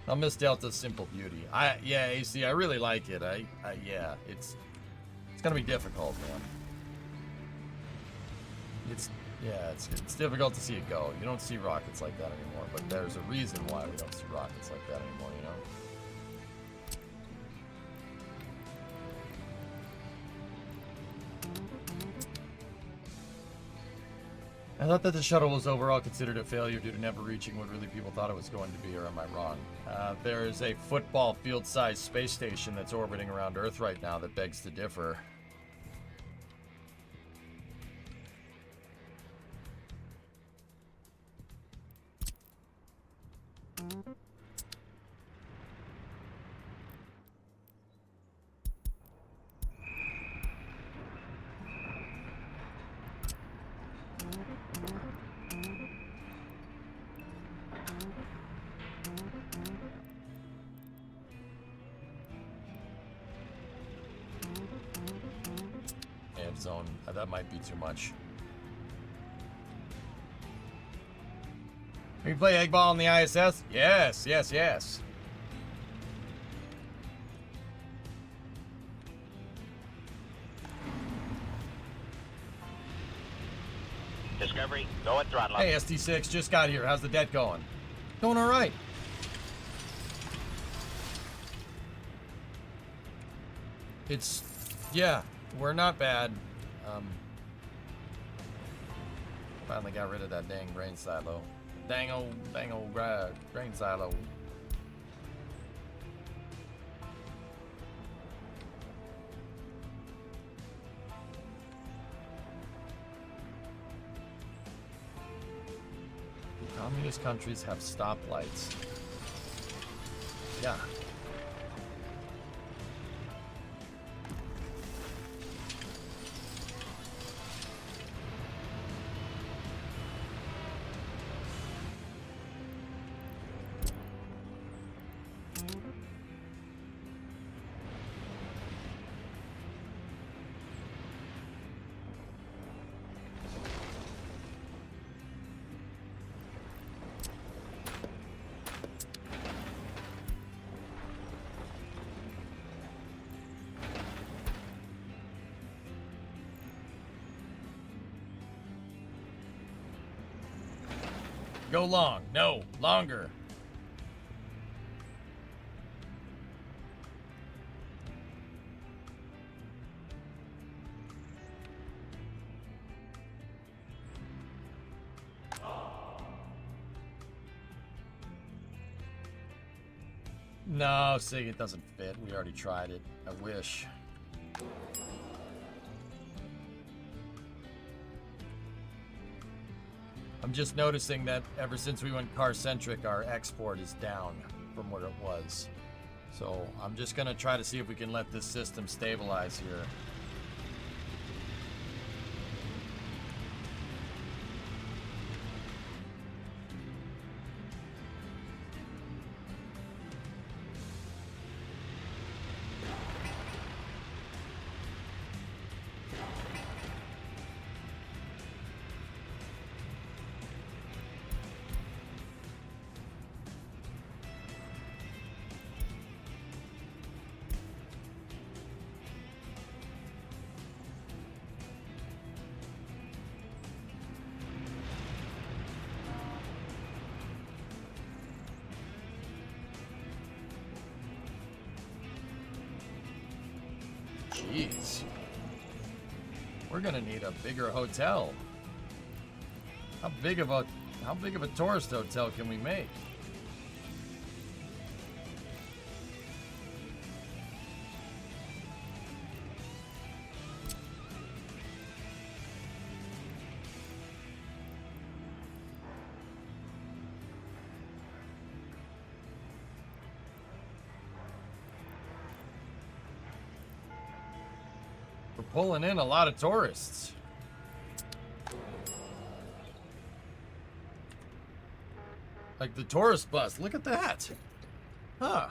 I'll miss Delta's simple beauty. Yeah, AC, I really like it. Yeah, it's gonna be difficult, man. It's difficult to see it go. You don't see rockets like that anymore, but there's a reason why we don't see rockets like that anymore, you know? I thought that the shuttle was overall considered a failure due to never reaching what really people thought it was going to be, or am I wrong? There is a football field-sized space station that's orbiting around Earth right now that begs to differ. Zone. That might be too much. Can we play Egg Ball on the ISS? Yes, yes, yes. Discovery, go at throttle. Hey, ST6, just got here. How's the debt going? Going all right. Yeah, we're not bad. Finally got rid of that dang grain silo. Dang old grain silo. Communist countries have stoplights. Yeah. Go long. No, longer. No, Sig, it doesn't fit. We already tried it. I wish. I'm just noticing that ever since we went car-centric, our export is down from where it was. So I'm just gonna try to see if we can let this system stabilize here. Jeez. We're gonna need a bigger hotel. How big of a tourist hotel can we make? We're pulling in a lot of tourists. Like the tourist bus. Look at that. Huh.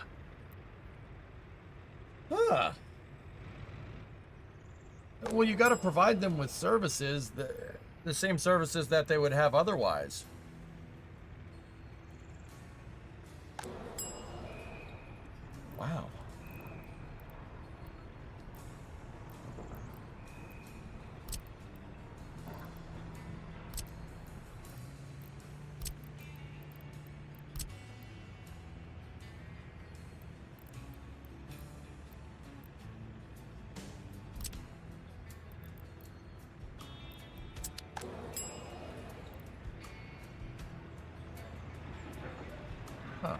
Huh. Well, you got to provide them with services, the same services that they would have otherwise. Wow. Huh.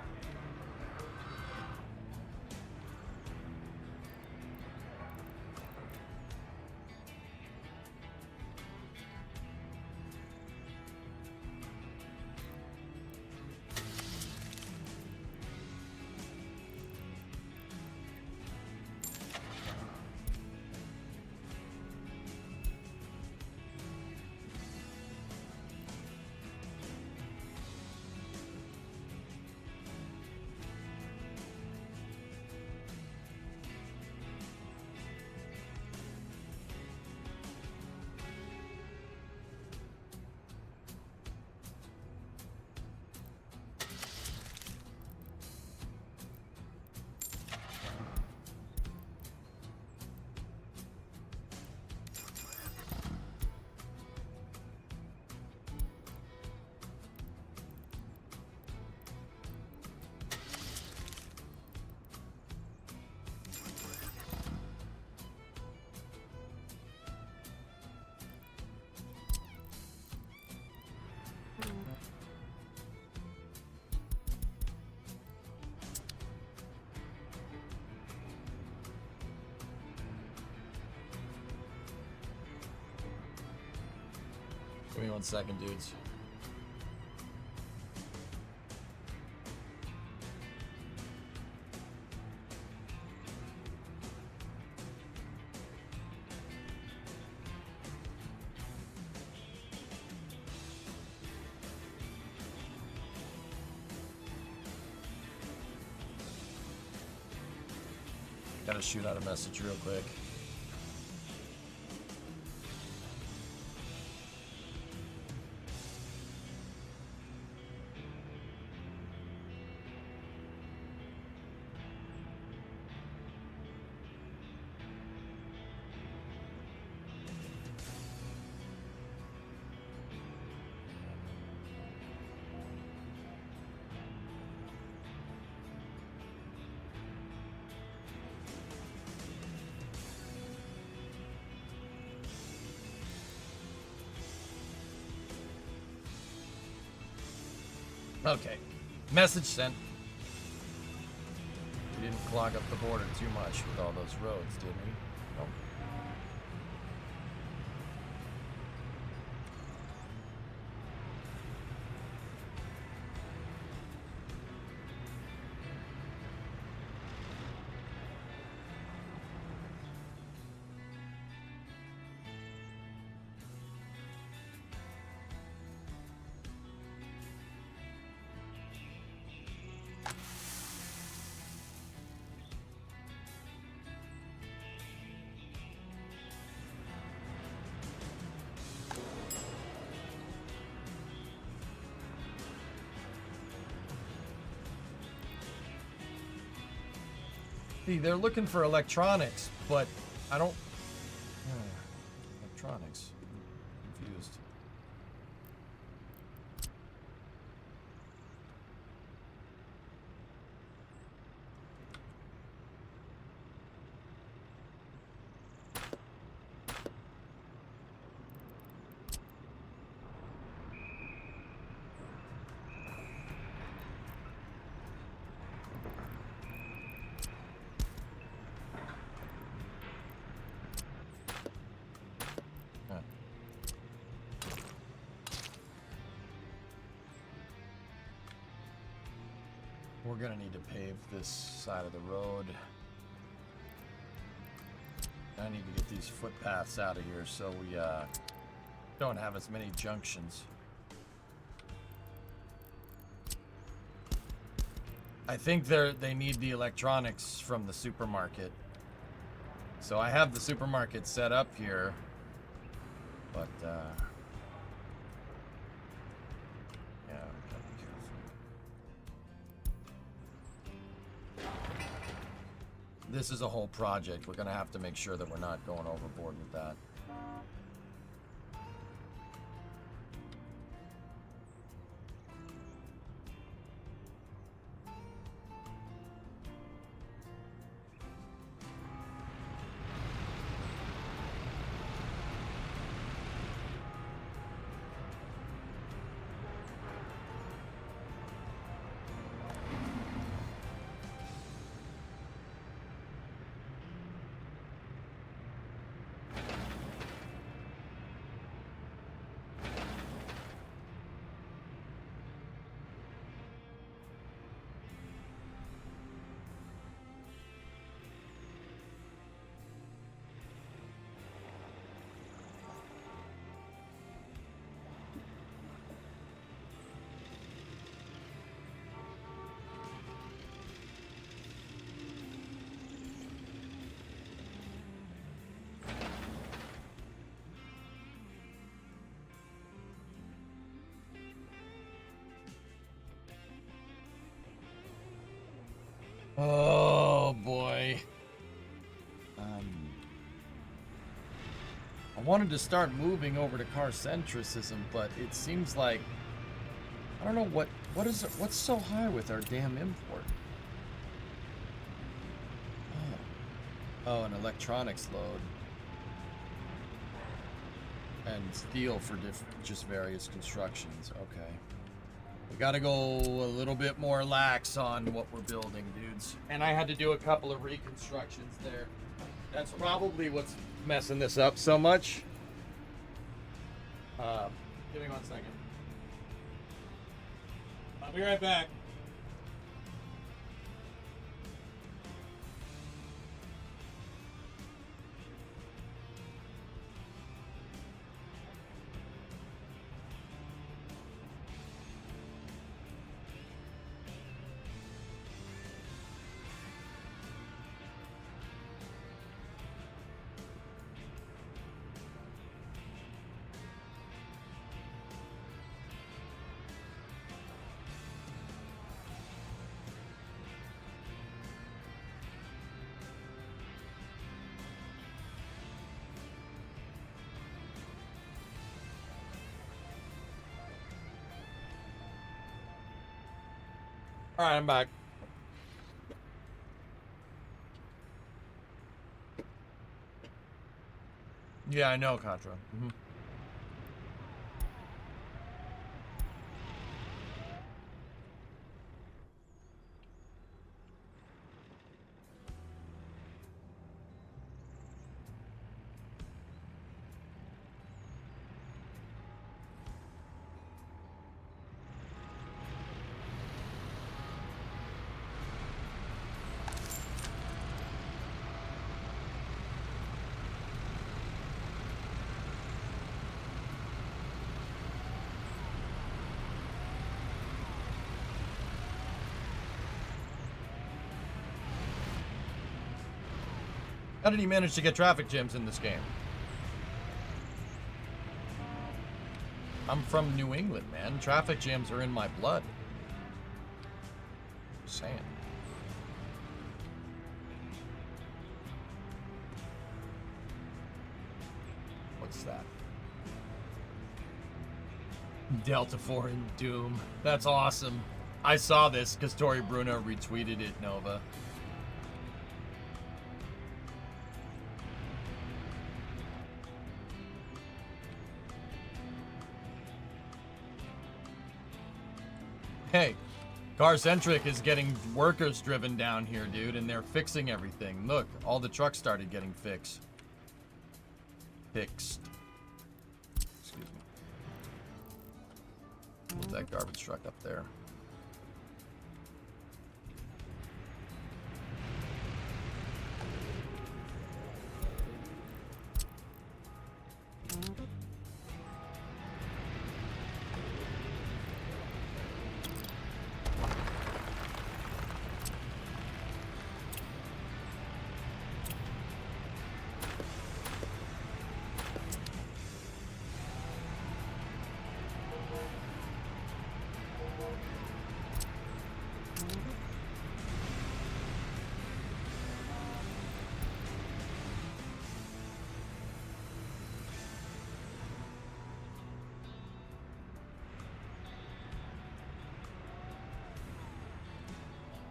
Give me 1 second, dudes. Gotta shoot out a message real quick. Okay. Message sent. We didn't clog up the border too much with all those roads, did we? Nope. See, they're looking for electronics, but I don't... electronics. I'm confused. We're gonna need to pave this side of the road. I need to get these footpaths out of here so we don't have as many junctions. I think they need the electronics from the supermarket. So I have the supermarket set up here, but yeah, gotta be careful. This is a whole project. We're gonna have to make sure that we're not going overboard with that. Oh boy. I wanted to start moving over to car centricism, but it seems like I don't know what's so high with our damn import. Oh, an electronics load. And steel for just various constructions. Okay. We gotta go a little bit more lax on what we're building, dudes. And I had to do a couple of reconstructions there. That's probably what's messing this up so much. Give me 1 second. I'll be right back. All right, I'm back. Yeah, I know, Contra. How did he manage to get traffic jams in this game? I'm from New England, man. Traffic jams are in my blood. Just saying. What's that? Delta 4 in Doom. That's awesome. I saw this because Tori Bruno retweeted it, Nova. Hey, Carcentric is getting workers driven down here, dude, and they're fixing everything. Look, all the trucks started getting fixed. Excuse me. Move that garbage truck up there.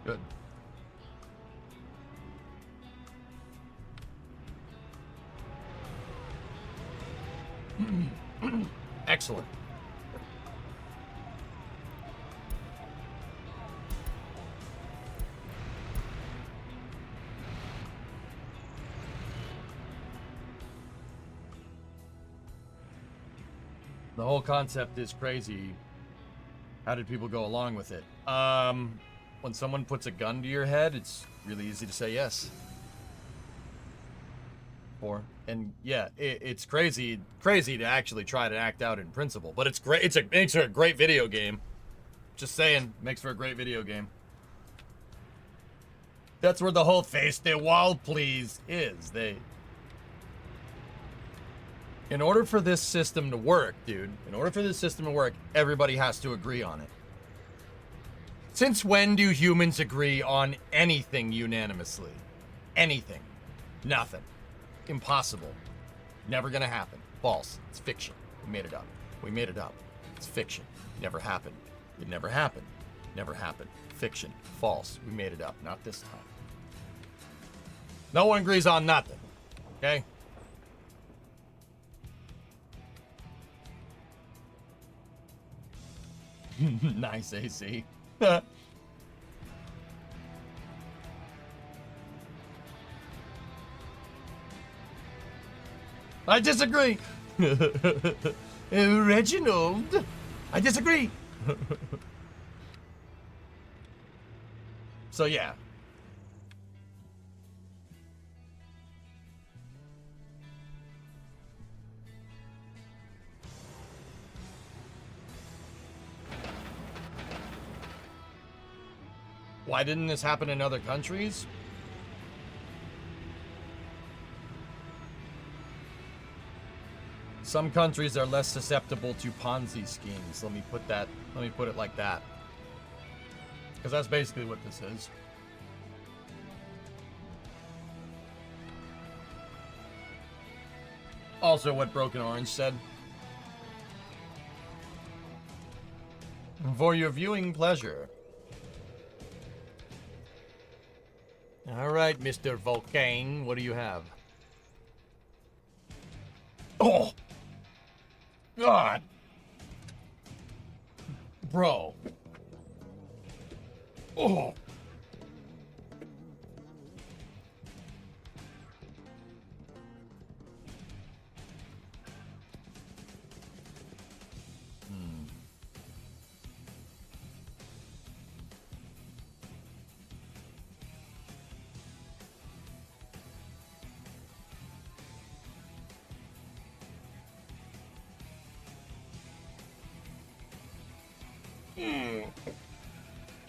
Good. Excellent. The whole concept is crazy. How did people go along with it? When someone puts a gun to your head, it's really easy to say yes. And yeah, it's crazy to actually try to act out in principle. But it's great. It makes for a great video game. Just saying, makes for a great video game. That's where the whole face the wall, please is. In order for this system to work, dude, everybody has to agree on it. Since when do humans agree on anything unanimously? Anything. Nothing. Impossible. Never gonna happen. False. It's fiction. We made it up. We made it up. It's fiction. Never happened. It never happened. Never happened. Fiction. False. We made it up. Not this time. No one agrees on nothing. Okay? Nice, AC. I disagree. Reginald, I disagree. So yeah. Why didn't this happen in other countries? Some countries are less susceptible to Ponzi schemes. Let me put it like that. Because that's basically what this is. Also what Broken Orange said. For your viewing pleasure. All right, Mr. Volcane, what do you have? Oh! God! Bro. Oh!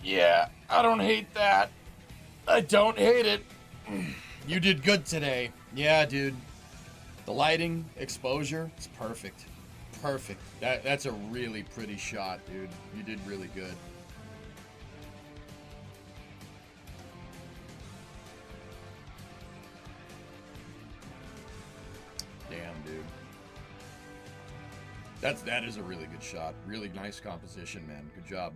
Yeah, I don't hate that. I don't hate it. You did good today. Yeah, dude. The lighting, exposure, it's perfect. Perfect. That's a really pretty shot, dude. You did really good. Damn, dude. That is a really good shot. Really nice composition, man. Good job.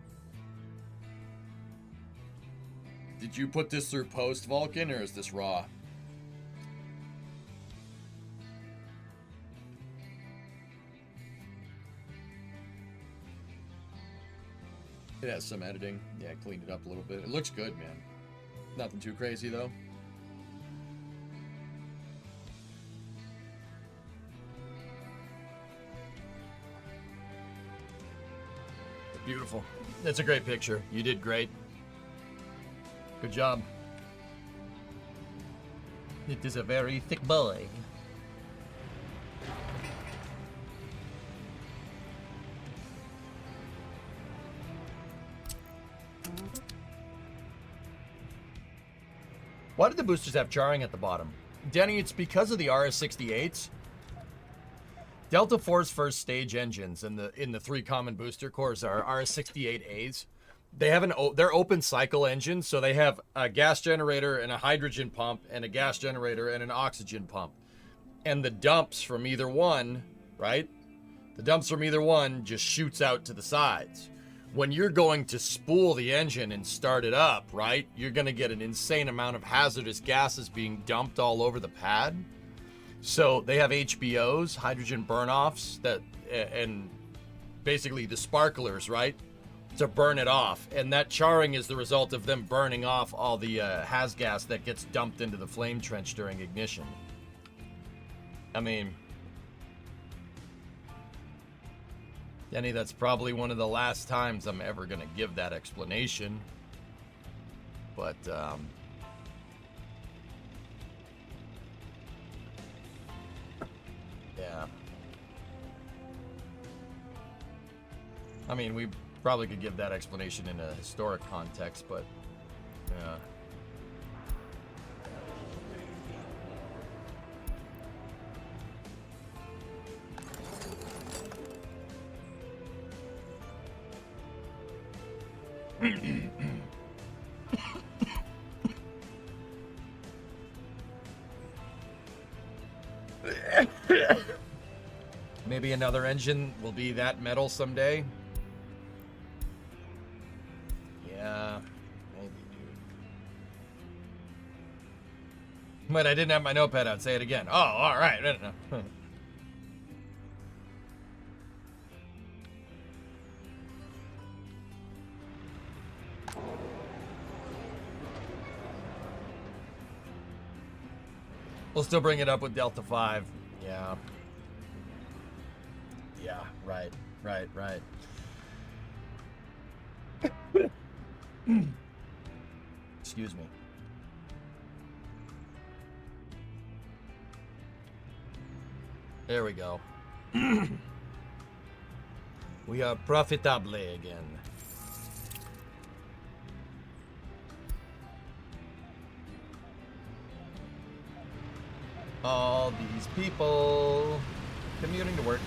Did you put this through post, Vulcan, or is this raw? It has some editing. Yeah, I cleaned it up a little bit. It looks good, man. Nothing too crazy, though. Beautiful. That's a great picture. You did great. Good job. It is a very thick boy. Why did the boosters have charring at the bottom? Danny, it's because of the RS-68s. Delta IV's first stage engines in the three common booster cores are RS-68As. They have they're open cycle engines, so they have a gas generator and a hydrogen pump and a gas generator and an oxygen pump. And the dumps from either one, right? The dumps from either one just shoots out to the sides. When you're going to spool the engine and start it up, right, you're going to get an insane amount of hazardous gases being dumped all over the pad. So they have HBOs, hydrogen burn-offs, and basically the sparklers, right, to burn it off. And that charring is the result of them burning off all the haz gas that gets dumped into the flame trench during ignition. I mean, Denny, that's probably one of the last times I'm ever going to give that explanation. But, yeah. I mean, we probably could give that explanation in a historic context, but, yeah. Maybe another engine will be that metal someday. Yeah, maybe, dude. But I didn't have my notepad out. Say it again. Oh, all right. No. We'll still bring it up with Delta 5. Yeah. Yeah, right. Excuse me. There we go. We are profitable again. All these people commuting to work.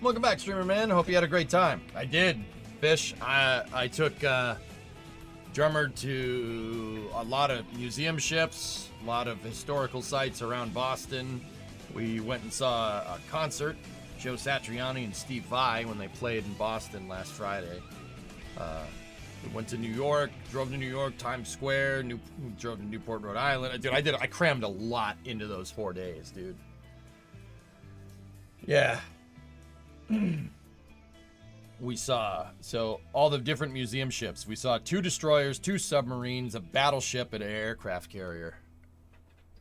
Welcome back, streamer man. Hope you had a great time. I did, Fish. I took Drummer to a lot of museum ships, a lot of historical sites around Boston. We went and saw a concert, Joe Satriani and Steve Vai, when they played in Boston last Friday. We went to New York, drove to New York, Times Square, drove to Newport, Rhode Island. Dude, I crammed a lot into those 4 days, dude. Yeah. We saw, so all the different museum ships. We saw 2 destroyers, 2 submarines, a battleship, and an aircraft carrier.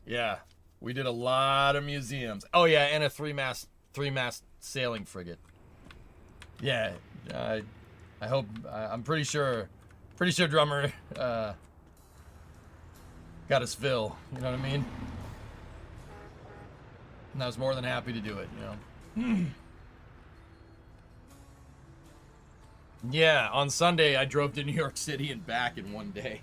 Yeah, we did a lot of museums. Oh yeah, and a three-mast sailing frigate. Yeah, I hope, I'm pretty sure Drummer got his fill. You know what I mean? And I was more than happy to do it, you know. Yeah, on Sunday I drove to New York City and back in 1 day.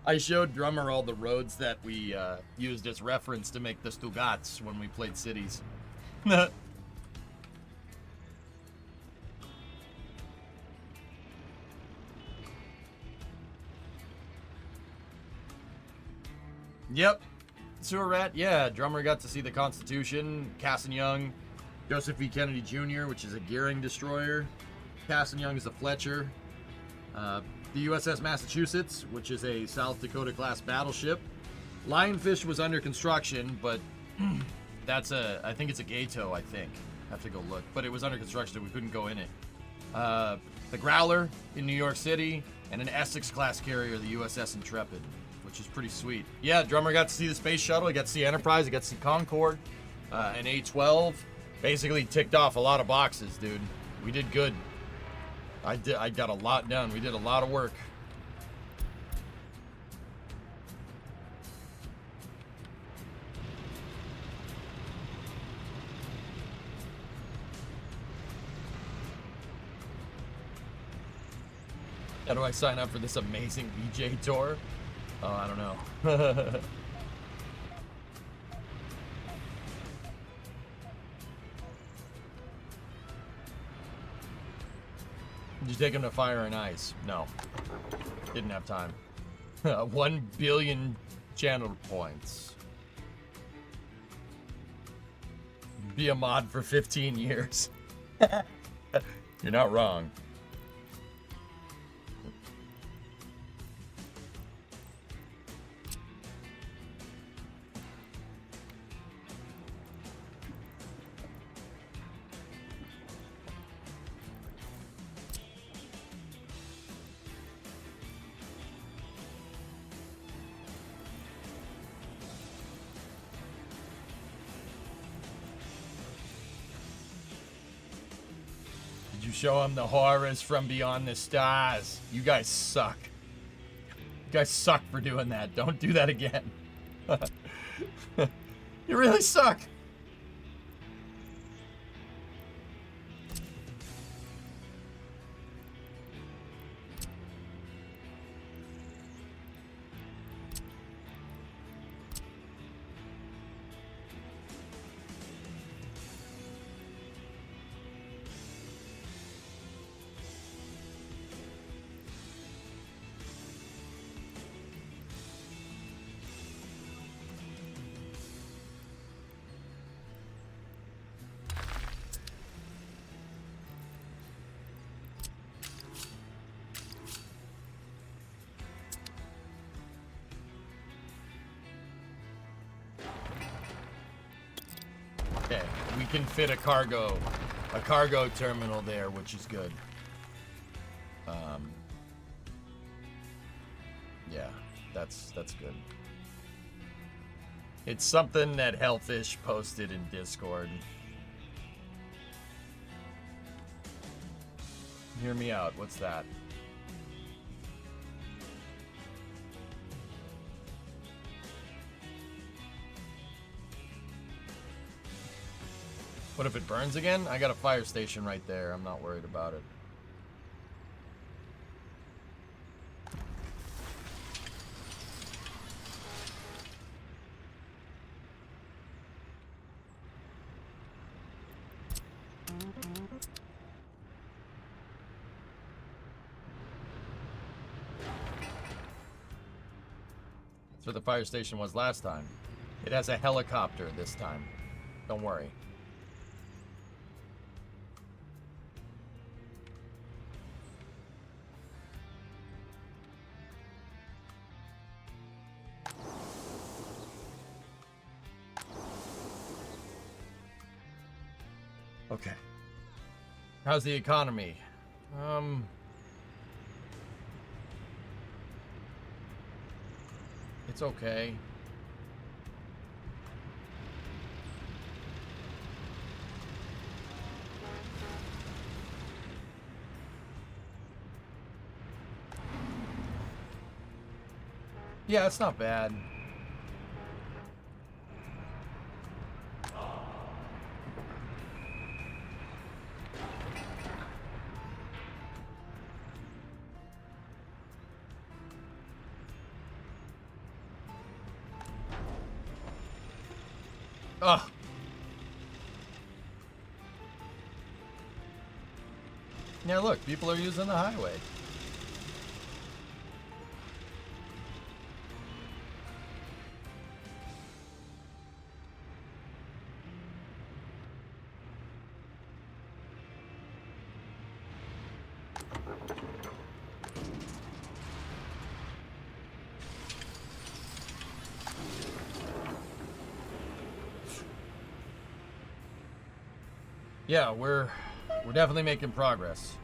I showed Drummer all the roads that we used as reference to make the Stugats when we played cities. Yep. Sewer Rat, yeah. Drummer got to see the Constitution, Cass and Young, Joseph E. Kennedy Jr., which is a Gearing destroyer. Cass and Young is a Fletcher. The USS Massachusetts, which is a South Dakota class battleship. Lionfish was under construction, but I think it's a Gato, I think. I have to go look. But it was under construction, so we couldn't go in it. The Growler in New York City, and an Essex class carrier, the USS Intrepid, which is pretty sweet. Yeah, Drummer got to see the space shuttle, he got to see Enterprise, he got to see Concorde, and A-12. Basically ticked off a lot of boxes, dude. We did good. I got a lot done. We did a lot of work. How do I sign up for this amazing VJ tour? Oh, I don't know. Did you take him to Fire and Ice? No. Didn't have time. 1 billion channel points. Be a mod for 15 years. You're not wrong. You show them the horrors from beyond the stars. You guys suck. You guys suck for doing that. Don't do that again. You really suck. Okay, we can fit a cargo terminal there, which is good. Yeah, that's good. It's something that Hellfish posted in Discord. Hear me out. What's that? What if it burns again? I got a fire station right there. I'm not worried about it. That's where the fire station was last time. It has a helicopter this time. Don't worry. Okay. How's the economy? It's okay. Yeah, it's not bad. Ugh. Yeah, look, people are using the highway. Yeah, we're definitely making progress.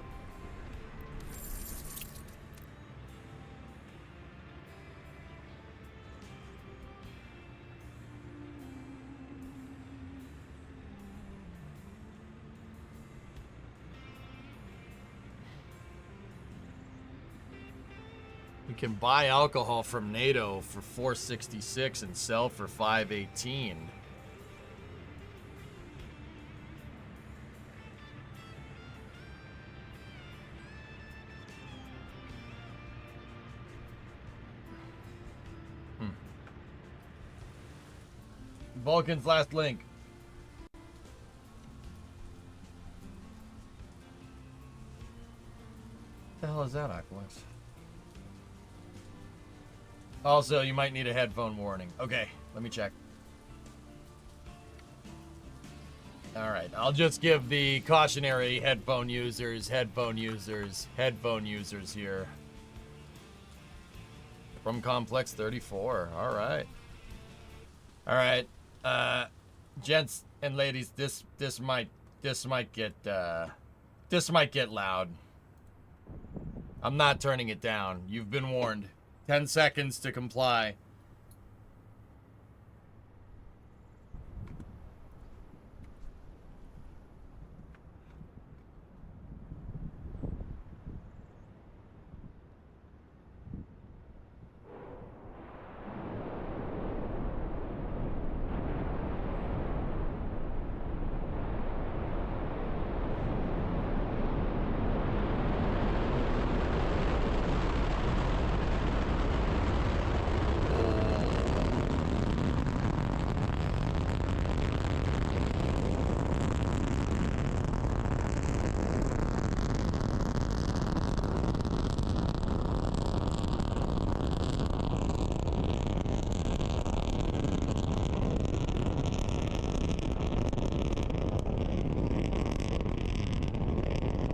We can buy alcohol from NATO for $4.66 and sell for $5.18. Vulcan's last link. What the hell is that, Aquilux? Also, you might need a headphone warning. Okay, let me check. Alright, I'll just give the cautionary headphone users here. From Complex 34. Alright. Alright. Gents and ladies, this might get loud. I'm not turning it down. You've been warned. 10 seconds to comply.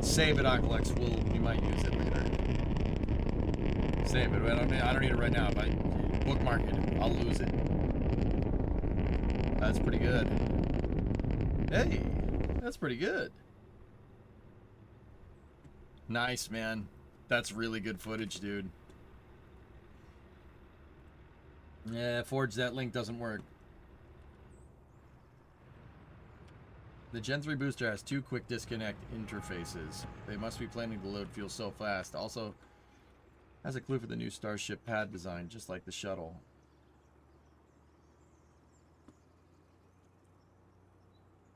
Save it, Aquilux. We might use it later. Save it. I don't need it right now. If I bookmark it, I'll lose it. That's pretty good. Hey, that's pretty good. Nice, man. That's really good footage, dude. Yeah, Forge, that link doesn't work. The Gen 3 booster has 2 quick disconnect interfaces. They must be planning to load fuel so fast. Also, has a clue for the new Starship pad design, just like the shuttle.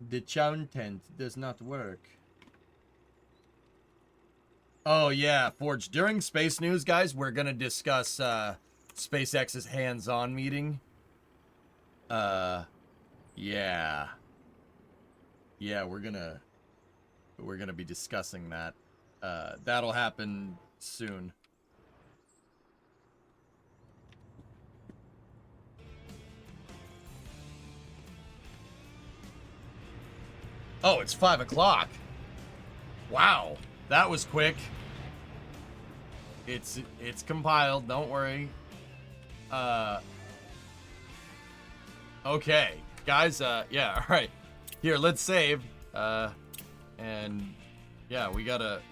The content does not work. Oh, yeah, Forge. During Space News, guys, we're going to discuss SpaceX's hands-on meeting. Yeah. Yeah, we're gonna be discussing that. That'll happen soon. Oh, it's 5 o'clock. Wow, that was quick. It's compiled. Don't worry. Okay, guys. Yeah. All right. Here, let's save. And yeah,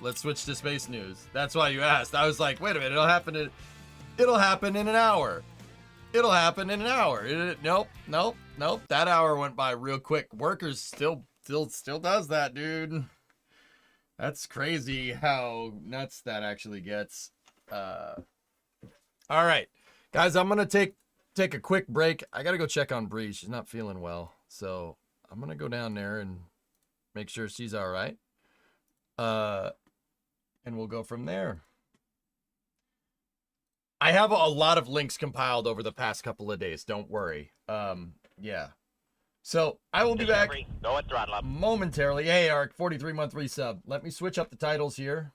let's switch to space news. That's why you asked. I was like, wait a minute, it'll happen in an hour. It'll happen in an hour. Nope. That hour went by real quick. Workers still does that, dude. That's crazy how nuts that actually gets. All right, guys, I'm gonna take a quick break. I gotta go check on Bree. She's not feeling well, so I'm gonna go down there and make sure she's all right. And we'll go from there. I have a lot of links compiled over the past couple of days. Don't worry. Yeah. So I will be back Discovery, go and throttle up. momentarily. Hey, Ark, 43-month resub. Let me switch up the titles here.